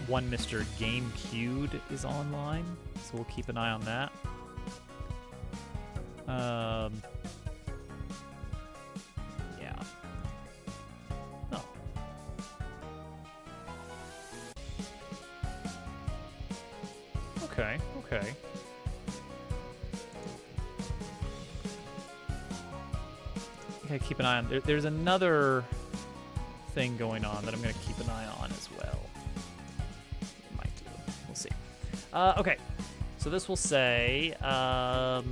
one Mr. GameCube is online, so we'll keep an eye on that. Yeah. Oh. Okay. Okay, keep an eye on. There's another thing going on that I'm going to keep an eye on as well. It might do. We'll see. Okay. So this will say, a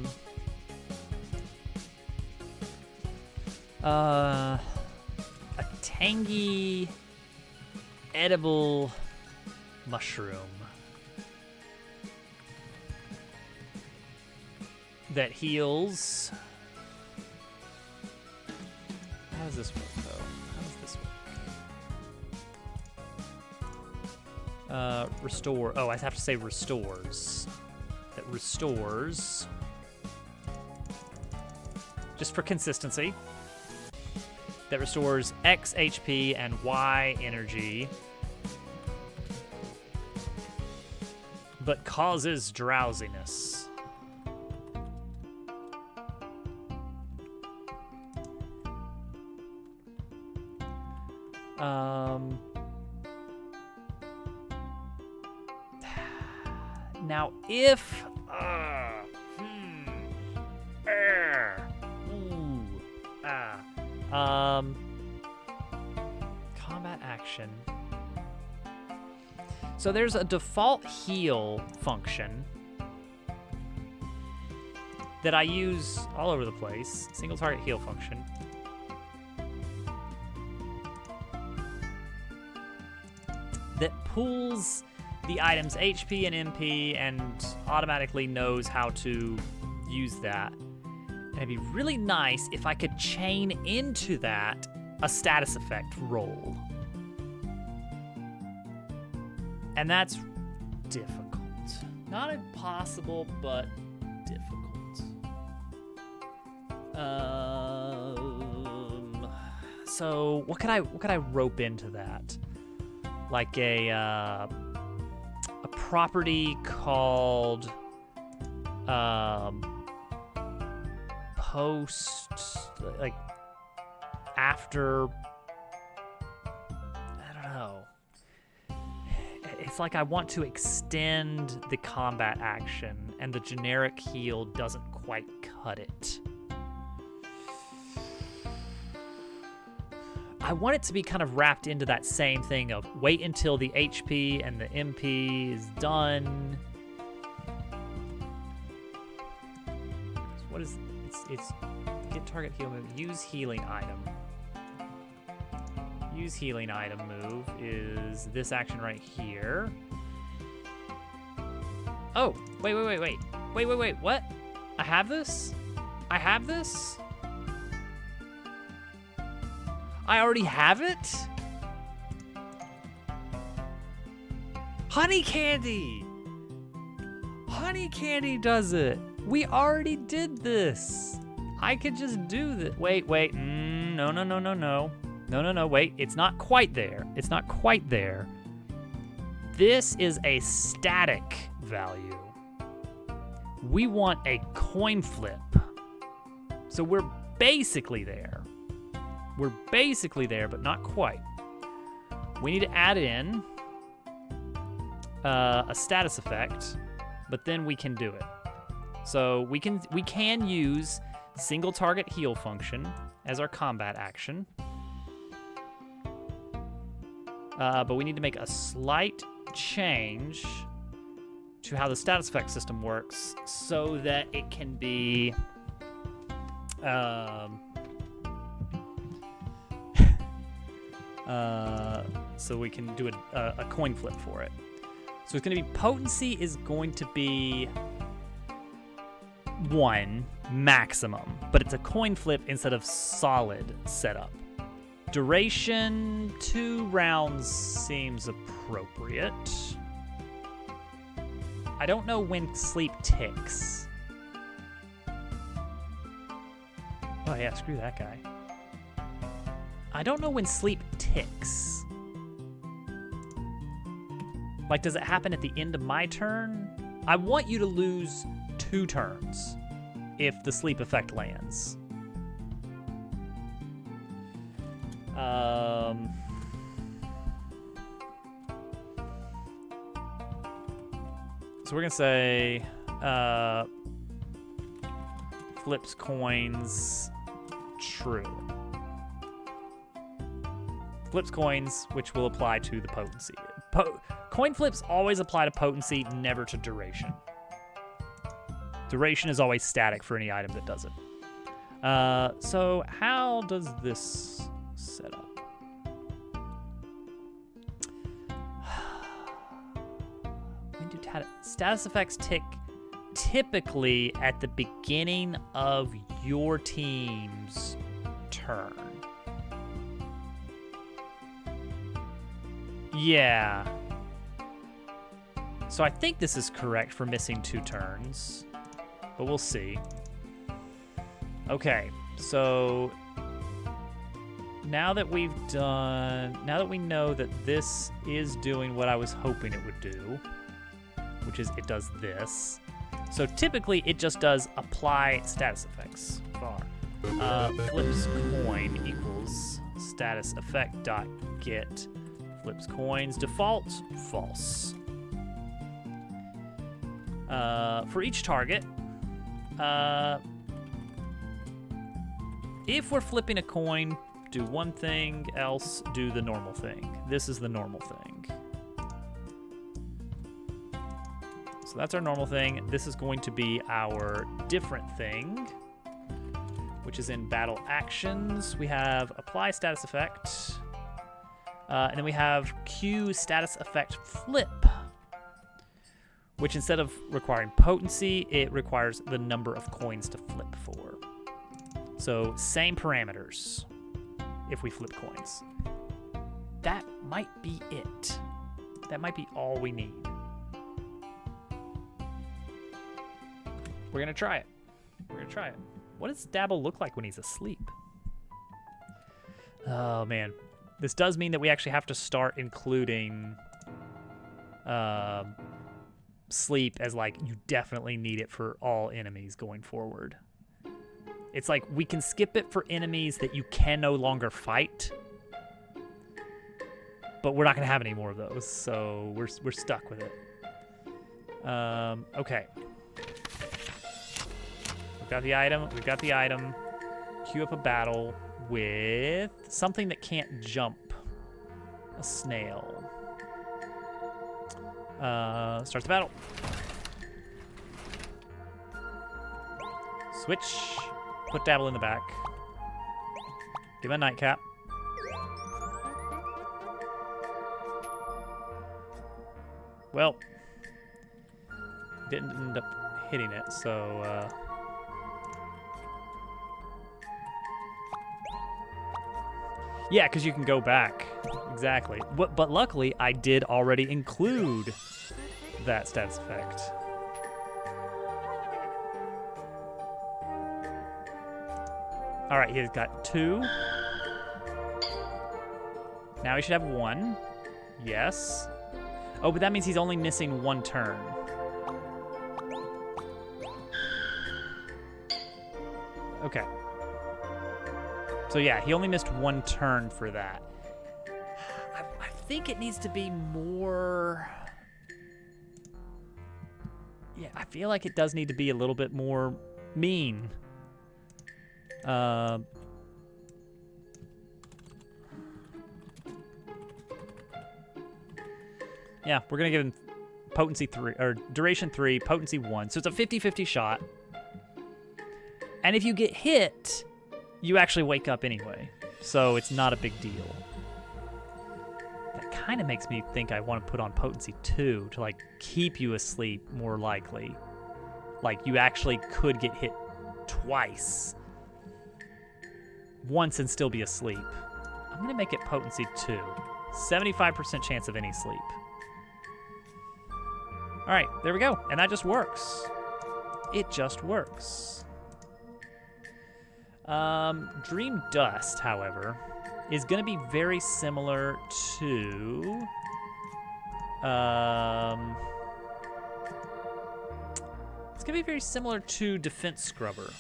tangy, edible mushroom that heals. How does this work, though? How does this work? Restore. Oh, I have to say restores. That restores. Just for consistency. That restores X HP and Y energy, but causes drowsiness. Now, if combat action. So there's a default heal function that I use all over the place. Single target heal function. That pulls the item's HP and MP and automatically knows how to use that. And it'd be really nice if I could chain into that a status effect roll. And that's difficult. Not impossible, but difficult. So what could I rope into that? Like a property called post, like after, I don't know. It's like I want to extend the combat action and the generic heal doesn't quite cut it. I want it to be kind of wrapped into that same thing of wait until the HP and the MP is done. What is it's get target heal move, use healing item. Use healing item move is this action right here. Oh, wait, what? I have this? I already have it? Honey Candy! Honey Candy does it! We already did this! I could just do that. Wait. No. No, wait. It's not quite there. It's not quite there. This is a static value. We want a coin flip. So we're basically there. We're basically there, but not quite. We need to add in a status effect, but then we can do it. So we can use single target heal function as our combat action. But we need to make a slight change to how the status effect system works so that it can be so we can do a coin flip for it. So it's going to be potency is going to be 1 maximum, but it's a coin flip instead of solid setup. Duration 2 rounds seems appropriate. I don't know when sleep ticks. Oh yeah, screw that guy. I don't know when sleep ticks. Like, does it happen at the end of my turn? I want you to lose 2 turns if the sleep effect lands. So we're gonna say flips coins true. Flips coins, which will apply to the potency. Coin flips always apply to potency, never to duration. Duration is always static for any item that does it. So how does this set up? Status effects tick typically at the beginning of your team's turn. Yeah. So I think this is correct for missing 2 turns, but we'll see. Okay, so now that we know that this is doing what I was hoping it would do, which is it does this. So typically it just does apply status effects. Flips coin equals status effect dot get flips coins default false. For each target, if we're flipping a coin, do one thing, else do the normal thing. This is the normal thing. So that's our normal thing. This is going to be our different thing, which is in battle actions. We have apply status effect, and then we have Q status effect flip, which instead of requiring potency, it requires the number of coins to flip for. So same parameters if we flip coins. That might be it. That might be all we need. We're gonna try it. What does Dabble look like when he's asleep? Oh man, this does mean that we actually have to start including sleep as like you definitely need it for all enemies going forward. It's like we can skip it for enemies that you can no longer fight, but we're not gonna have any more of those, so we're stuck with it. Okay. We've got the item. Queue up a battle with something that can't jump. A snail. Start the battle. Switch. Put Dabble in the back. Give him a nightcap. Well, didn't end up hitting it, so yeah, because you can go back. Exactly. But luckily, I did already include that status effect. All right, he's got 2. Now he should have 1. Yes. Oh, but that means he's only missing 1 turn. Okay. So yeah, he only missed 1 turn for that. I think it needs to be more... Yeah, I feel like it does need to be a little bit more mean. Yeah, we're gonna give him potency 3, or duration 3, potency 1. So it's a 50-50 shot. And if you get hit, you actually wake up anyway. So it's not a big deal. That kind of makes me think I want to put on potency 2 to like keep you asleep more likely. Like you actually could get hit twice. Once and still be asleep. I'm going to make it potency 2. 75% chance of any sleep. All right, there we go. And that just works. It just works. Dream Dust, however, is going to be very similar to... it's going to be very similar to Defense Scrubber.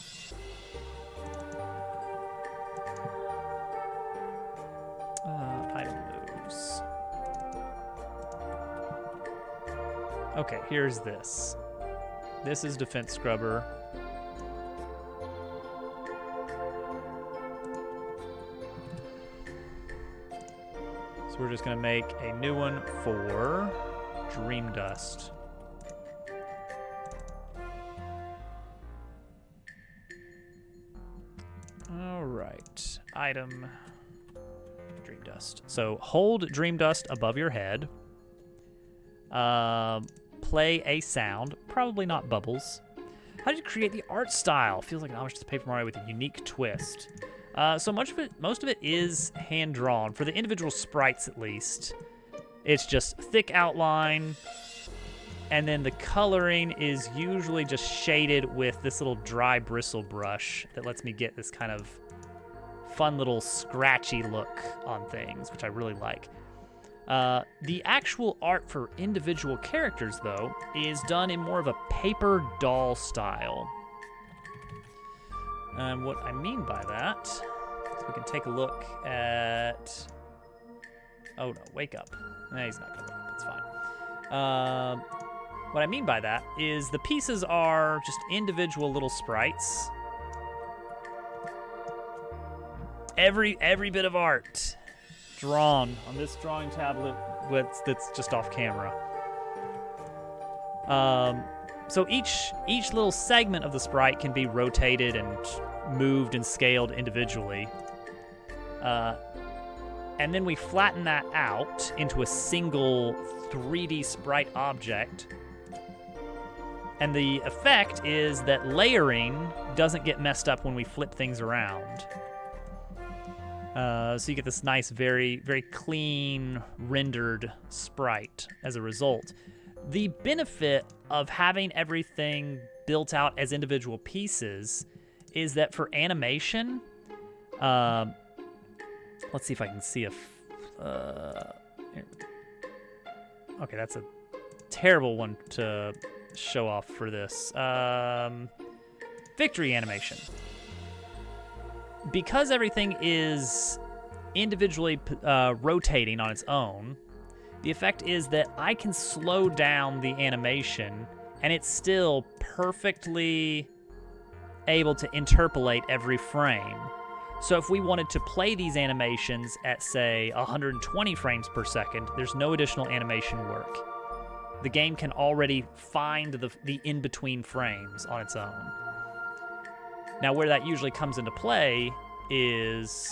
Item moves. Okay, here's this. This is Defense Scrubber. So we're just gonna make a new one for Dream Dust. All right, item Dream Dust. So hold Dream Dust above your head. Play a sound, probably not bubbles. How did you create the art style? Feels like an homage to Paper Mario with a unique twist. So most of it is hand drawn for the individual sprites, at least. It's just thick outline, and then the coloring is usually just shaded with this little dry bristle brush that lets me get this kind of fun little scratchy look on things, which I really like. The actual art for individual characters, though, is done in more of a paper doll style. And what I mean by that, so we can take a look at... Oh no, wake up. Nah, he's not gonna wake up, that's fine. What I mean by that is the pieces are just individual little sprites. Every bit of art drawn on this drawing tablet that's just off camera. So each little segment of the sprite can be rotated and moved and scaled individually. And then we flatten that out into a single 3D sprite object. And the effect is that layering doesn't get messed up when we flip things around. So you get this nice, very, very clean, rendered sprite as a result. The benefit of having everything built out as individual pieces is that for animation, let's see if I can see if... okay, that's a terrible one to show off for this. Victory animation. Because everything is individually rotating on its own, the effect is that I can slow down the animation and it's still perfectly able to interpolate every frame. So if we wanted to play these animations at, say, 120 frames per second, there's no additional animation work. The game can already find the in-between frames on its own. Now, where that usually comes into play is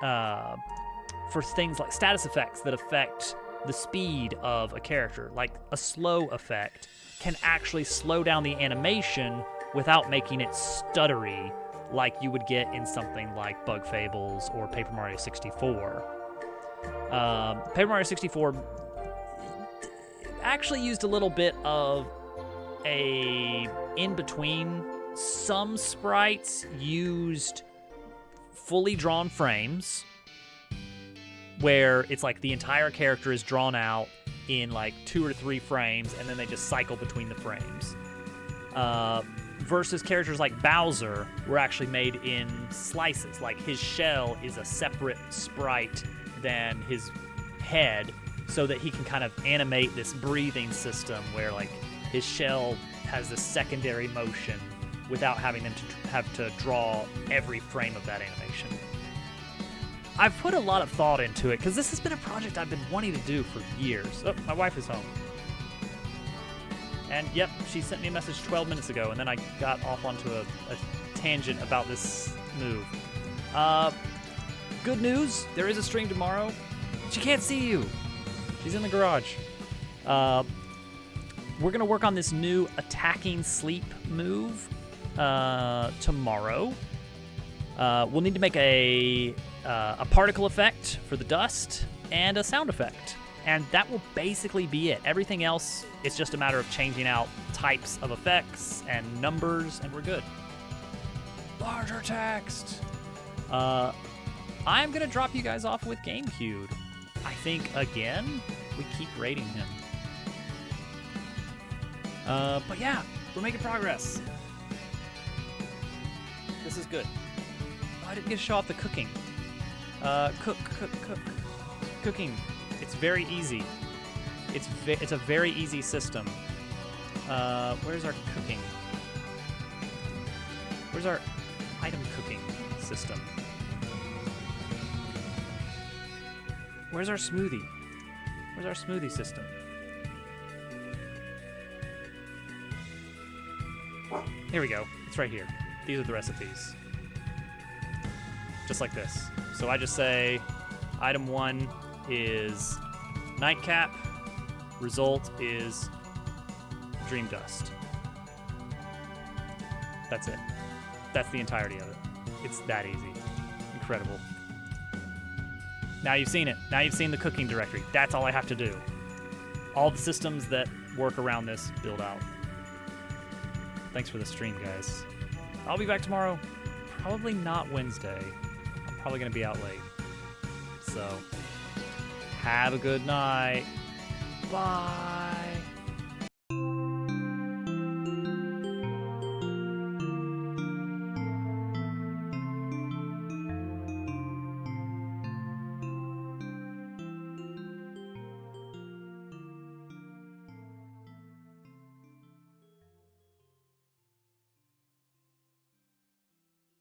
for things like status effects that affect the speed of a character. Like a slow effect can actually slow down the animation without making it stuttery like you would get in something like Bug Fables or Paper Mario 64. Paper Mario 64 actually used a little bit of a in-between. Some sprites used fully drawn frames where it's like the entire character is drawn out in like 2 or 3 frames, and then they just cycle between the frames. Versus characters like Bowser were actually made in slices. Like his shell is a separate sprite than his head, so that he can kind of animate this breathing system where like his shell has this secondary motion without having them to have to draw every frame of that animation. I've put a lot of thought into it because this has been a project I've been wanting to do for years. Oh, my wife is home. And yep, she sent me a message 12 minutes ago, and then I got off onto a tangent about this move. Good news, there is a stream tomorrow. She can't see you. She's in the garage. We're gonna work on this new attacking sleep move tomorrow. We'll need to make a particle effect for the dust and a sound effect. And that will basically be it. Everything else is just a matter of changing out types of effects and numbers, and we're good. Larger text. I'm gonna drop you guys off with GameCube. I think, again, we keep rating him. But yeah, we're making progress. This is good. Oh, I didn't get to show off the cooking. Cooking. It's very easy. It's a very easy system. Where's our cooking? Where's our item cooking system? Where's our smoothie? Where's our smoothie system? Here we go. It's right here. These are the recipes. Just like this. So I just say item 1 is nightcap. Result is dream dust. That's it. That's the entirety of it. It's that easy. Incredible. Now you've seen it. Now you've seen the cooking directory. That's all I have to do. All the systems that work around this build out. Thanks for the stream, guys. I'll be back tomorrow. Probably not Wednesday. I'm probably going to be out late. So, have a good night. Bye.